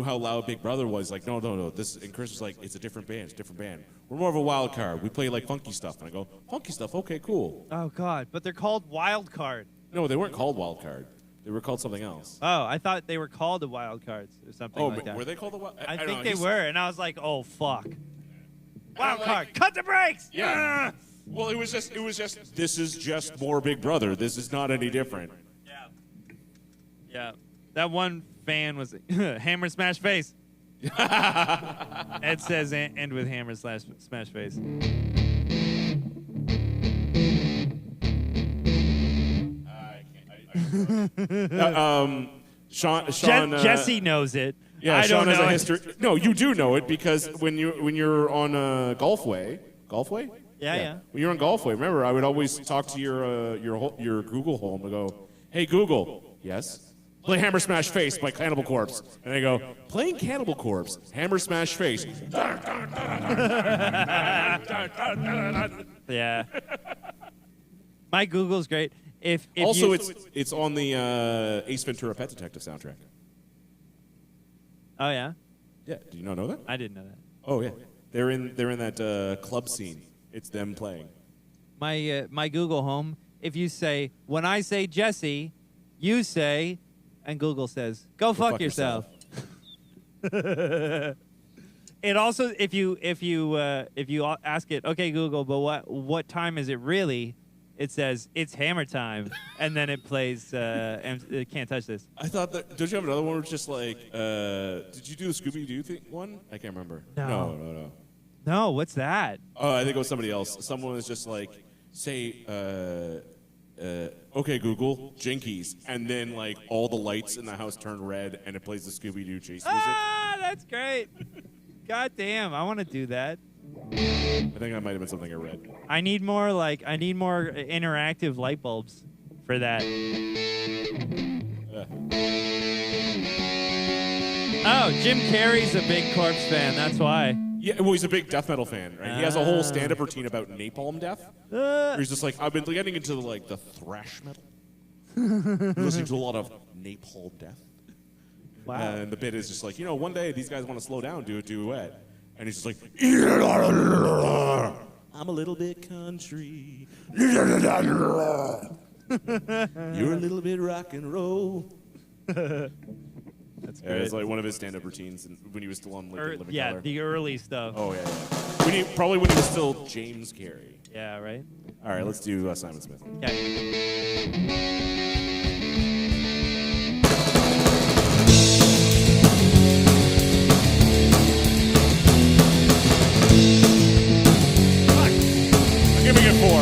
how loud Big Brother was. Like, no. This and Chris was like, it's a different band. It's a different band. We're more of a wild card. We play like funky stuff. And I go, funky stuff. Okay, cool. Oh God, but they're called Wild Card. No, they weren't called wild card. They were called something else. Oh, I thought they were called the Wild Cards or something like that. Were they called the wild? I don't think know, they he's- were, and I was like, oh fuck. Wild like- Card, cut the brakes. Yeah. Well, it was just. This is just more Big Brother. This is not any different. Yeah. That one fan was Hammer Smash Face. Ed says end with Hammer Smash Face. Sean. Jesse knows it. Yeah, I Sean don't has know a it. history. No, you do know it because when you're on Golfway. Yeah. When you're on Golfway, remember I would always talk to your Google Home and go, "Hey Google, yes, play Hammer Smash Face by Cannibal Corpse," and they go, "Playing Cannibal Corpse, Hammer Smash Face." Yeah. My Google's great. If Also, you, it's on the Ace Ventura Pet Detective soundtrack. Oh yeah, Yeah, do you not know that? I didn't know that. Oh yeah, they're in that club scene. It's them playing. My Google Home. If you say when I say Jesse, you say, and Google says, "Go fuck yourself." It also if you ask it, okay Google, but what time is it really? It says it's hammer time, and then it plays. It can't touch this. I thought that. Don't you have another one where it's just like? Did you do the Scooby Doo thing one? I can't remember. No. No, what's that? Oh, I think it was somebody else. Someone was just like, say, okay, Google, Jinkies, and then like all the lights in the house turn red, and it plays the Scooby Doo chase music. Ah, that's great. God damn, I want to do that. I think that might have been something I read. I need more interactive light bulbs for that. Oh, Jim Carrey's a big Corpse fan. That's why. Yeah, well, he's a big death metal fan, right? He has a whole stand-up routine about napalm death. Where he's just like, I've been getting into like the thrash metal, listening to a lot of napalm death. Wow. And the bit is just like, one day these guys want to slow down, do a duet, and he's just like, I'm a little bit country. You're a little bit rock and roll. That's Yeah, it's like one of his stand-up routines when he was still on Living yeah, Color. the early stuff. Oh, yeah. Probably when he was still James Carey. Yeah, right? All right, let's do Simon Smith. Yeah. I'm giving it 4.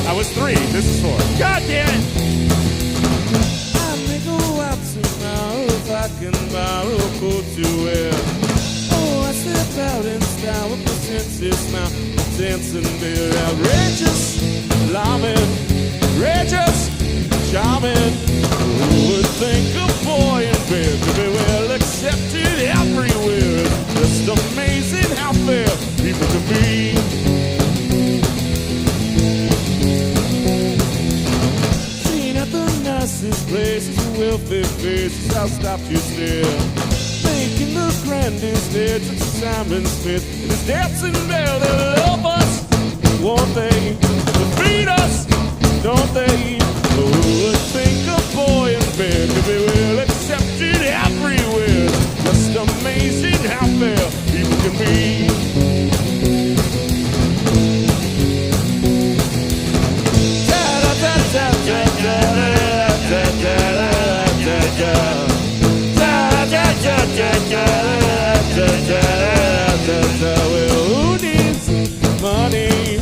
I was 3. This is 4. God damn it! I may go out tomorrow if I can borrow a coat to wear. Oh, I step out in style with my senses smile, dancing beer, outrageous, alarming, outrageous, charming. Who would think a boy in bed to be well accepted everywhere? It's just amazing how fair people can be. Seen at the nicest places, wealthy faces, I'll stop to stare. Making the grandest hits, it's Simon Smith and his dancing bell. They love us, won't they? To feed us, don't they? Who would think a boy in bed could be well accepted everywhere? Just amazing how fair people can be. Well, who needs money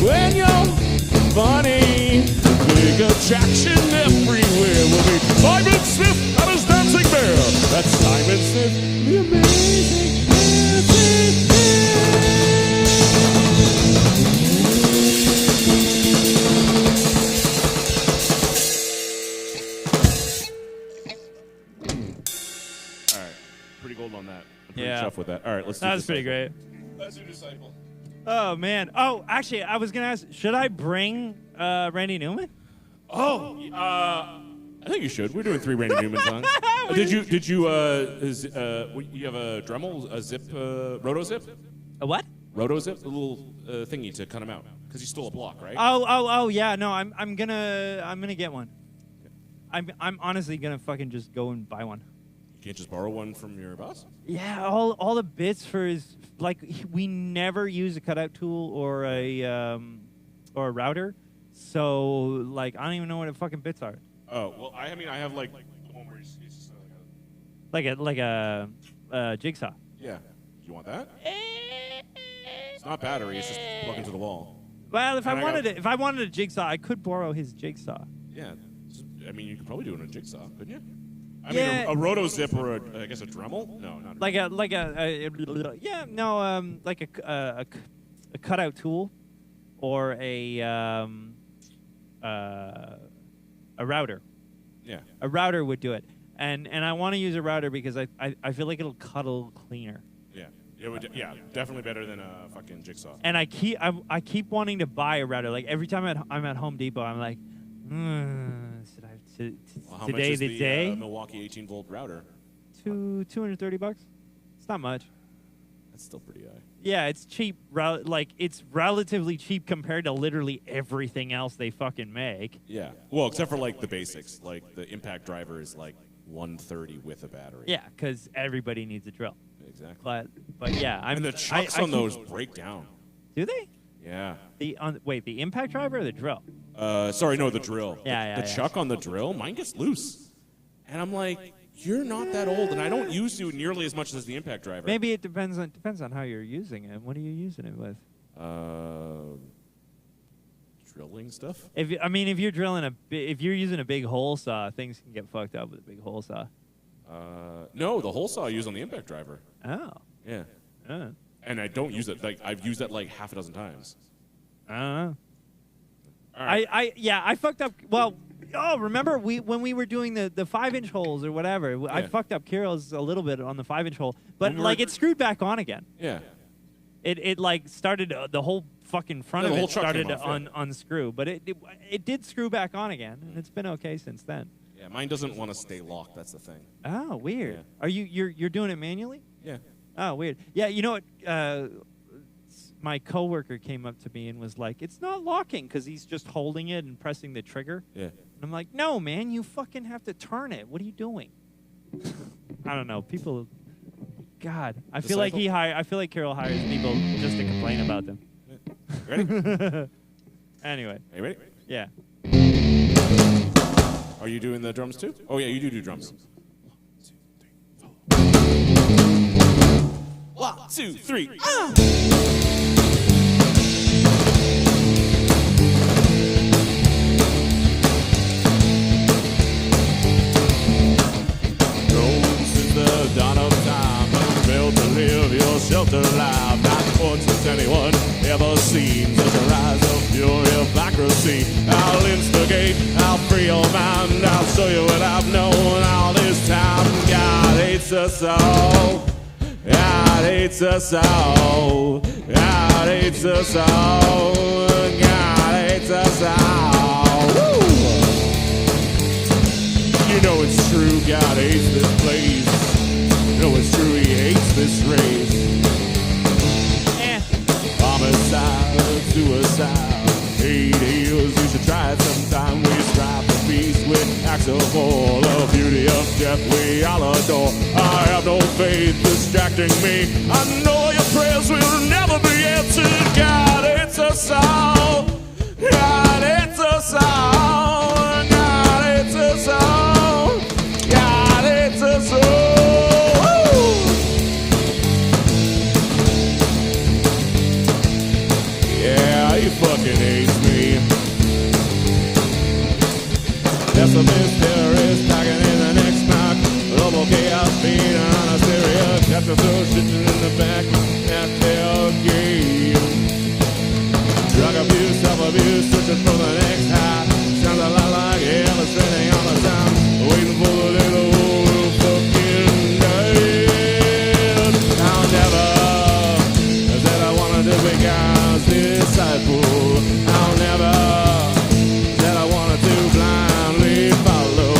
when you're funny? Big attraction everywhere will be Simon Smith and his dancing bear. That's Simon Smith, the amazing dancing bear. All right, pretty gold on that. I'm pretty chuffed with that. All right, let's do That was pretty great. Let's do Disciple. Oh, man. Oh, actually, I was going to ask, should I bring Randy Newman? Oh, I think you should. We're doing 3 Randy Newman songs. Did you you have a Dremel, a zip, roto zip? A what? Roto zip, a little thingy to cut him out because he stole a block, right? Oh, yeah. No, I'm gonna get one. I'm honestly gonna fucking just go and buy one. You can't just borrow one from your boss? Yeah, all the bits for his, like, we never use a cutout tool or a router, so like I don't even know what the fucking bits are. Oh well, I mean I have like the one where he's just Like a jigsaw. yeah. You want that? It's not battery. It's just plug into the wall. Well, if And I got- if I wanted a jigsaw, I could borrow his jigsaw. Yeah. I mean you could probably do it in a jigsaw, couldn't you? I Yeah. mean a roto zip or I guess a Dremel? No, not Like a cutout tool, or a router. Yeah. A router would do it, and I want to use a router because I feel like it'll cut a little cleaner. Yeah. It would, yeah, definitely better than a fucking jigsaw. And I keep wanting to buy a router. Like every time I'm at Home Depot, I'm like, should I Well, how today much is the day? Milwaukee 18-volt router? $230. It's not much. That's still pretty high. Yeah, it's cheap. Like it's relatively cheap compared to literally everything else they fucking make. Yeah. Well, except for like the basics, like the impact driver is like 130 with a battery. Yeah, because everybody needs a drill. Exactly. But yeah, And the chucks on those break down. Do they? Yeah. The impact driver or the drill? Sorry, no, the drill. Yeah, The yeah. chuck on the drill, mine gets loose. And I'm like, you're not that old, and I don't use you nearly as much as the impact driver. Maybe it depends on how you're using it. What are you using it with? Drilling stuff? If you're drilling if you're using a big hole saw, things can get fucked up with a big hole saw. No, the hole saw I use on the impact driver. Oh. Yeah. Oh. And I don't use it. Like, I've used that like half a dozen times. I don't know. All right. I fucked up. Well, remember when we were doing the 5-inch holes or whatever? I Yeah. fucked up Kirill's a little bit on the 5-inch hole, but When we like were- it screwed back on again. Yeah. It like started the whole fucking front Yeah, of the whole it truck started came to off, yeah. unscrew, but it did screw back on again, and it's been okay since then. Yeah, mine doesn't want to stay locked. That's the thing. Oh, weird. Yeah. Are you're doing it manually? Yeah. Oh, weird. Yeah, you know what? My coworker came up to me and was like, "It's not locking," because he's just holding it and pressing the trigger. Yeah. And I'm like, "No, man, you fucking have to turn it. What are you doing?" I don't know. People, God, I feel like I feel like Carol hires people just to complain about them. Ready? Anyway. Are you ready? Yeah. Are you doing the drums too? Oh yeah, you do drums. 1, 2, 3. Since the dawn of time, built to live your shelter life. Not once has anyone ever seen such a rise of pure hypocrisy. I'll instigate, I'll free your mind, I'll show you what I've known all this time. God hates us all. God hates us all. God hates us all. God hates us all. Woo! You know it's true, God hates this place. You know it's true, he hates this race. Homicide, suicide, hate heals, you should try it sometime. We strive for peace with acts of war, the beauty of death we all adore. I have no faith distracting me. I know your prayers will never be answered. God hates us all. God hates us all. God hates us all. God hates us all. Yeah, he fucking hates me. Pessimist, terrorist, talking in the next knock. Global chaos, being on a serious. Got the throw shitting in the back. That's their game. Drug abuse, self-abuse, searching for the next high. Sounds a lot like hell, it's spending all the time. Waiting for the little fucking day. I'll never, said I wanted to be God's disciple. I'll never, said I wanted to blindly follow.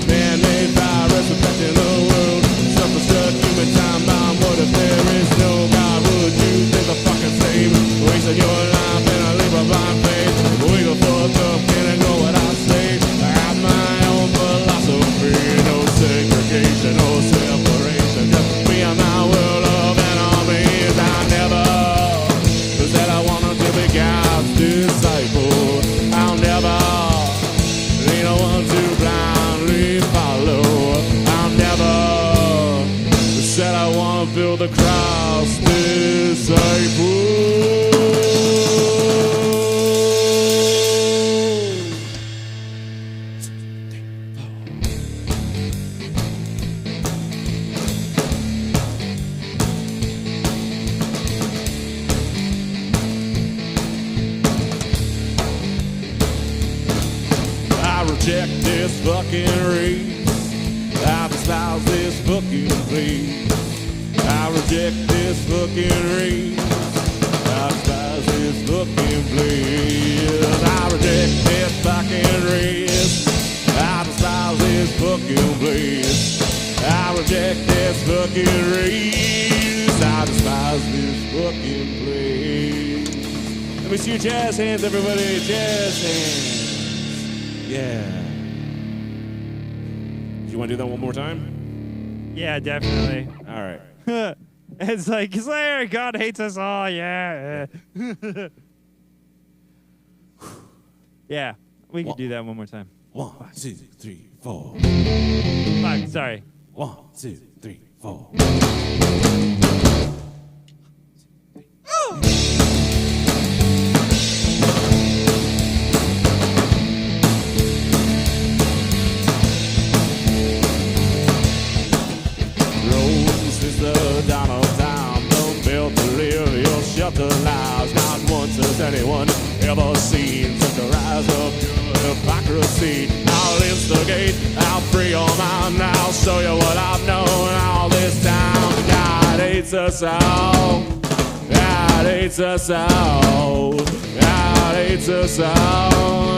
Man-made virus affecting the world. Self-destruct, human time bomb. What if there is no God? Would you think the fucking same? Wasting your life in a leap of blind faith. We the fuck up, can't ignore what I say. I have my own philosophy. No segregation, no separation. Just me and my world of enemies. I never said I wanted to be God's disciple. I'll never be the one to blindly follow. I'll never said I want to build the cross disciple. I reject this fucking race. I despise this fucking place. I reject this fucking race. I despise this fucking place. I reject this fucking race. I despise this fucking place. I reject this fucking race. I despise this fucking place. Let me see your jazz hands, everybody. Jazz hands. Yeah. You want to do that one more time? Yeah, definitely. All right. It's like, Slayer, God hates us all. Yeah. Yeah, we can do that one more time. 1, 2, 3, 4. Fuck, sorry. 1, 2, 3, 4. Since the dawn of time, don't build to live your shelter lives. Not once has anyone ever seen such a rise of pure hypocrisy. I'll instigate, I'll free your mind, I'll show you what I've known all this time. God hates us all. God hates us all. God hates us all.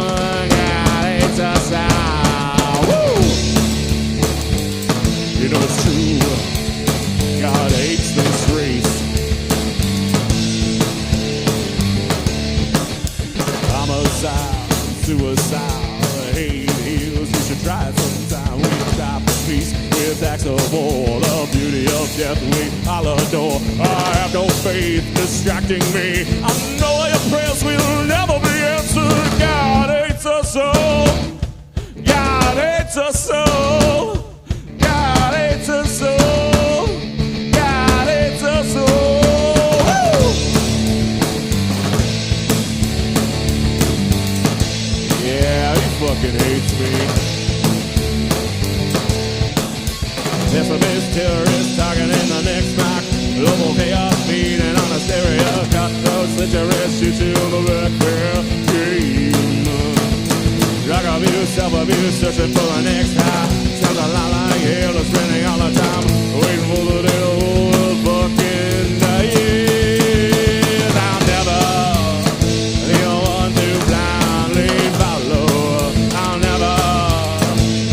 God hates us all. Woo! You know it's true. God hates this race. Homicide, suicide, hate heals. You should try it sometime. We stop the peace with acts of war. The beauty of death we all adore. I have no faith distracting me. I know your prayers will never be answered. God hates us so. God hates us so. God hates us so. God hates us so. Woo! Yeah, he fucking hates me. Pessimist, terrorist, talking in the next knock. Global chaos beating on a stereo. Cutthroat, slit your wrist, shoot you in the back. Game. Drug abuse, self-abuse, searching for the next high. Sounds a lot like hell, it's spending all the time waiting for the day the whole world fucking dies. I'll never be the one to blindly follow. I'll never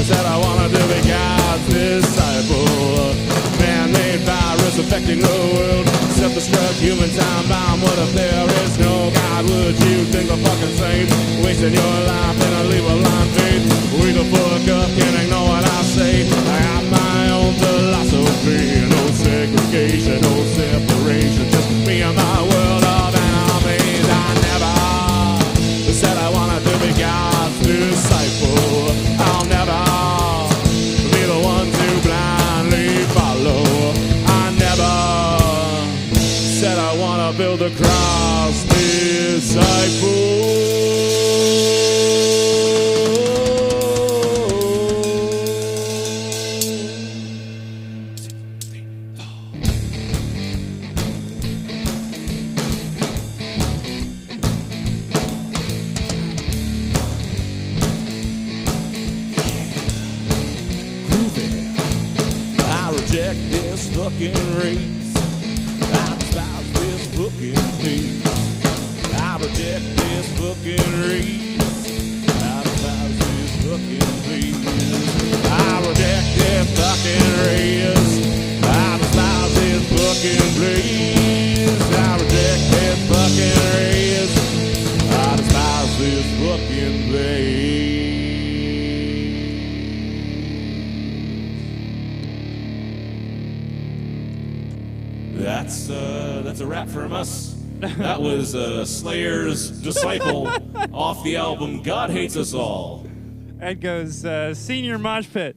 said I wanted to be God's disciple. Man-made virus affecting the world. Self-destruct, human time bomb. What if there is no God? Would you think the fucking same? Wasting your life in a leave a line faith. We the fuck up, can't ignore what I say. I have my own philosophy. No segregation, no separation. Just me and my world of enemies. I never said I wanted to be God's disciple. I'll never be the one to blindly follow. I never said I wanna build a cross disciple. I reject this fucking race. I despise this fucking place. I reject this fucking race. I despise this fucking place. I reject this fucking race. I despise this fucking place. I reject this fucking race. I despise this fucking place. That's a wrap from us. That was Slayer's Disciple off the album God Hates Us All. Ed goes, senior mosh pit.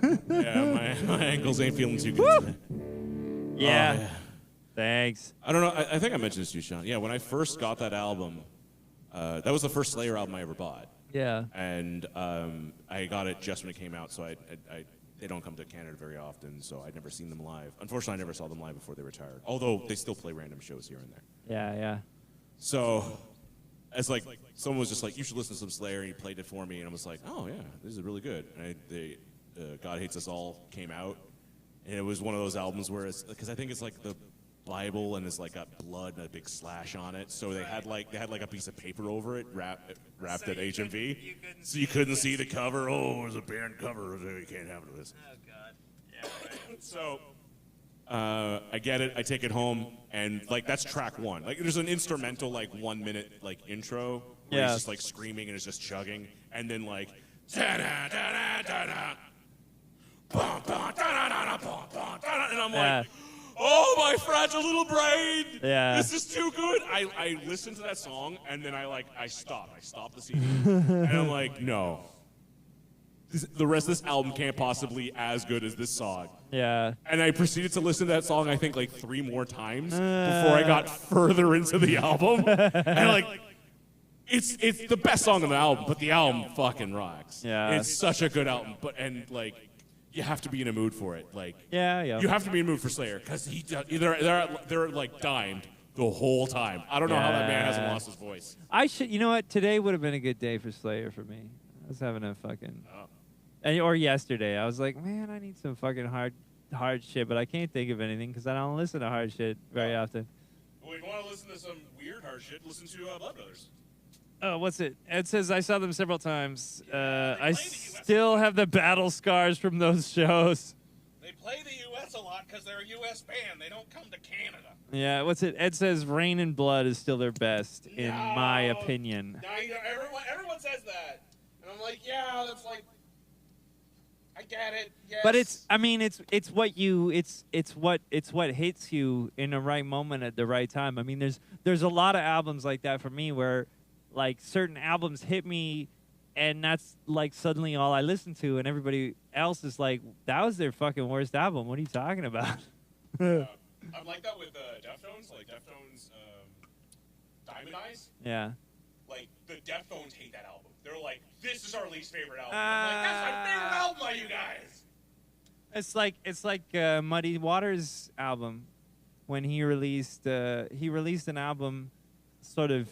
Yeah, my ankles ain't feeling too good today. Yeah. Oh, yeah. Thanks. I don't know. I think I mentioned this to you, Sean. Yeah, when I first got that album, that was the first Slayer album I ever bought. Yeah. And I got it just when it came out, so they don't come to Canada very often, so I'd never seen them live. Unfortunately, I never saw them live before they retired. Although they still play random shows here and there. Yeah, yeah. So, as like someone was just like, "You should listen to some Slayer," and he played it for me, and I was like, "Oh yeah, this is really good." And God Hates Us All came out, and it was one of those albums where it's because I think it's like the Bible and it's like got blood and a big slash on it. So they had like a piece of paper over it wrapped at HMV, so you couldn't see the cover. Oh, it was a band cover. So you can't have this. Oh God. Yeah. Right. So I get it. I take it home, and like that's track one. Like there's an instrumental like 1 minute like intro where he's just like screaming and it's just chugging, and then like and I'm like, oh my fragile little brain, this is too good. I listen to that song and then I stop the CD and I'm like, no, the rest of this album can't possibly be as good as this song. Yeah. And I proceeded to listen to that song I think like 3 more times before I got further into the album. And like it's the best song on the album, but the album fucking rocks. Yeah. It's such a good album, and you have to be in a mood for it. Like, yeah. You have to be in a mood for Slayer because they're like dimed the whole time. I don't know how that man hasn't lost his voice. You know what? Today would have been a good day for Slayer for me. I was having a fucking, or yesterday. I was like, man, I need some fucking hard shit, but I can't think of anything because I don't listen to hard shit very often. Well, if you want to listen to some weird hard shit, listen to Blood Brothers. Oh, what's it? Ed says I saw them several times. I still have the battle scars from those shows. They play the U.S. a lot because they're a U.S. band. They don't come to Canada. Yeah, what's it? Ed says Rain and Blood is still their best, in No. my opinion. No, everyone says that. And I'm like, yeah, that's like, I get it. Yes. But it's what hits you in the right moment at the right time. I mean, there's a lot of albums like that for me where like certain albums hit me and that's like suddenly all I listen to and everybody else is like, that was their fucking worst album. What are you talking about? I'm like that with Deftones. Like Deftones, Diamond Eyes. Yeah. Like the Deftones hate that album. They're like, this is our least favorite album. I'm like, that's my favorite album by you guys. It's like Muddy Waters' album when he released an album sort of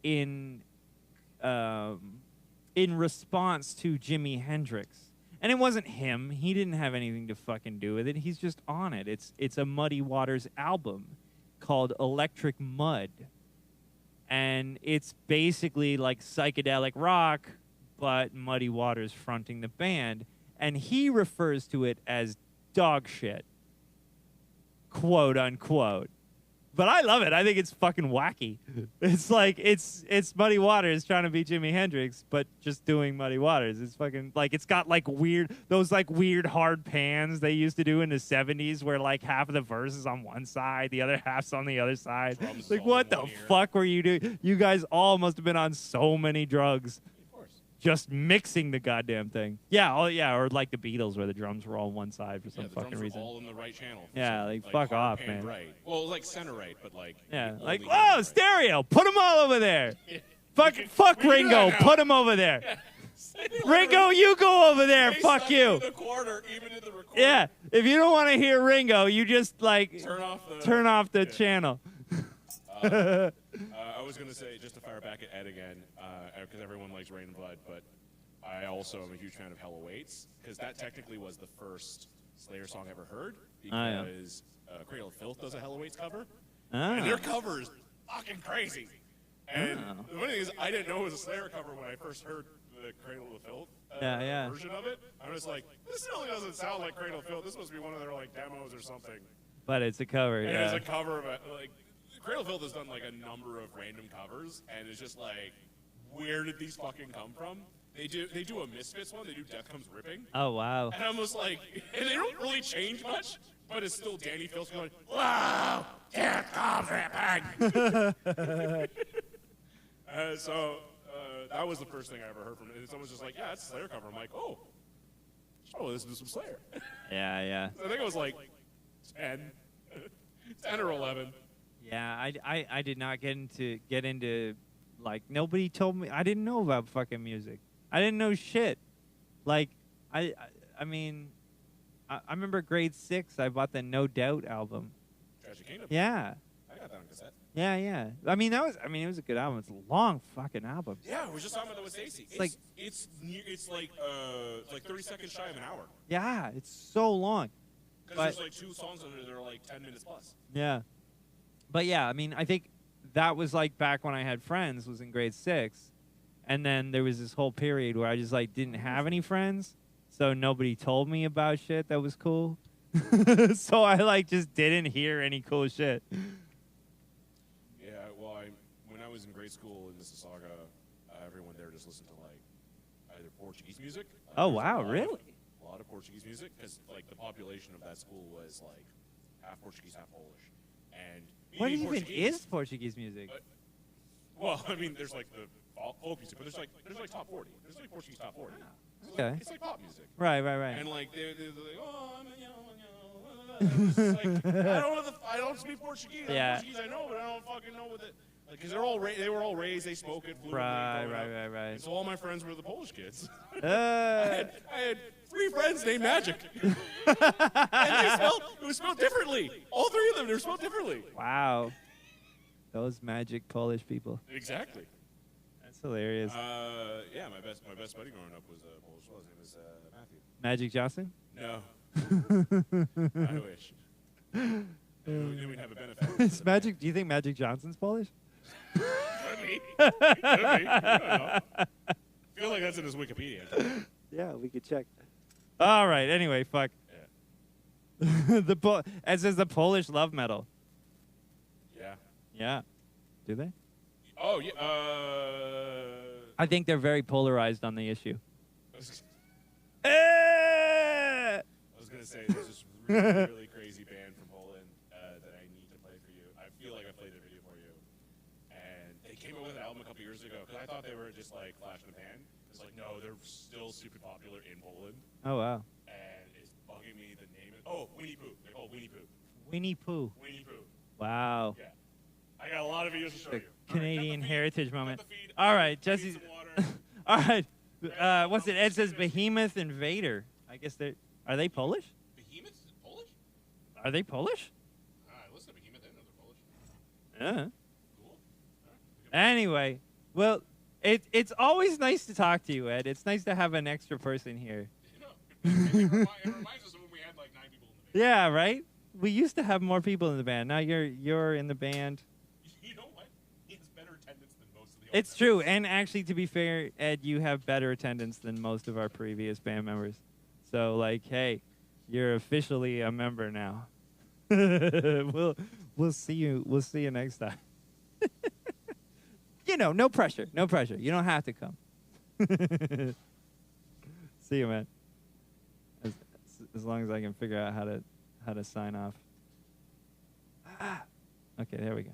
in response to Jimi Hendrix. And it wasn't him. He didn't have anything to fucking do with it. He's just on it. It's a Muddy Waters album called Electric Mud. And it's basically like psychedelic rock, but Muddy Waters fronting the band. And he refers to it as dog shit. Quote unquote. But I love it. I think it's fucking wacky. It's like it's Muddy Waters trying to be Jimi Hendrix, but just doing Muddy Waters. It's fucking like it's got like weird hard pans they used to do in the 70s where like half of the verse is on one side, the other half's on the other side. Drums Like all what in the one ear. fuck were you doing? You guys all must have been on so many drugs. Of course. Just mixing the goddamn thing. Yeah, or like the Beatles where the drums were all on one side for some The fucking drums reason. were all in the right channel. Yeah, like, fuck hard off, pan man. Right. Well, it was like center right, but like. Yeah, you like, only whoa, hear right. stereo, put them all over there. Fuck we can do Ringo, that now. put them over there. Ringo, you go over there, They fuck stuck you. In the quarter, even in the recorder. Yeah, if you don't want to hear Ringo, you just like Turn off the channel. I was gonna say just to fire back at Ed again, because everyone likes Rain and Blood, but I also am a huge fan of Hell Awaits because that technically was the first Slayer song I ever heard yeah. because Cradle of Filth does a Hell Awaits cover, Ah. and their cover is fucking crazy. And Oh. the funny thing is, I didn't know it was a Slayer cover when I first heard the Cradle of Filth Yeah. version of it. I was like, this really doesn't sound like Cradle of Filth. This must be one of their like demos or something. But it's a cover, And yeah. it's a cover of it. Like, Cradle of Filth has done like a number of random covers, and it's just like, where did these fucking come from? They do a Misfits one. They do Death Comes Ripping, Oh, wow. and I'm just like, and they don't really change much, but it's still Danny Fields going, wow, Death Comes Ripping. So that was the first thing I ever heard from it. And someone's just like, yeah, it's a Slayer cover. I'm like, oh, this is some Slayer. Yeah. So I think it was like 10 or 11. Yeah, I did not get into like nobody told me. I didn't know about fucking music. I didn't know shit. Like I mean, I remember grade 6. I bought the No Doubt album. Tragic Kingdom. Yeah. I got that on cassette. Yeah. I mean it was a good album. It's a long fucking album. Yeah, we were just talking about that with Stacy. It's like 30 seconds shy of an hour. Yeah, it's so long. Because there's like 2 songs on there that are like 10 minutes plus. Yeah. But yeah, I mean, I think that was like back when I had friends, was in grade 6. And then there was this whole period where I just like didn't have any friends. So nobody told me about shit that was cool. So I like just didn't hear any cool shit. Yeah, well, when I was in grade school in Mississauga, everyone there just listened to like either Portuguese music. Oh, There was wow, really? A lot of Portuguese music because like the population of that school was like half Portuguese, half Polish. And What being even Portuguese- is Portuguese music? Well, I mean, there's like the folk music, but there's like top 40. There's like Portuguese top 40. Okay. It's like pop music. Right. And like they're like, oh, I'm a it's like, I don't speak Portuguese. Yeah. Portuguese I know, but I don't fucking know what it. Because they were all raised, they spoke it fluently. Right. And so all my friends were the Polish kids. Uh, I had 3 friends named Magic. And it was spelled differently. All 3 of them, they were spelled differently. wow. Those magic Polish people. Exactly. That's hilarious. Yeah, my best buddy growing up was Polish. Well, his name was Matthew. Magic Johnson? No. I wish. Then we'd have a benefit. Is Magic? Do you think Magic Johnson's Polish? Could be. Could be. I don't know. I feel like that's in his Wikipedia. Yeah, we could check. All right. Anyway, fuck. Yeah. It says the Polish love metal. Yeah. Yeah. Do they? Oh yeah. I think they're very polarized on the issue. I was gonna say there's this really crazy band from Poland that I need to play for you. I feel like I played their video for you, and they came out with an album a couple years ago because I thought they were just like flash in the pan. It's like no, they're still super popular in Poland, Oh, wow. and it's bugging me the name. Oh, Winnie Pooh. They're called Winnie Pooh. Winnie Pooh. Winnie Pooh. Wow. Yeah. I got a lot of videos to show The you. Canadian heritage Cut moment. the feed. All right, I need Jesse. some water. All right. What's it? It says Behemoth and Vader. I guess they're. Are they Polish? Behemoth is it Polish? Are they Polish? Listen to Behemoth. I know they're Polish. Yeah. Cool. Anyway, well, it's always nice to talk to you, Ed. It's nice to have an extra person here. It reminds us of when we had like 9 people in the band. Yeah, right. We used to have more people in the band. Now you're in the band. You know what? He has better attendance than most of the It's true, and actually, to be fair, Ed, you have better attendance than most of our previous band members. So, like, hey, you're officially a member now. We'll see you. We'll see you next time. You know, no pressure. No pressure. You don't have to come. See you, man. As long as I can figure out how to sign off. Okay, there we go.